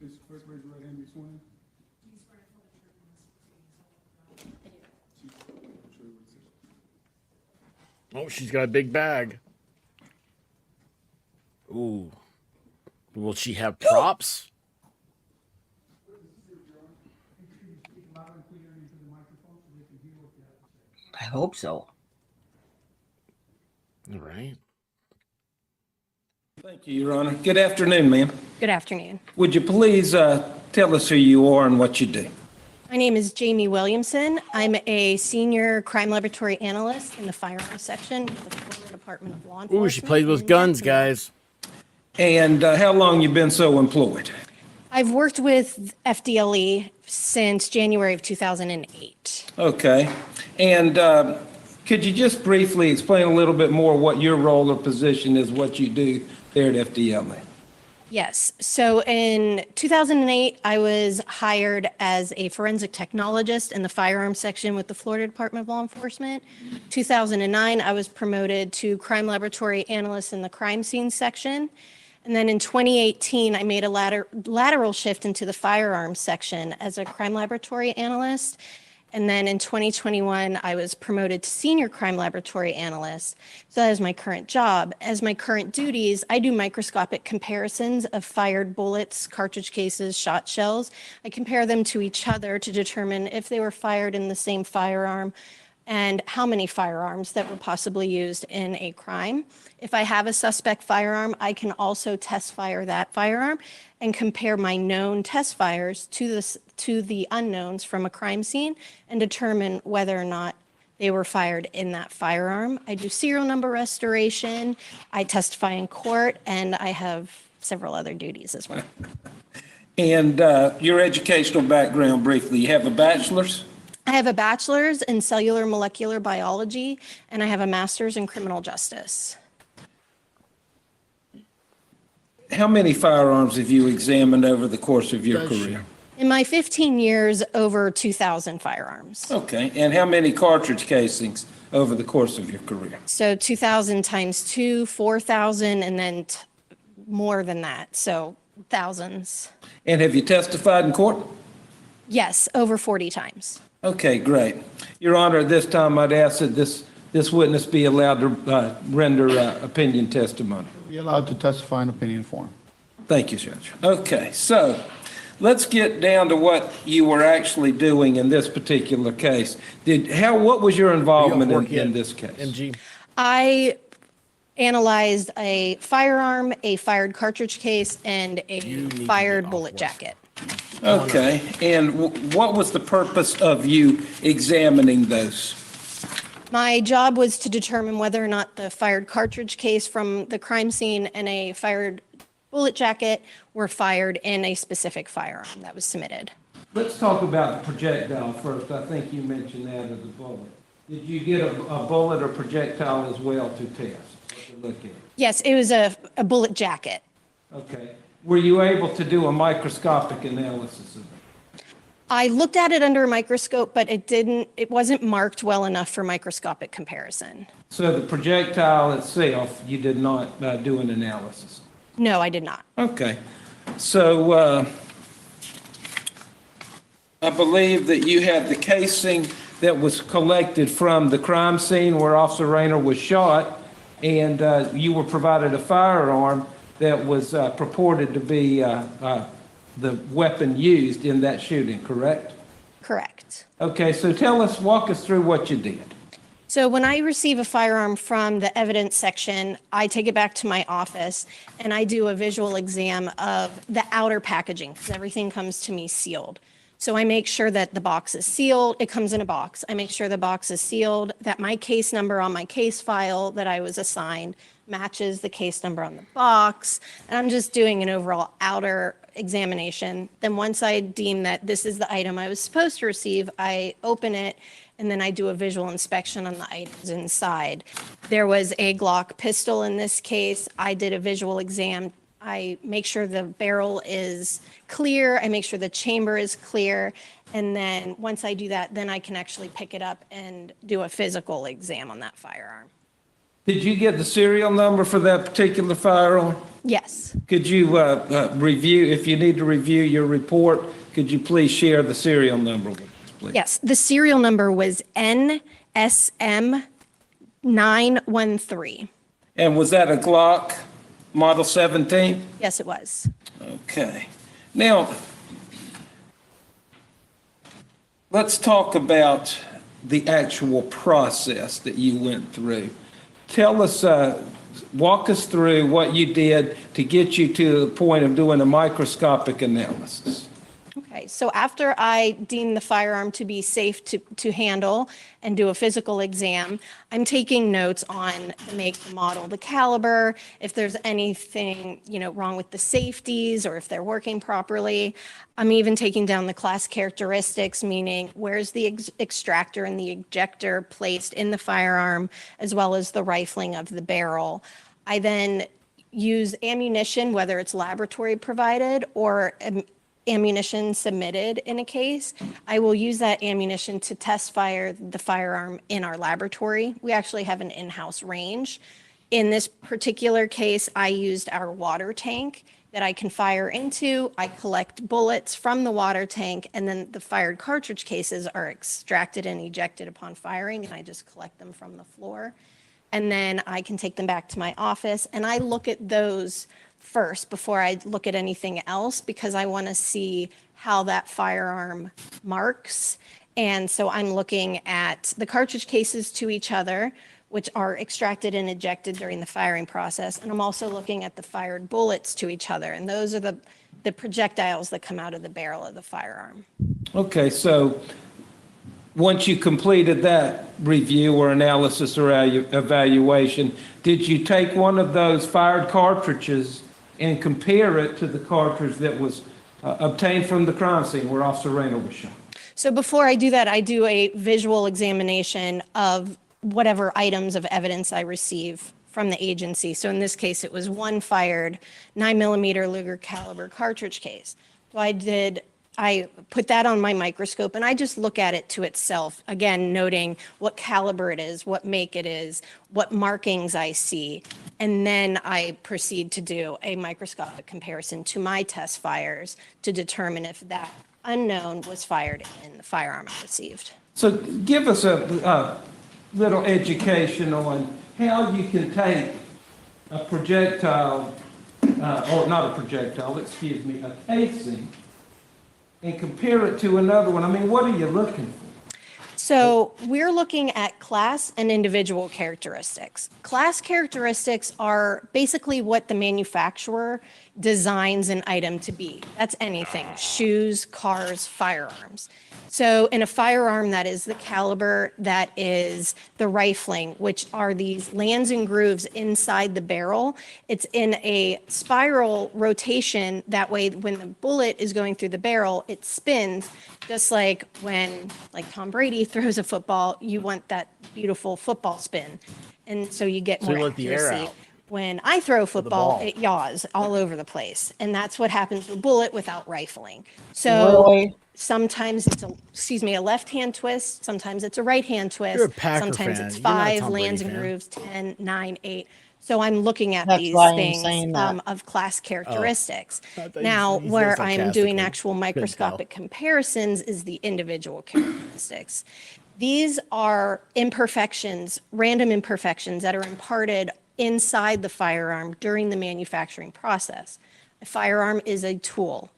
D: This first raise your right hand, be sworn in.
K: Oh, she's got a big bag. Ooh. Will she have props?
H: I hope so.
K: All right.
I: Thank you, Your Honor. Good afternoon, ma'am.
J: Good afternoon.
I: Would you please tell us who you are and what you do?
J: My name is Jamie Williamson. I'm a senior crime laboratory analyst in the firearms section with the Florida Department of Law Enforcement.
K: Ooh, she plays with guns, guys.
I: And how long you been so employed?
J: I've worked with FDLE since January of 2008.
I: Okay. And could you just briefly explain a little bit more what your role or position is, what you do there at FDLE?
J: Yes. So in 2008, I was hired as a forensic technologist in the firearms section with the Florida Department of Law Enforcement. 2009, I was promoted to crime laboratory analyst in the crime scene section.
L: And then in 2018, I made a lateral shift into the firearms section as a crime laboratory analyst. And then in 2021, I was promoted to senior crime laboratory analyst. So that is my current job. As my current duties, I do microscopic comparisons of fired bullets, cartridge cases, shot shells. I compare them to each other to determine if they were fired in the same firearm and how many firearms that were possibly used in a crime. If I have a suspect firearm, I can also test fire that firearm and compare my known test fires to the unknowns from a crime scene and determine whether or not they were fired in that firearm. I do serial number restoration, I testify in court, and I have several other duties as well.
I: And your educational background briefly, you have a bachelor's?
L: I have a bachelor's in cellular molecular biology, and I have a master's in criminal justice.
I: How many firearms have you examined over the course of your career?
L: In my 15 years, over 2,000 firearms.
I: Okay, and how many cartridge casings over the course of your career?
L: So 2,000 times 2, 4,000, and then more than that, so thousands.
I: And have you testified in court?
L: Yes, over 40 times.
I: Okay, great. Your Honor, at this time, I'd ask that this witness be allowed to render opinion testimony.
D: Be allowed to testify in opinion form.
I: Thank you, Judge. Okay, so let's get down to what you were actually doing in this particular case. What was your involvement in this case?
K: MG.
L: I analyzed a firearm, a fired cartridge case, and a fired bullet jacket.
I: Okay, and what was the purpose of you examining those?
L: My job was to determine whether or not the fired cartridge case from the crime scene and a fired bullet jacket were fired in a specific firearm that was submitted.
I: Let's talk about the projectile first. I think you mentioned that as a bullet. Did you get a bullet or projectile as well to test, to look at?
L: Yes, it was a bullet jacket.
I: Okay. Were you able to do a microscopic analysis of it?
L: I looked at it under a microscope, but it wasn't marked well enough for microscopic comparison.
I: So the projectile itself, you did not do an analysis?
L: No, I did not.
I: Okay. So I believe that you had the casing that was collected from the crime scene where Officer Rayner was shot, and you were provided a firearm that was purported to be the weapon used in that shooting, correct?
L: Correct.
I: Okay, so walk us through what you did.
L: So when I receive a firearm from the evidence section, I take it back to my office and I do a visual exam of the outer packaging because everything comes to me sealed. So I make sure that the box is sealed. It comes in a box. I make sure the box is sealed, that my case number on my case file that I was assigned matches the case number on the box. And I'm just doing an overall outer examination. Then once I deem that this is the item I was supposed to receive, I open it and then I do a visual inspection on the items inside. There was a Glock pistol in this case. I did a visual exam. I make sure the barrel is clear. I make sure the chamber is clear. And then once I do that, then I can actually pick it up and do a physical exam on that firearm.
I: Did you get the serial number for that particular firearm?
L: Yes.
I: Could you review, if you need to review your report, could you please share the serial number with us, please?
L: Yes, the serial number was NSM913.
I: And was that a Glock Model 17?
L: Yes, it was.
I: Okay. Now, let's talk about the actual process that you went through. Tell us, walk us through what you did to get you to the point of doing a microscopic analysis.
L: Okay, so after I deem the firearm to be safe to handle and do a physical exam, I'm taking notes on the make, the model, the caliber, if there's anything, wrong with the safeties or if they're working properly. I'm even taking down the class characteristics, meaning where's the extractor and the ejector placed in the firearm, as well as the rifling of the barrel. I then use ammunition, whether it's laboratory provided or ammunition submitted in a case. I will use that ammunition to test fire the firearm in our laboratory. We actually have an in-house range. In this particular case, I used our water tank that I can fire into. I collect bullets from the water tank, and then the fired cartridge cases are extracted and ejected upon firing, and I just collect them from the floor. And then I can take them back to my office, and I look at those first before I look at anything else, because I want to see how that firearm marks. And so I'm looking at the cartridge cases to each other, which are extracted and ejected during the firing process. And I'm also looking at the fired bullets to each other. And those are the projectiles that come out of the barrel of the firearm.
I: Okay, so once you completed that review or analysis or evaluation, did you take one of those fired cartridges and compare it to the cartridge that was obtained from the crime scene where Officer Rayner was shot?
L: So before I do that, I do a visual examination of whatever items of evidence I receive from the agency. So in this case, it was one fired 9mm Luger caliber cartridge case. So I put that on my microscope and I just look at it to itself, again, noting what caliber it is, what make it is, what markings I see. And then I proceed to do a microscopic comparison to my test fires to determine if that unknown was fired in the firearm I received.
I: So give us a little education on how you can take a projectile, or not a projectile, excuse me, a casing, and compare it to another one. I mean, what are you looking for?
L: So we're looking at class and individual characteristics. Class characteristics are basically what the manufacturer designs an item to be. That's anything, shoes, cars, firearms. So in a firearm, that is the caliber, that is the rifling, which are these lands and grooves inside the barrel. It's in a spiral rotation. That way, when the bullet is going through the barrel, it spins, just like when Tom Brady throws a football, you want that beautiful football spin. And so you get
K: So you
L: more
K: let the air
L: accuracy.
K: out.
L: When I throw football,
K: ball.
L: it yaws all over the place. And that's what happens with a bullet without rifling. So
H: Really?
L: sometimes it's a left-hand twist. Sometimes it's a right-hand twist.
K: You're a Packer
L: sometimes
K: fan.
L: it's
K: You're not a
L: 5
K: Tom Brady
L: lands and
K: fan.
L: grooves, 10, 9, 8. So I'm looking at
H: That's
L: these
H: why I'm
L: things
H: saying that.
L: of class characteristics.
K: I thought you
L: Now,
K: said it
L: where I'm doing
K: sarcastically.
L: actual
K: Couldn't tell.
L: microscopic comparisons is the individual characteristics. These are imperfections, random imperfections that are imparted inside the firearm during the manufacturing process. A firearm is a tool.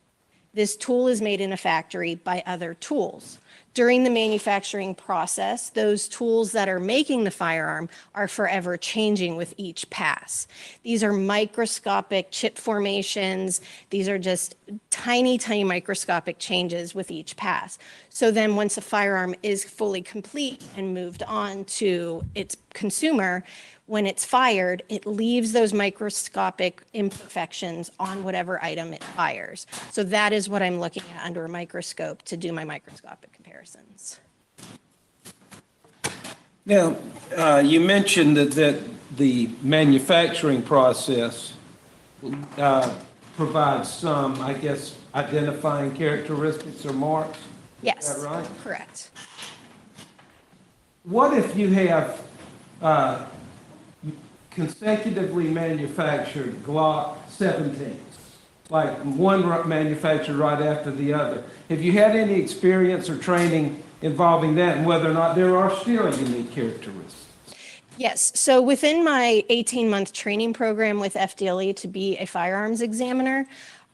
L: This tool is made in a factory by other tools. During the manufacturing process, those tools that are making the firearm are forever changing with each pass. These are microscopic chip formations. These are just tiny, tiny microscopic changes with each pass. So then once a firearm is fully complete and moved on to its consumer, when it's fired, it leaves those microscopic imperfections on whatever item it fires. So that is what I'm looking at under a microscope to do my microscopic comparisons.
I: Now, you mentioned that the manufacturing process provides some, I guess, identifying characteristics or marks?
L: Yes,
I: Is that right?
L: correct.
I: What if you have consecutively manufactured Glock 17s, like one manufactured right after the other? Have you had any experience or training involving that, and whether or not there are still unique characteristics?
L: Yes, so within my 18-month training program with FDLE to be a firearms examiner,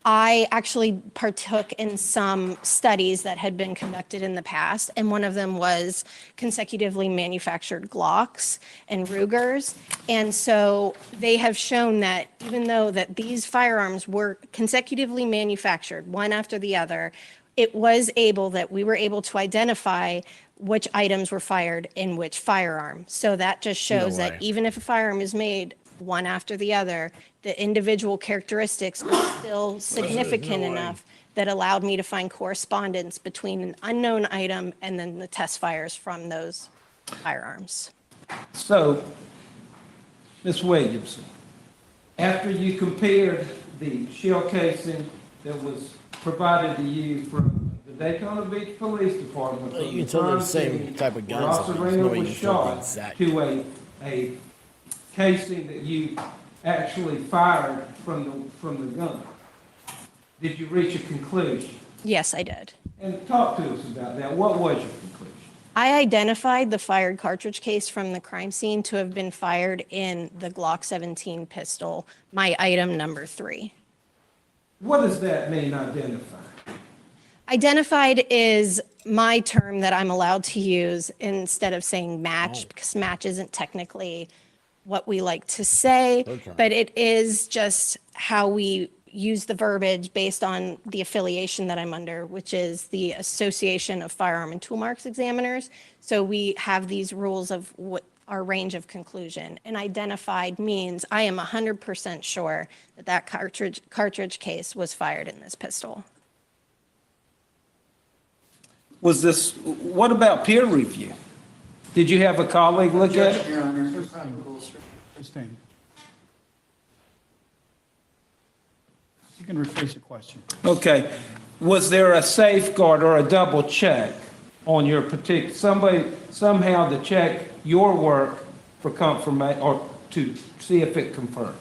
L: I actually partook in some studies that had been conducted in the past, and one of them was consecutively manufactured Glocks and Rugers. And so they have shown that even though that these firearms were consecutively manufactured, one after the other, we were able to identify which items were fired in which firearm. So that just shows that even if a firearm is made one after the other, the individual characteristics are still significant enough that allowed me to find correspondence between an unknown item and then the test fires from those firearms.
I: So, Ms. Williamson, after you compared the shell casing that was provided to you from the Daytona Beach Police Department,
K: Well, you
I: from
K: can tell they're the
I: crime
K: same
I: scene
K: type of
I: where
K: guns,
I: Officer
K: though. There's
I: Rayner
K: no way
I: was
K: you can tell the
I: shot,
K: exact-
I: to a casing that you actually fired from the gun? Did you reach a conclusion?
L: Yes, I did.
I: And talk to us about that. What was your conclusion?
L: I identified the fired cartridge case from the crime scene to have been fired in the Glock 17 pistol, my item number 3.
I: What does that mean, identify?
L: Identified is my term that I'm allowed to use instead of saying match, because match isn't technically what we like to say, but it is just how we use the verbiage based on the affiliation that I'm under, which is the Association of Firearm and Tool Marks Examiners. So we have these rules of what our range of conclusion, and identified means I am 100% sure that that cartridge case was fired in this pistol.
I: Was this, what about peer review? Did you have a colleague look at it?
D: Your Honor, Christine. You can rephrase the question.
I: Okay. Was there a safeguard or a double check on your particular, somehow to check your work for confirmation or to see if it confirmed?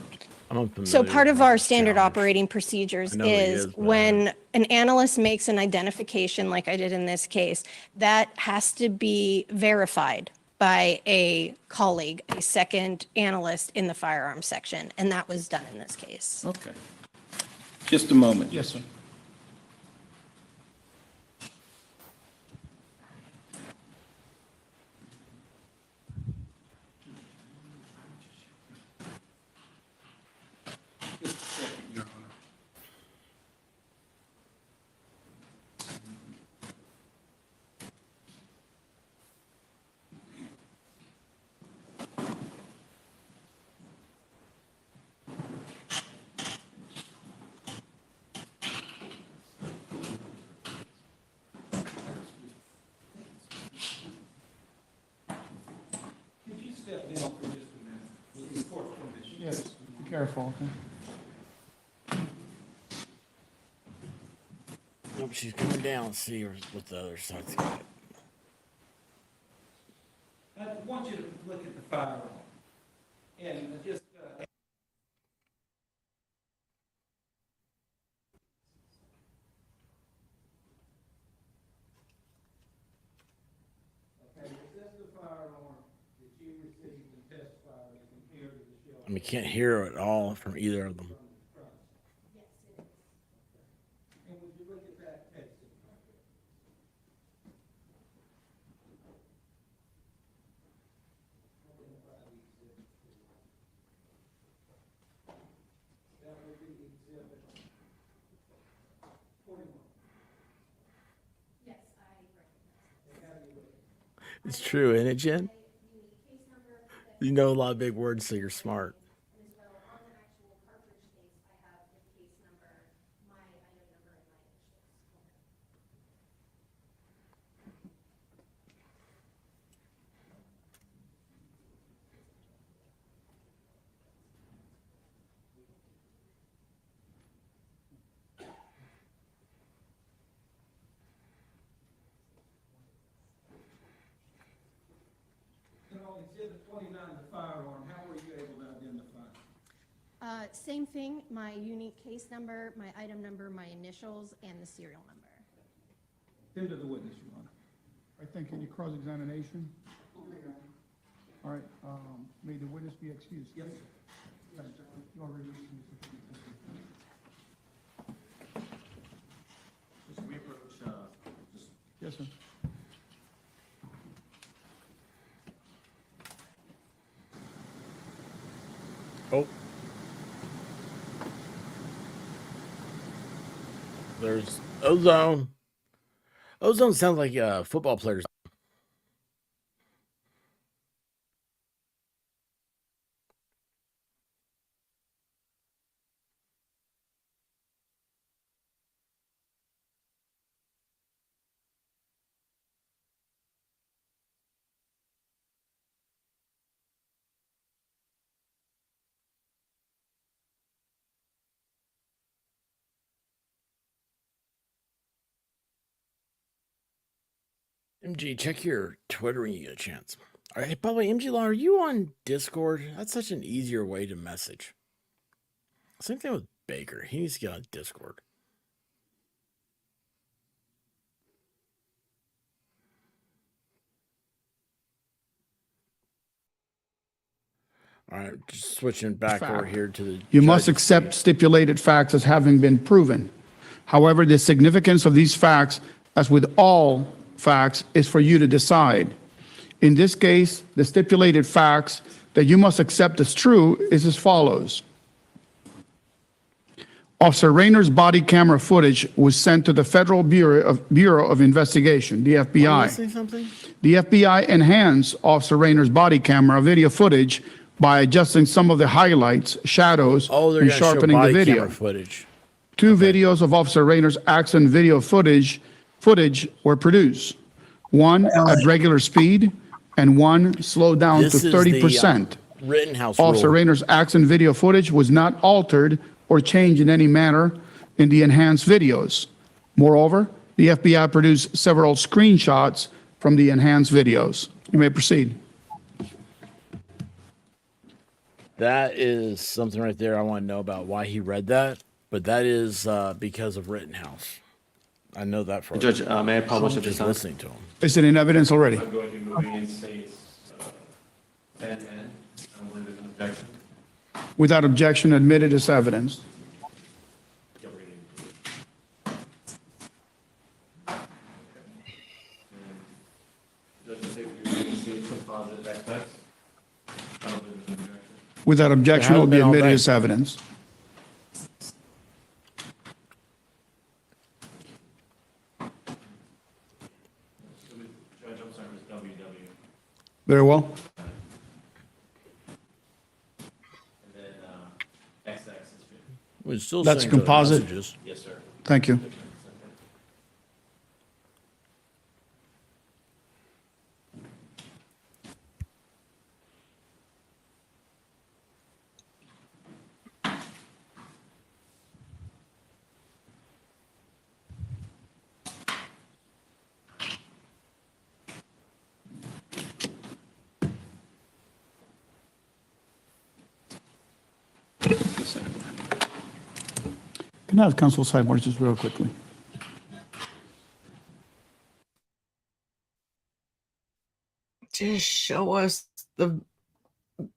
L: So part of our standard operating procedures is when an analyst makes an identification like I did in this case, that has to be verified by a colleague, a second analyst in the firearms section, and that was done in this case.
I: Okay. Just a moment.
D: Yes, sir.
I: Could you step down for just a minute? With the court permission?
D: Yes, be careful, okay?
K: Nope, she's coming down. See what the other side's got.
I: I want you to look at the firearm and just okay, is this the firearm that you received and testified and compared to the shell?
K: I mean, can't hear at all from either of them.
I: And would you look at that casing right there? Identify the exhibit. That would be exhibit 41.
L: Yes, I recognize.
I: And how do you look at it?
K: It's true, isn't it, Jen? You know a lot of big words, so you're smart.
L: And as well, on the actual cartridge case, I have the case number, my item number, and my initials.
I: And on exhibit 29, the firearm, how were you able to identify it?
L: Same thing, my unique case number, my item number, my initials, and the serial number.
I: Send to the witness, Your Honor.
D: All right, thank you. Any cross-examination? All right, may the witness be excused? Yes, sir. You are released from this appeal.
M: Just we approach,
D: Yes, sir.
K: Oh. There's Ozone. Ozone sounds like football players. MG, check your Twitter when you get a chance. All right, by the way, MG Law, are you on Discord? That's such an easier way to message. Same thing with Baker. He needs to get on Discord. All right, just switching back over here to the
D: You must
K: judge's
D: accept
K: seat.
D: stipulated facts as having been proven. However, the significance of these facts, as with all facts, is for you to decide. In this case, the stipulated facts that you must accept as true is as follows. Officer Rayner's body camera footage was sent to the Federal Bureau of Investigation, the
K: Am I
D: FBI.
K: missing something?
D: The FBI enhanced Officer Rayner's body camera video footage by adjusting some of the highlights, shadows,
K: Oh, they're
D: and
K: going to show
D: sharpening the
K: body
D: video.
K: camera footage.
D: Two videos of Officer Rayner's accident video footage were produced. One at regular speed and one slowed down
K: This
D: to
K: is
D: 30%.
K: the Rittenhouse
D: Officer
K: rule.
D: Rayner's accident video footage was not altered or changed in any manner in the enhanced videos. Moreover, the FBI produced several screenshots from the enhanced videos. You may proceed.
K: That is something right there I want to know about why he read that, but that is because of Rittenhouse. I know that for
F: Judge, may I publish
K: I'm
F: at this
K: just
F: time?
K: listening to him.
D: Is it in evidence already?
F: I'm going to be moving in states 10 and I don't believe there's an objection.
D: Without objection, admitted as evidence. Without objection, will be
K: been all
D: admitted
K: day.
D: as evidence. Very well.
K: We're still
D: That's
K: sending to the
D: composite.
K: messages.
F: Yes, sir.
D: Thank you. Can I have council sidebar just real quickly?
H: Just show us the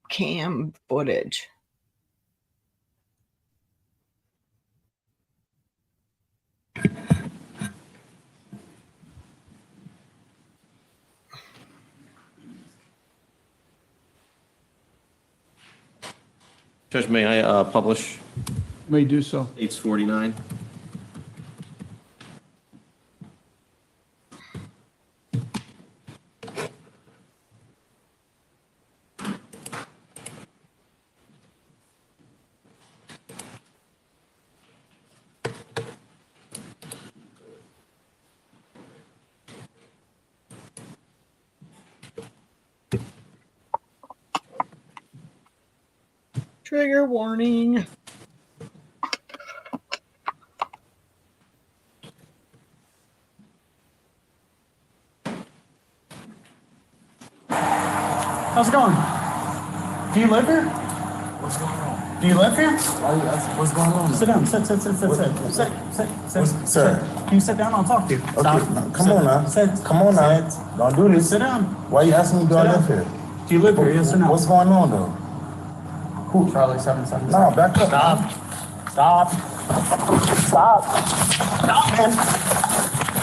H: cam footage.
F: Judge, may I publish
D: May do so.
F: 849?
H: Trigger warning.
A: How's it going? Do you live here? What's going on? Do you live here?
M: What's going on?
A: Sit down. Sit.
M: Sir.
A: Can you sit down? I'll talk to you.
M: Okay,
A: Stop.
M: no, come on now.
A: Sit.
M: Come on now.
A: Sit.
M: Don't do this.
A: Sit down.
M: Why you asking me do I
A: Sit
M: live
A: down.
M: here?
A: Do you live here? Yes or no?
M: What's going on though?
A: Who? Charlie 777.
M: No, back up.
A: Stop. Stop, man.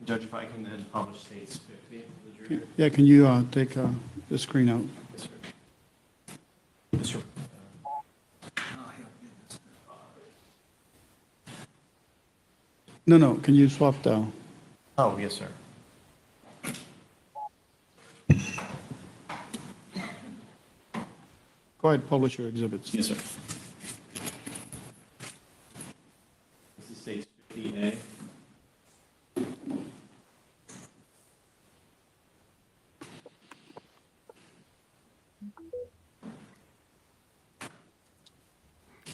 N: Judge, if I can then publish states 50 for the jury.
D: Yeah, can you take the screen out?
N: Yes, sir.
D: No, can you swap the?
N: Oh, yes, sir.
D: Go ahead, publish your exhibits.
N: Yes, sir. This is states 50A.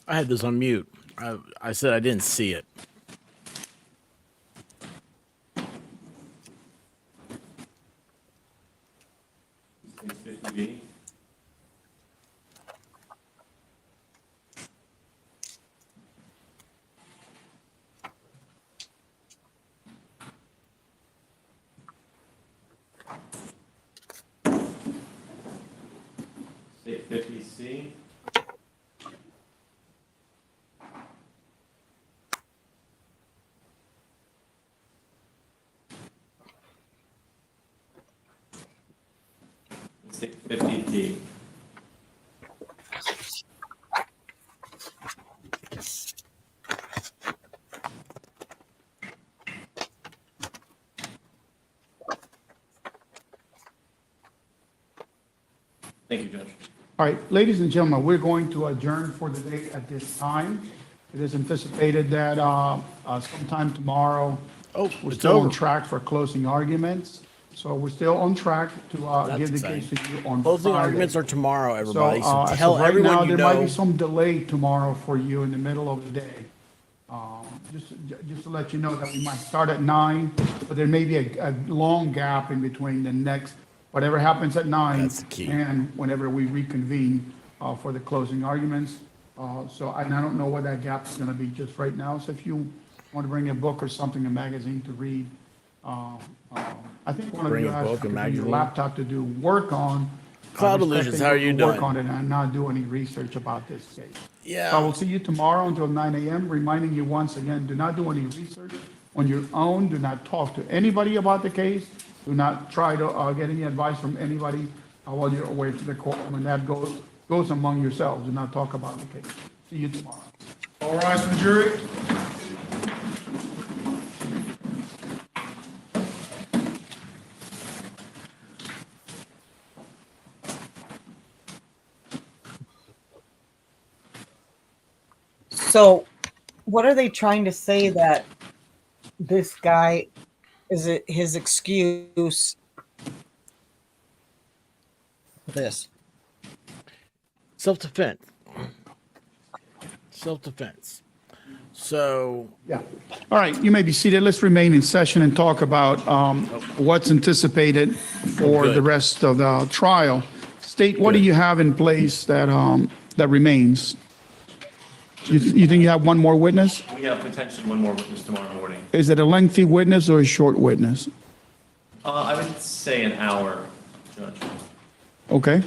K: I had this on mute. I said I didn't see it.
N: States 50B. State 50C. State 50D. Thank you, Judge.
D: All right, ladies and gentlemen, we're going to adjourn for the day at this time. It is anticipated that sometime tomorrow, we're
K: it's
D: still on
K: over.
D: track for closing arguments. So we're still on track to give the
K: exciting.
D: case to you on
K: Closing
D: Friday.
K: arguments are tomorrow,
D: So
K: everybody. So,
D: as
K: tell
D: of right
K: everyone
D: now,
K: you
D: there might
K: know.
D: be some delay tomorrow for you in the middle of the day. Just to let you know that we might start at 9, but there may be a long gap in between the next, whatever happens at 9
K: That's the key.
D: and whenever we reconvene for the closing arguments. And I don't know what that gap is going to be just right now. So if you want to bring a book or something, a magazine to read, I think one of
K: Bring
D: you
K: a
D: asked
K: book,
D: to
K: a
D: bring your
K: magazine.
D: laptop to do work on.
K: Cloud
D: I'm
K: Illusions,
D: expecting
K: how are
D: to
K: you
D: Work
K: doing?
D: on it and not do any research about this case.
K: Yeah.
D: So I will see you tomorrow until 9 a.m., reminding you once again, do not do any research on your own. Do not talk to anybody about the case. Do not try to get any advice from anybody while you're away from the courtroom. And that goes among yourselves. Do not talk about the case. See you tomorrow. All rise for the jury.
H: So, what are they trying to say that this guy is it his excuse? This
K: Self-defense. Self-defense. So,
D: Yeah. All right, you may be seated. Let's remain in session and talk about what's anticipated for
K: Good.
D: the rest of the trial. State, what do you have in place that remains? You think you have one more witness?
N: We have potentially one more witness tomorrow morning.
D: Is it a lengthy witness or a short witness?
N: I would say an hour, Judge.
D: Okay.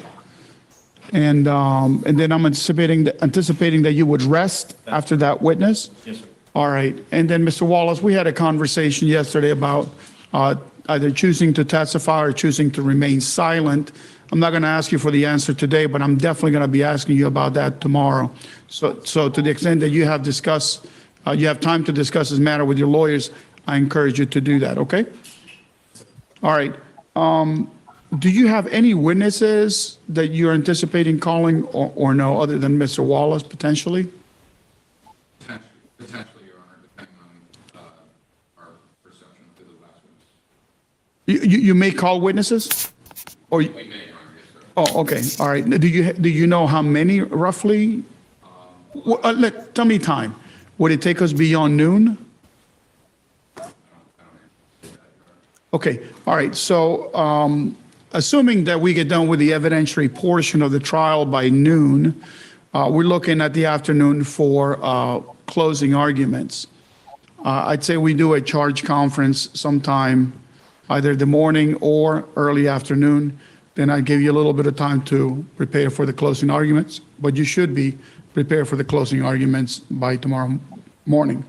D: And then I'm anticipating that you would rest after that witness?
N: Yes, sir.
D: All right. And then, Mr. Wallace, we had a conversation yesterday about either choosing to testify or choosing to remain silent. I'm not going to ask you for the answer today, but I'm definitely going to be asking you about that tomorrow. So to the extent that you have time to discuss this matter with your lawyers, I encourage you to do that, okay? All right. Do you have any witnesses that you're anticipating calling or no, other than Mr. Wallace potentially?
E: Potentially, Your Honor, depending on our perception of the last witness.
D: You may call witnesses? Or,
E: We may, Your Honor, yes, sir.
D: oh, okay, all right. Do you know how many roughly? Tell me time. Would it take us beyond noon? Okay, all right. So assuming that we get done with the evidentiary portion of the trial by noon, we're looking at the afternoon for closing arguments. I'd say we do a charge conference sometime, either the morning or early afternoon. Then I give you a little bit of time to prepare for the closing arguments, but you should be prepared for the closing arguments by tomorrow morning.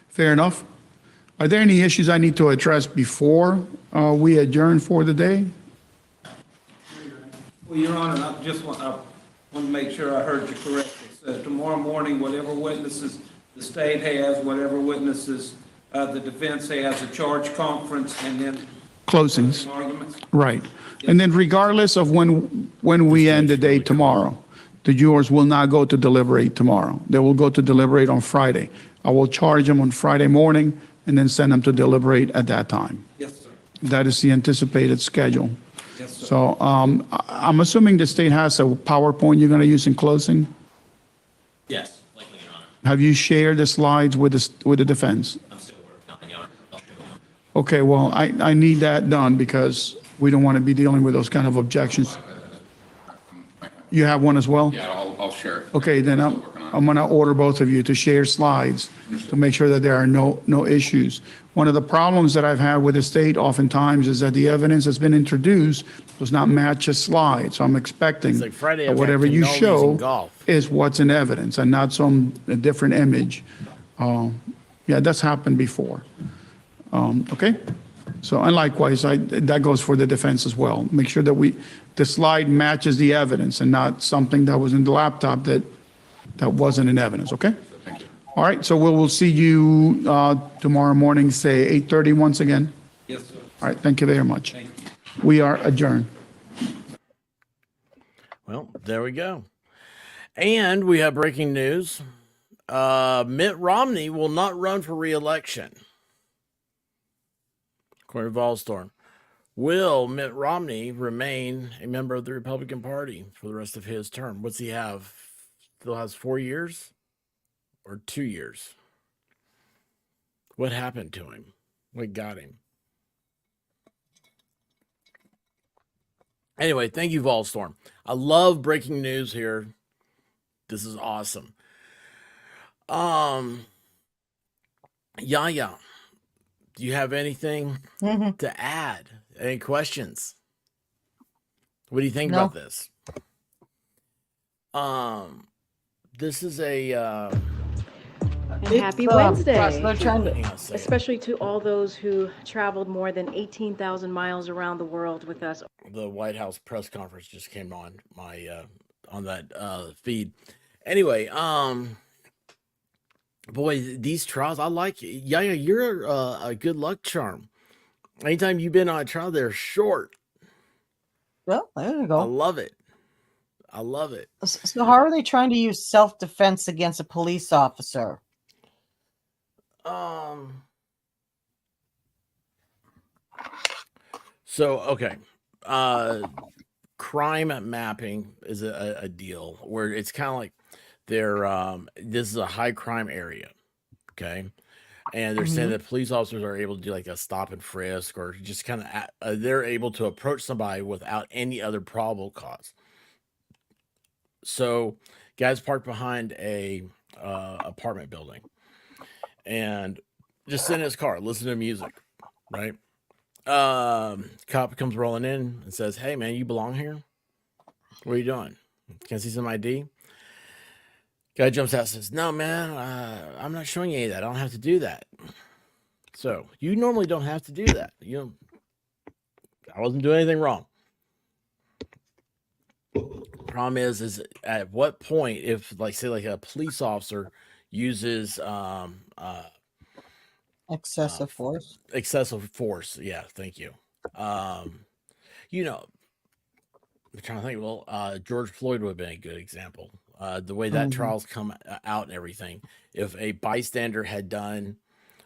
D: Fair enough? Are there any issues I need to address before we adjourn for the day?
I: Well, Your Honor, I want to make sure I heard you correctly. So tomorrow morning, whatever witnesses the state has, whatever witnesses the defense has, a charge conference, and then
D: Closings,
I: arguments?
D: right. And then regardless of when we end the day tomorrow, the jurors will not go to deliberate tomorrow. They will go to deliberate on Friday. I will charge them on Friday morning and then send them to deliberate at that time.
I: Yes, sir.
D: That is the anticipated schedule.
I: Yes, sir.
D: So I'm assuming the state has a PowerPoint you're going to use in closing?
F: Yes, likely, Your Honor.
D: Have you shared the slides with the defense?
F: I'm still working on it, Your Honor. I'll show you.
D: Okay, well, I need that done because we don't want to be dealing with those kind of objections. You have one as well?
E: Yeah, I'll share it.
D: Okay, then I'm going to order both of you to share slides to make sure that there are no issues. One of the problems that I've had with the state oftentimes is that the evidence that's been introduced does not match a slide. So I'm expecting
K: It's like Friday,
D: that
K: I've got
D: whatever you
K: cannolis
D: show
K: and golf.
D: is what's in evidence and not some different image. Yeah, that's happened before. Okay? So, and likewise, that goes for the defense as well. Make sure that the slide matches the evidence and not something that was in the laptop that wasn't in evidence, okay?
E: Thank you.
D: All right, so we'll see you tomorrow morning, say 8:30 once again.
I: Yes, sir.
D: All right, thank you very much.
I: Thank you.
D: We are adjourned.
K: Well, there we go. And we have breaking news. Mitt Romney will not run for re-election. According to Volstorm. Will Mitt Romney remain a member of the Republican Party for the rest of his term? What's he have? Still has 4 years or 2 years? What happened to him? What got him? Anyway, thank you, Volstorm. I love breaking news here. This is awesome. Yaya, do you have anything to add? Any questions? What do you think
H: No.
K: about this? This is a
O: And happy
H: They're
O: Wednesday,
H: trying to,
K: hang on a second.
O: especially to all those who traveled more than 18,000 miles around the world with us.
K: The White House press conference just came on my on that feed. Anyway, boy, these trials, I like it. Yaya, you're a good luck charm. Anytime you've been on a trial, they're short.
H: well, there you
K: I
H: go.
K: love it. I love it.
H: So how are they trying to use self-defense against a police officer?
K: So okay. Crime mapping is a deal where it's kind of like this is a high crime area. Okay. And they're saying that police officers are able to do like a stop and frisk or just kind of they're able to approach somebody without any other probable cause. So guys parked behind a apartment building and just sit in his car, listen to music, right? Cop comes rolling in and says, "Hey man, you belong here? What are you doing? Can I see some ID?" Guy jumps out and says, "No man, I'm not showing you any of that. I don't have to do that." So you normally don't have to do that. I wasn't doing anything wrong. Problem is at what point, if like say like a police officer uses
H: Excessive force.
K: excessive force, yeah, thank you. I'm trying to think. Well, George Floyd would have been a good example. The way that trials come out and everything. If a bystander had done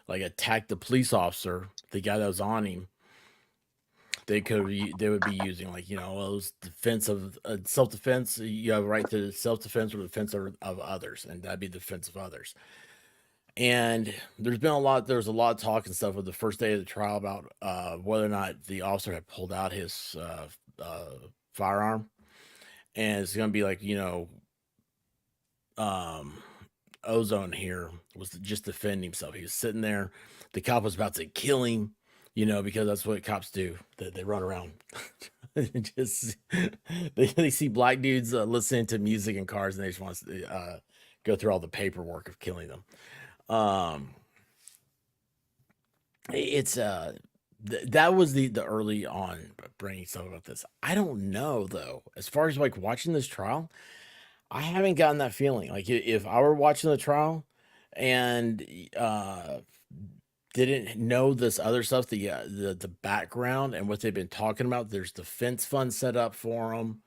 K: like attacked the police officer, the guy that was on him, they would be using like those defense of self-defense. You have a right to self-defense or defense of others, and that'd be defense of others. And there's a lot of talk and stuff with the first day of the trial about whether or not the officer had pulled out his firearm, and it's gonna be like Ozone here was just defending himself. He was sitting there, the cop was about to kill him. Because that's what cops do. They run around. Just they see black dudes listening to music in cars, and they just want to go through all the paperwork of killing them. it's that was the early on bringing stuff about this. I don't know though. As far as like watching this trial, I haven't gotten that feeling. Like if I were watching the trial and didn't know this other stuff, the background and what they've been talking about. There's defense fund set up for them,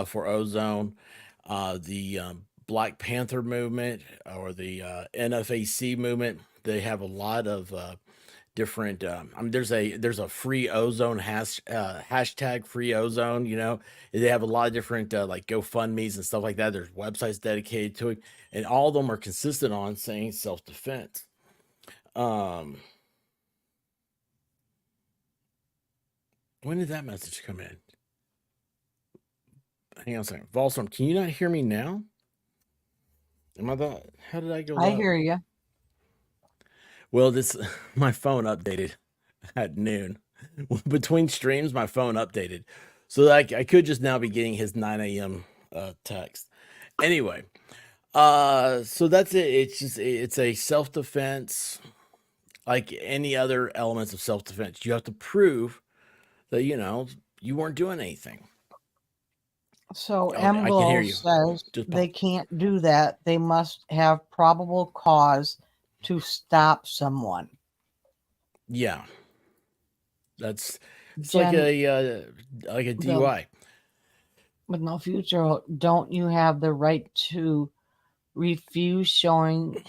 K: for Ozone, the Black Panther movement or the NFAC movement. They have a lot of different. I mean, there's a free ozone hashtag free ozone. You know, they have a lot of different like GoFundmes and stuff like that. There's websites dedicated to it, and all of them are consistent on saying self defense. When did that message come in? Hang on a second. Volstorm, can you not hear me now? Am I the? How did I go?
H: I
K: low?
H: hear you.
K: Well, this my phone updated at noon. Between streams, my phone updated, so that I could just now be getting his 9 a.m. Text. Anyway, so that's it. It's a self defense, like any other elements of self defense. You have to prove that you weren't doing anything.
H: So
K: I can hear
H: MGLO
K: you.
H: says
K: Just
H: they can't do that. They must have probable cause to stop someone.
K: Yeah, it's
H: Jen,
K: like a DUI.
H: With no future, don't you have the right to refuse showing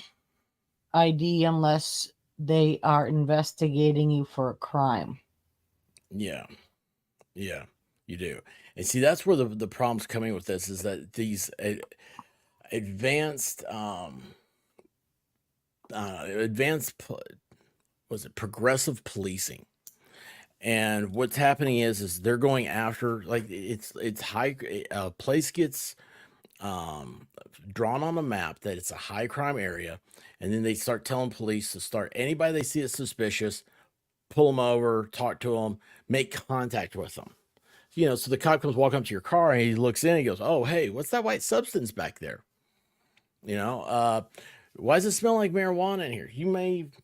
H: ID unless they are investigating you for a crime?
K: Yeah, you do. And see, that's where the problem's coming with this is that these advanced progressive policing. And what's happening is they're going after, like, it's high. A place gets drawn on a map that it's a high crime area, and then they start telling police to start anybody they see as suspicious, pull them over, talk to them, make contact with them. So the cop comes walking up to your car and he looks in and he goes, "Oh, hey, what's that white substance back there? Why does it smell like marijuana in here?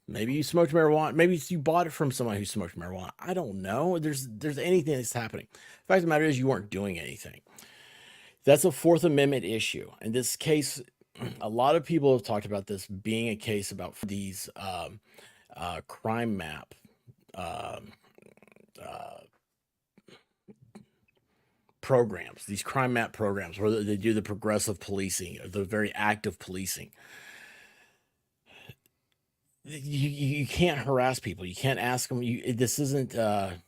K: Maybe you smoked marijuana. Maybe you bought it from someone who smoked marijuana. I don't know. There's anything that's happening. The fact of the matter is you weren't doing anything. That's a Fourth Amendment issue. In this case, a lot of people have talked about this being a case about these crime map programs, these crime map programs where they do the progressive policing, the very active policing. You can't harass people. You can't ask them. This isn't. I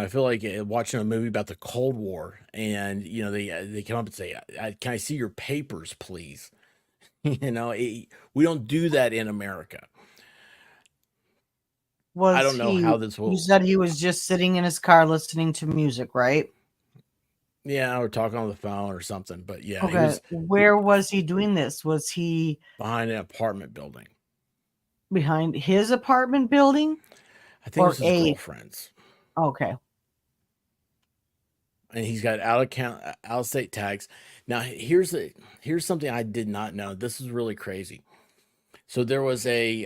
K: feel like watching a movie about the Cold War, and they come up and say, "Can I see your papers, please?" We don't do that in America. I don't know how this will.
H: You said he was just sitting in his car listening to music, right?
K: Yeah, or talking on the phone or something. But yeah,
H: Okay. Where was he doing this? Was he
K: behind an apartment building?
H: Behind his apartment building?
K: I think it was his girlfriend's.
H: Okay.
K: And he's got out of state tags. Now here's something I did not know. This is really crazy. So there was a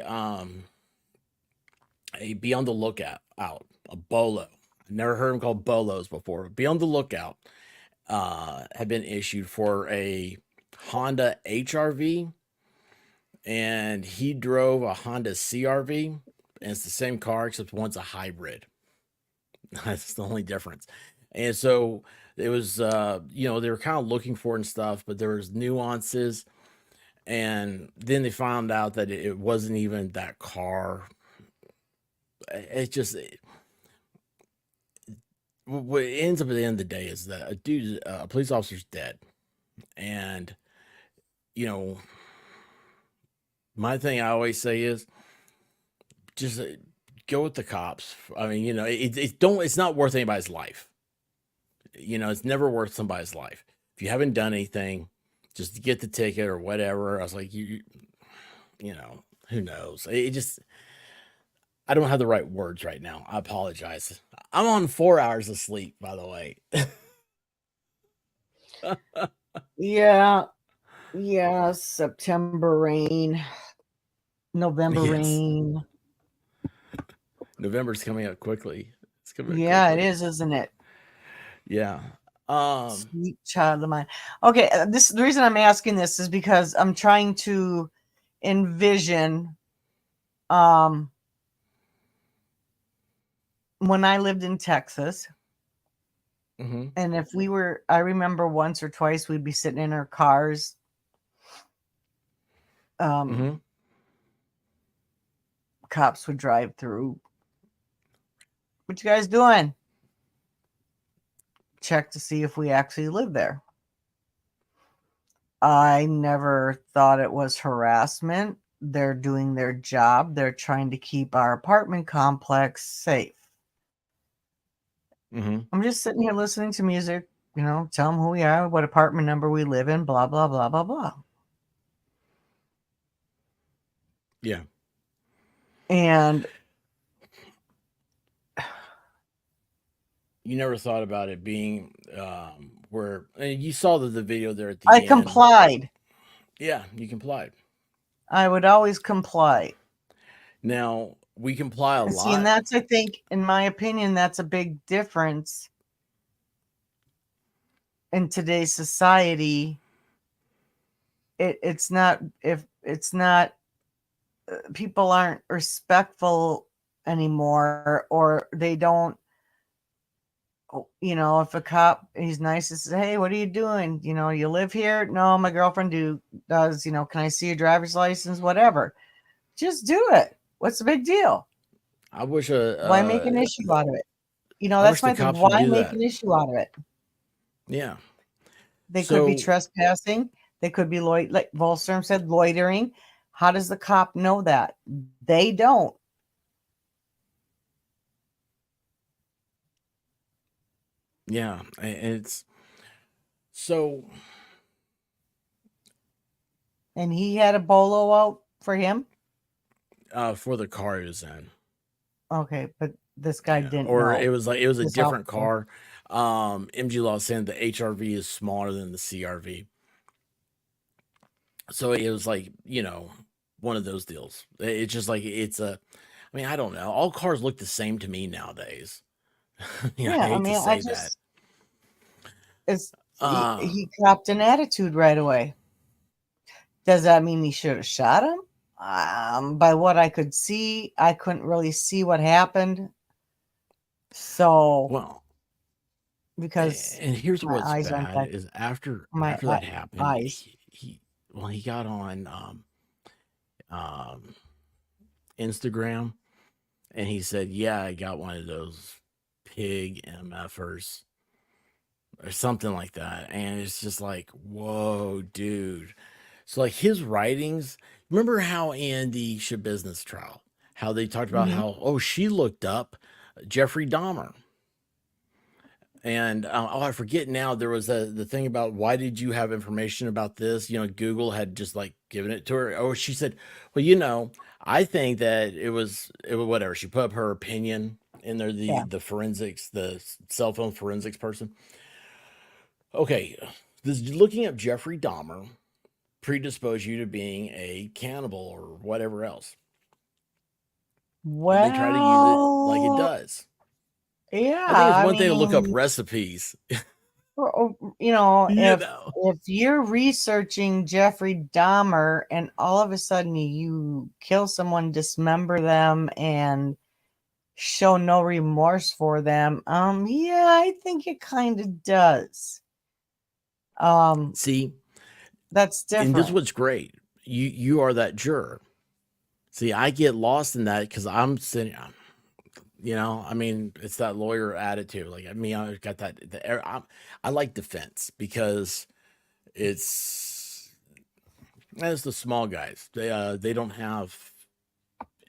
K: be on the lookout a bolo. I've never heard them called bolos before. Be on the lookout had been issued for a Honda HRV, and he drove a Honda CRV, and it's the same car except one's a hybrid. That's the only difference. And so it was, they were kind of looking for it and stuff, but there was nuances. And then they found out that it wasn't even that car. It just, what ends up at the end of the day is that a police officer's dead. And, my thing I always say is just go with the cops. I mean, it's not worth anybody's life. It's never worth somebody's life. If you haven't done anything, just get the ticket or whatever. I was like, who knows? I don't have the right words right now. I apologize. I'm on 4 hours of sleep, by the way.
H: Yeah. September rain, November rain.
K: November's coming up quickly. It's coming up
H: Yeah, it
K: quickly.
H: is, isn't it?
K: Yeah.
H: Sweet child of mine. Okay, the reason I'm asking this is because I'm trying to envision when I lived in Texas,
K: Mm-hmm.
H: and if I remember once or twice we'd be sitting in our cars.
K: Mm-hmm.
H: Cops would drive through. What you guys doing? Check to see if we actually live there. I never thought it was harassment. They're doing their job. They're trying to keep our apartment complex safe.
K: Mm-hmm.
H: I'm just sitting here listening to music, tell them who we are, what apartment number we live in, blah, blah, blah, blah, blah.
K: Yeah.
H: And
K: You never thought about it being where and you saw the video there at the
H: I
K: end.
H: complied.
K: Yeah, you complied.
H: I would always comply.
K: Now, we comply a
H: And
K: lot.
H: see, and that's, I think, in my opinion, that's a big difference in today's society. It's not, if it's not, people aren't respectful anymore, or they don't, if a cop, he's nice and says, hey, what are you doing? You live here? No, my girlfriend does, can I see your driver's license? Whatever. Just do it. What's the big deal?
K: I wish
H: Why make an issue out of it?
K: I
H: That's
K: wish the
H: my thing.
K: cops would
H: Why
K: do
H: make
K: that.
H: an issue out of it?
K: Yeah.
H: They could be trespassing. They could be like Volstrom said, loitering. How does the cop know that? They don't.
K: Yeah, it's so.
H: And he had a bolo out for him.
K: For the car he was in.
H: Okay, but this guy didn't
K: Or
H: know.
K: it was a
H: This
K: different
H: officer.
K: car. MG Law saying the HRV is smaller than the CRV. So it was one of those deals. It's just I don't know. All cars look the same to me nowadays. I hate to say that.
H: He copped an attitude right away. Does that mean he should have shot him? By what I could see, I couldn't really see what happened. So, because
K: and here's
H: my
K: what's
H: eyes aren't
K: bad
H: that,
K: is after
H: my
K: that happened,
H: eyes.
K: he got on Instagram and he said, yeah, I got one of those pig MFers or something like that. And it's just like, whoa, dude. So his writings, remember how in the Shabusiness trial, how they talked about how, she looked up Jeffrey Dahmer. And I forget now, there was the thing about why did you have information about this? Google had just given it to her. Oh, she said, well, I think that it was whatever. She put up her opinion in there, the forensics, the cell phone forensics person. Okay, this looking up Jeffrey Dahmer predispose you to being a cannibal or whatever else.
H: Well,
K: they try to use it like it does.
H: Yeah,
K: I think it's one thing to look up recipes.
H: If you're researching Jeffrey Dahmer and all of a sudden you kill someone, dismember them, and show no remorse for them, yeah, I think it kind of does.
K: See,
H: that's different.
K: And this is what's great. You are that juror. See, I get lost in that because I'm sitting. It's that lawyer attitude. I got that. I like defense because it's the small guys. They don't have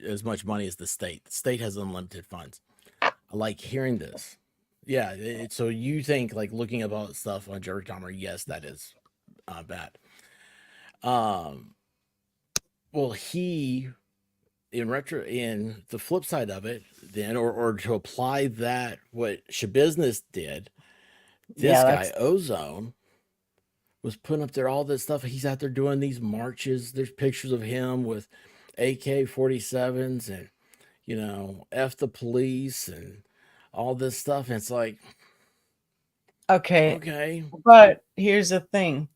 K: as much money as the state. The state has unlimited funds. I like hearing this. Yeah. So you think looking at all that stuff on Jeffrey Dahmer? Yes, that is bad. Well, he. In the flip side of it, then, or to apply that, what Shabusiness did, this guy, Ozone, was putting up there all this stuff. He's out there doing these marches. There's pictures of him with AK-47s and, F the police and all this stuff. And it's like,
H: Okay.
K: okay.
H: But here's the thing.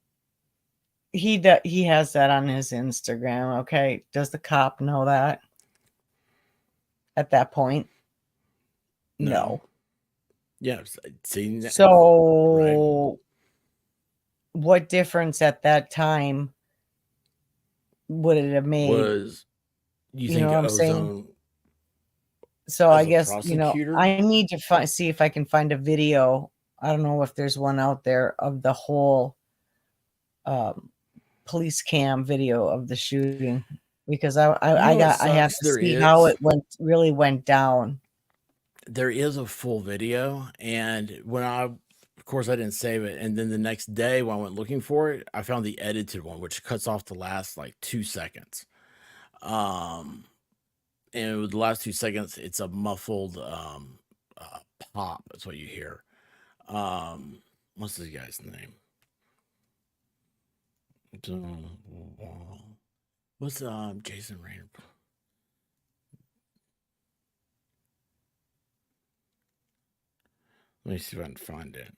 H: He has that on his Instagram. Okay. Does the cop know that at that point? No.
K: Yeah. See,
H: So what difference at that time would it have made?
K: was you think
H: know what I'm saying?
K: Ozone
H: So
K: as
H: I
K: a
H: guess,
K: prosecutor?
H: I need to see if I can find a video. I don't know if there's one out there of the whole police cam video of the shooting, because I have to see how it really went down.
K: There is a full video, and of course I didn't save it, and then the next day when I went looking for it, I found the edited one, which cuts off the last like 2 seconds. And with the last 2 seconds, it's a muffled pop. That's what you hear. What's this guy's name? What's Jason Rainer? Let me see if I can find it.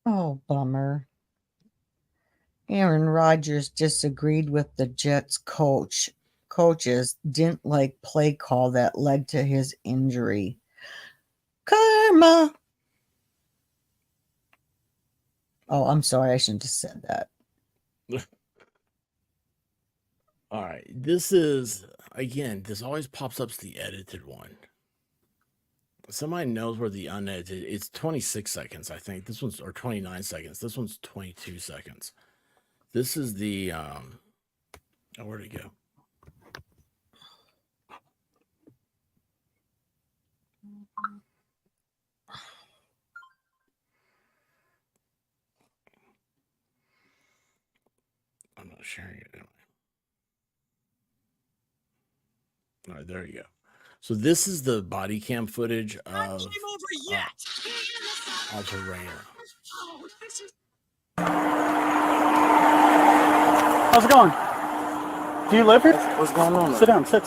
H: Oh, bummer. Aaron Rodgers disagreed with the Jets coaches didn't like play call that led to his injury. Karma. Oh, I'm sorry. I shouldn't have said that.
K: All right. This is, again, this always pops up as the edited one. Somebody knows where the unedited, it's 26 seconds, I think. This one's, or 29 seconds. This one's 22 seconds. This is the, where'd it go? I'm not sharing it. All right, there you go. So this is the body cam footage of Othal Rainer.
P: How's it going? Do you live here?
M: What's going on?
P: Sit down. Sit.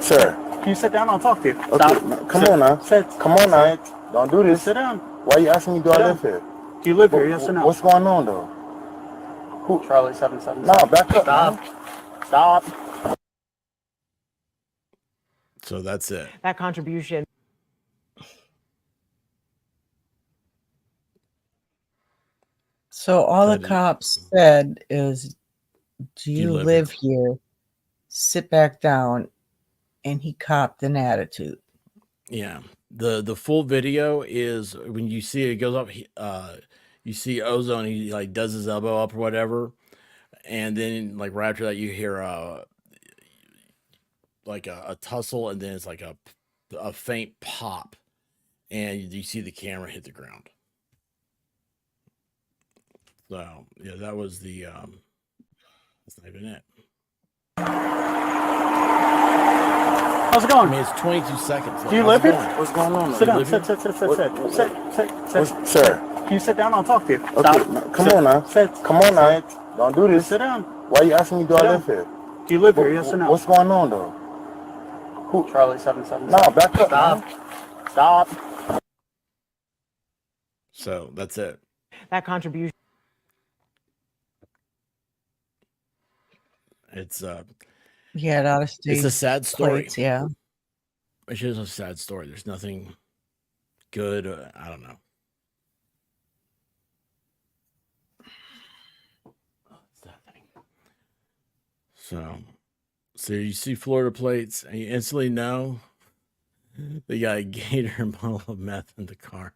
M: Sir.
P: Can you sit down? I'll talk to you.
M: Okay,
P: Stop.
M: come on now.
P: Sit.
M: Come on now. Don't do this.
P: Sit down.
M: Why are you asking me, do I live here?
P: Do you live here? Yes or no?
M: What's going on, though? Who?
P: Charlie 777.
M: No, back up.
P: Stop.
K: So that's it.
H: That contribution. So all the cops said is, do you live here? Sit back down. And he copped an attitude.
K: Yeah. The full video is when you see it goes up, you see Ozone, he like does his elbow up or whatever. And then like right after that, you hear like a tussle, and then it's like a faint pop, and you see the camera hit the ground. So yeah, that was the that's not even it.
P: How's it going?
K: I mean, it's 22 seconds.
P: Do you live here?
M: What's going on?
P: Sit down. Sit.
M: Sir.
P: Can you sit down? I'll talk to you.
M: Okay,
P: Stop.
M: come on now.
P: Sit.
M: Come on now. Don't do this.
P: Sit down.
M: Why are you asking me, do I live here?
P: Do you live here? Yes or no?
M: What's going on, though? Who?
P: Charlie 777.
M: No, back up.
P: Stop.
K: So that's it.
H: That contribution.
K: It's
H: Yeah, out of state.
K: it's a sad story.
H: Plates, yeah.
K: It's just a sad story. There's nothing good. I don't know. So you see Florida plates, and you instantly know they got a gator and bottle of meth in the car.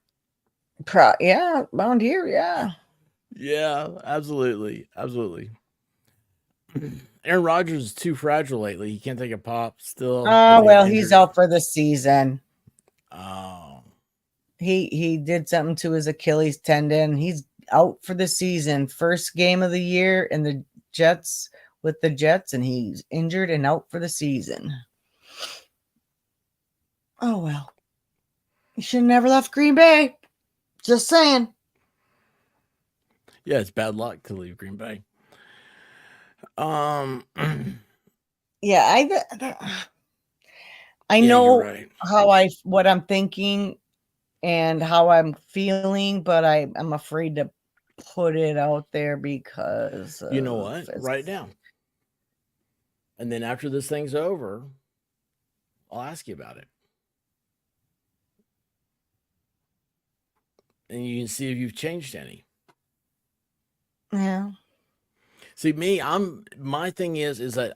H: Yeah, around here, yeah.
K: Yeah, absolutely. Aaron Rodgers is too fragile lately. He can't take a pop still.
H: Oh, well, he's out for the season.
K: Oh.
H: He did something to his Achilles tendon. He's out for the season. First game of the year in the Jets with the Jets, and he's injured and out for the season. Oh, well. He should have never left Green Bay. Just saying.
K: Yeah, it's bad luck to leave Green Bay.
H: Yeah, I
K: Yeah,
H: know
K: you're right.
H: what I'm thinking and how I'm feeling, but I'm afraid to put it out there because
K: You know
H: of
K: what? Write it down. And then after this thing's over, I'll ask you about it. And you can see if you've changed any.
H: Yeah.
K: See, my thing is that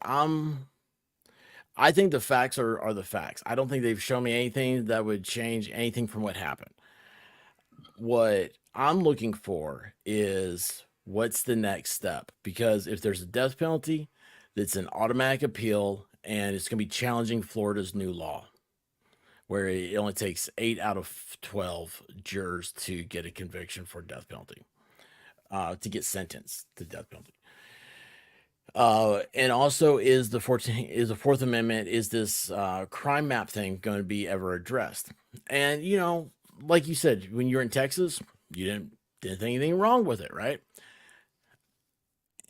K: I think the facts are the facts. I don't think they've shown me anything that would change anything from what happened. What I'm looking for is what's the next step? Because if there's a death penalty, that's an automatic appeal and it's going to be challenging Florida's new law, where it only takes 8 out of 12 jurors to get a conviction for death penalty, to get sentenced to death penalty. And also, is the Fourth Amendment, is this crime map thing going to be ever addressed? And like you said, when you're in Texas, you didn't think anything wrong with it, right?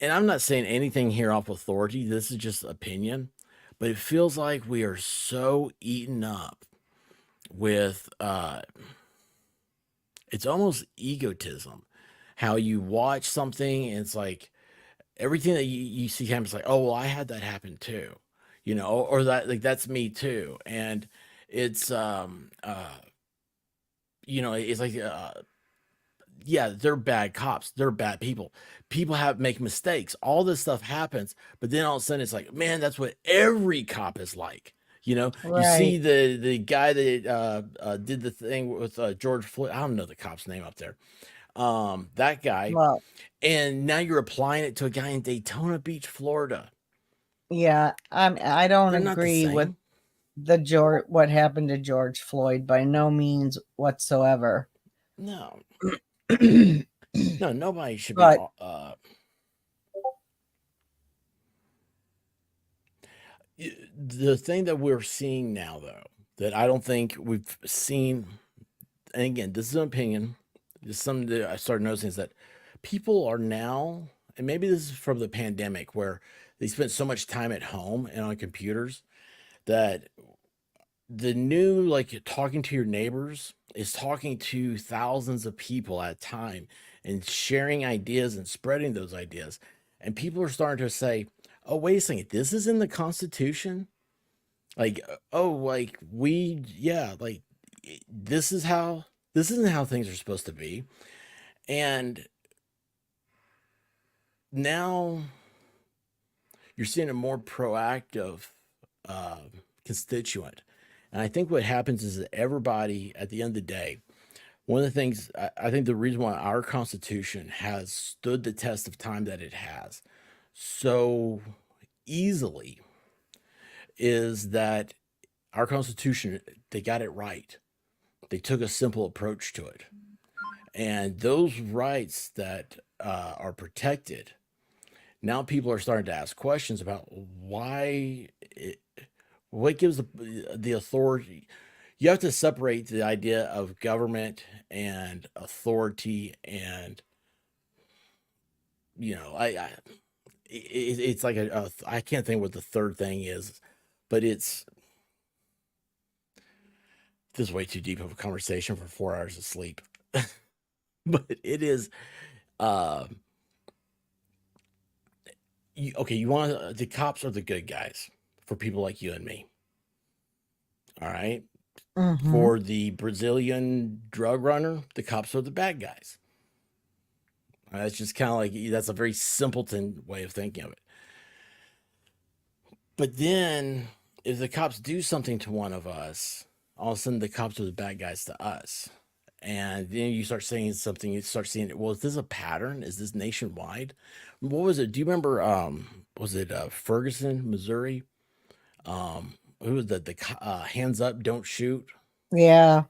K: And I'm not saying anything here off authority. This is just opinion, but it feels like we are so eaten up with it's almost egotism. How you watch something and it's like everything that you see happen is like, oh well, I had that happen too, or that, like, that's me too. And it's it's like yeah, they're bad cops, they're bad people, make mistakes, all this stuff happens, but then all of a sudden it's like, man, that's what every cop is like. You see
H: Right.
K: the guy that did the thing with George Floyd. I don't know the cop's name up there. That guy,
H: Well,
K: and now you're applying it to a guy in Daytona Beach, Florida.
H: yeah, I don't
K: They're not the
H: agree with
K: same.
H: what happened to George Floyd by no means whatsoever.
K: No, no, nobody should be.
H: But
K: The thing that we're seeing now, though, that I don't think we've seen, and again, this is an opinion, just something that I started noticing, is that people are now, and maybe this is from the pandemic, where they spent so much time at home and on computers, that the new, like, talking to your neighbors is talking to thousands of people at a time and sharing ideas and spreading those ideas. And people are starting to say, oh, wait a second, this is in the Constitution? Like, oh, like, like, this isn't how things are supposed to be. And now you're seeing a more proactive constituent. And I think what happens is that everybody, at the end of the day, one of the things, I think the reason why our Constitution has stood the test of time that it has so easily is that our Constitution, they got it right. They took a simple approach to it. And those rights that are protected, now people are starting to ask questions about what gives the authority. You have to separate the idea of government and authority, and it's like I can't think what the third thing is, but this is way too deep of a conversation for 4 hours of sleep. But it is you want the cops are the good guys for people like you and me. All right.
H: mhm.
K: For the Brazilian drug runner, the cops are the bad guys. That's just kind of like, that's a very simpleton way of thinking of it. But then if the cops do something to one of us, all of a sudden the cops are the bad guys to us. And then you start saying something, you start seeing, well, is this a pattern? Is this nationwide? What was it? Do you remember, was it Ferguson, Missouri? Who was the hands up, don't shoot?
H: Yeah.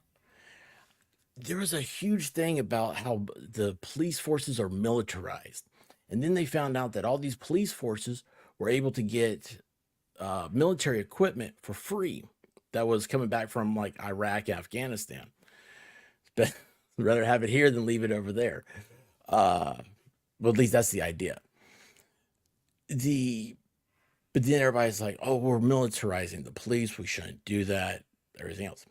K: There was a huge thing about how the police forces are militarized. And then they found out that all these police forces were able to get military equipment for free that was coming back from like Iraq, Afghanistan. But I'd rather have it here than leave it over there. Well, at least that's the idea. but then everybody's like, oh, we're militarizing the police. We shouldn't do that. Everything else.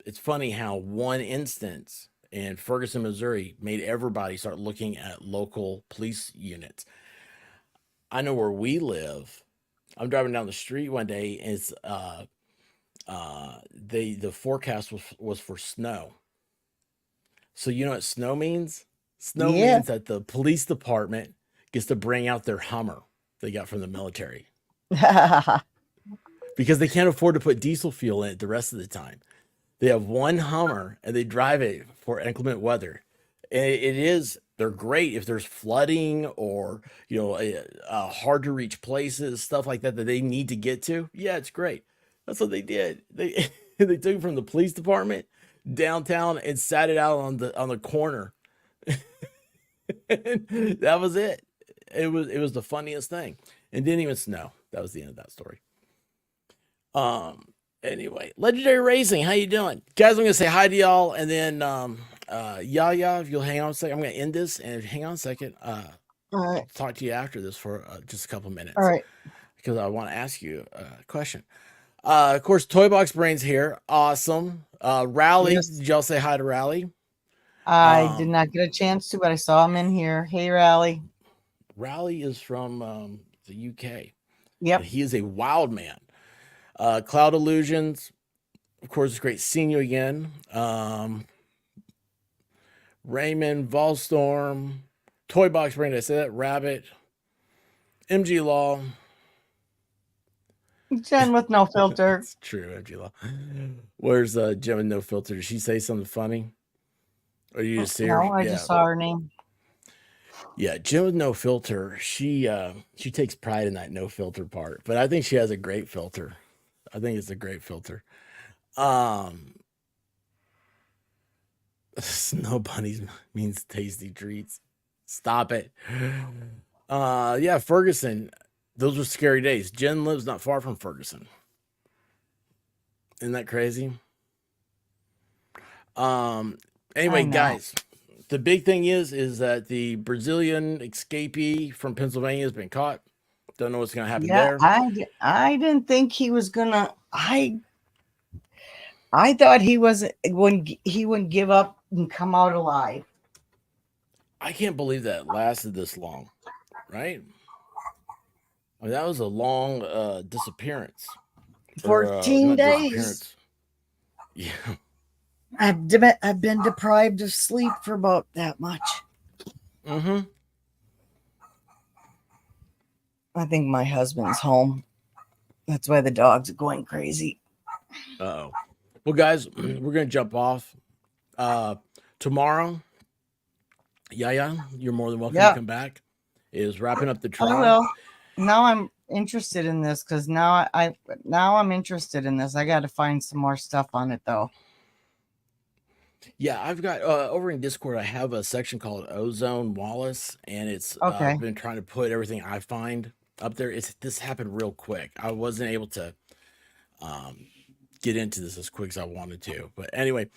K: It's funny how one instance in Ferguson, Missouri made everybody start looking at local police units. I know where we live. I'm driving down the street one day and it's the forecast was for snow. So you know what snow means? Snow
H: Yeah.
K: means that the police department gets to bring out their Hummer they got from the military because they can't afford to put diesel fuel in it the rest of the time. They have one Hummer and they drive it for inclement weather. And they're great if there's flooding or, hard to reach places, stuff like that they need to get to. Yeah, it's great. That's what they did. They they took it from the police department downtown and sat it out on the corner. And that was it. It was the funniest thing. It didn't even snow. That was the end of that story. Anyway, Legendary Racing, how you doing? Guys, I'm going to say hi to y'all, and then Yaya, if you'll hang on a second, I'm going to end this, and hang on a second.
H: All right.
K: I'll talk to you after this for just a couple minutes.
H: All right.
K: Because I want to ask you a question. Of course, Toy Box Brain's here. Awesome. Rally,
H: Yes.
K: did y'all say hi to Rally?
H: I did not get a chance to, but I saw him in here. Hey, Rally.
K: Rally is from the UK.
H: Yep.
K: And he is a wild man. Cloud Illusions, of course, it's great seeing you again. Raymond, Volstorm, Toy Box Brain, did I say that? Rabbit, MG Law.
H: Jen with no filter.
K: It's true, MG Law. Where's Jen with no filter? Did she say something funny? Or you just see her?
H: No, I just saw her name.
K: Yeah, Jen with no filter. She takes pride in that no filter part, but I think she has a great filter. I think it's a great filter. Snow bunnies means tasty treats. Stop it. Yeah, Ferguson. Those were scary days. Jen lives not far from Ferguson. Isn't that crazy? Anyway, guys, the big thing is that the Brazilian escapee from Pennsylvania has been caught. Don't know what's going to happen there.
H: I didn't think he was gonna. I thought he wouldn't give up and come out alive.
K: I can't believe that lasted this long, right? I mean, that was a long disappearance.
H: 14 days.
K: Disappearance. Yeah.
H: I've been deprived of sleep for about that much.
K: Mm-hmm.
H: I think my husband's home. That's why the dogs are going crazy.
K: Uh-oh. Well, guys, we're going to jump off. Tomorrow, Yaya, you're more than welcome to come back, is wrapping up the trial.
H: I will. Now I'm interested in this because now I'm interested in this. I got to find some more stuff on it, though.
K: Yeah, I've got over in Discord, I have a section called Ozone Wallace, and it's I've been trying to put everything I find up there. This happened real quick. I wasn't able to get into this as quick as I wanted to. But anyway,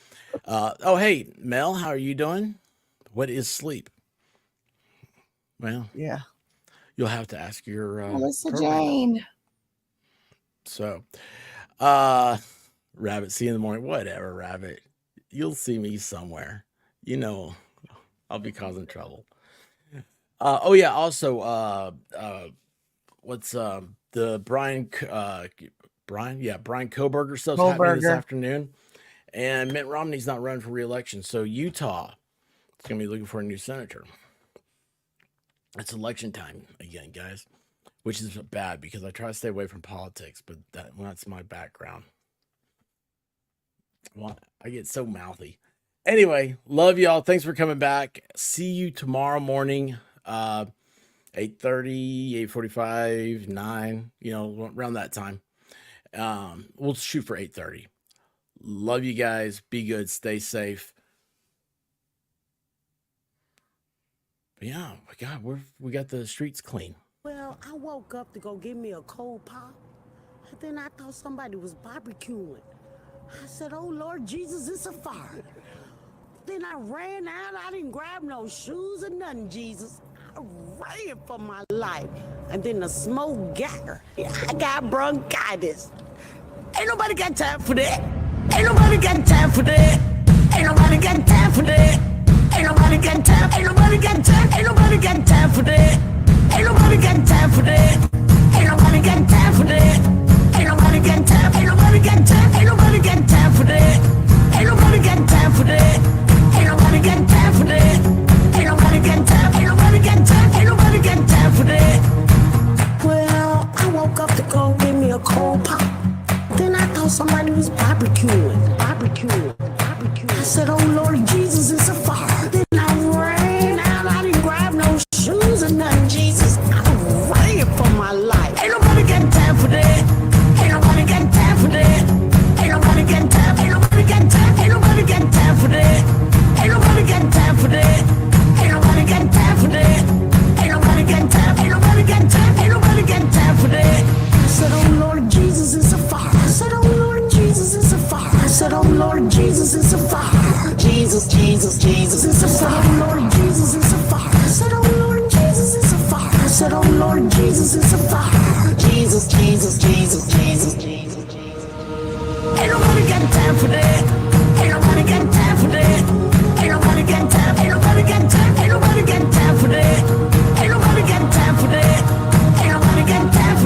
K: oh, hey, Mel, how are you doing? What is sleep? Well,
H: yeah,
K: you'll have to ask your
H: Melissa
K: program.
H: Jane.
K: So, Rabbit, see you in the morning. Whatever, Rabbit. You'll see me somewhere. You know, I'll be causing trouble. Oh yeah. Also, what's the Brian Koberger stuff's happening this afternoon, and Mitt Romney's not running for re-election. So Utah is going to be looking for a new senator. It's election time again, guys, which is bad because I try to stay away from politics, but that's my background. Well, I get so mouthy. Anyway, love y'all. Thanks for coming back. See you tomorrow morning, 8:30, 8:45, 9, around that time. We'll shoot for 8:30. Love you guys. Be good. Stay safe. But yeah, God, we got the streets clean.
A: Well, I woke up to go get me a cold pop, and then I thought somebody was barbecuing. I said, oh, Lord Jesus, it's a fire. Then I ran out. I didn't grab no shoes or nothing, Jesus. I ran for my life. and then the smoke got her. Yeah, I got bronchitis. Ain't nobody got time for that. Ain't nobody got time for that. Ain't nobody got time for that. Ain't nobody got time. Ain't nobody got time. Ain't nobody got time for that. Ain't nobody got time for that. Ain't nobody got time for that. Ain't nobody got time. Ain't nobody got time. Ain't nobody got time for that. Ain't nobody got time for that. Ain't nobody got time for that. Ain't nobody got time. Ain't nobody got time. Ain't nobody got time for that. Well, I woke up to go get me a cold pop. Then I thought somebody was barbecuing. I said, oh Lord Jesus, it's a fire. Then I ran out, I didn't grab no shoes or nothing, Jesus. I'm running for my life. Ain't nobody got time for that. Ain't nobody got time for that. Ain't nobody got time. Ain't nobody got time. Ain't nobody got time for that. Ain't nobody got time for that. Ain't nobody got time for that. Ain't nobody got time. Ain't nobody got time. Ain't nobody got time for that. I said, oh Lord Jesus, it's a fire. I said, oh Lord Jesus, it's a fire. I said, oh Lord Jesus, it's a fire. Jesus, Jesus, Jesus, it's a fire. Oh Lord Jesus, it's a fire. I said, oh Lord Jesus, it's a fire. I said, oh Lord Jesus, it's a fire.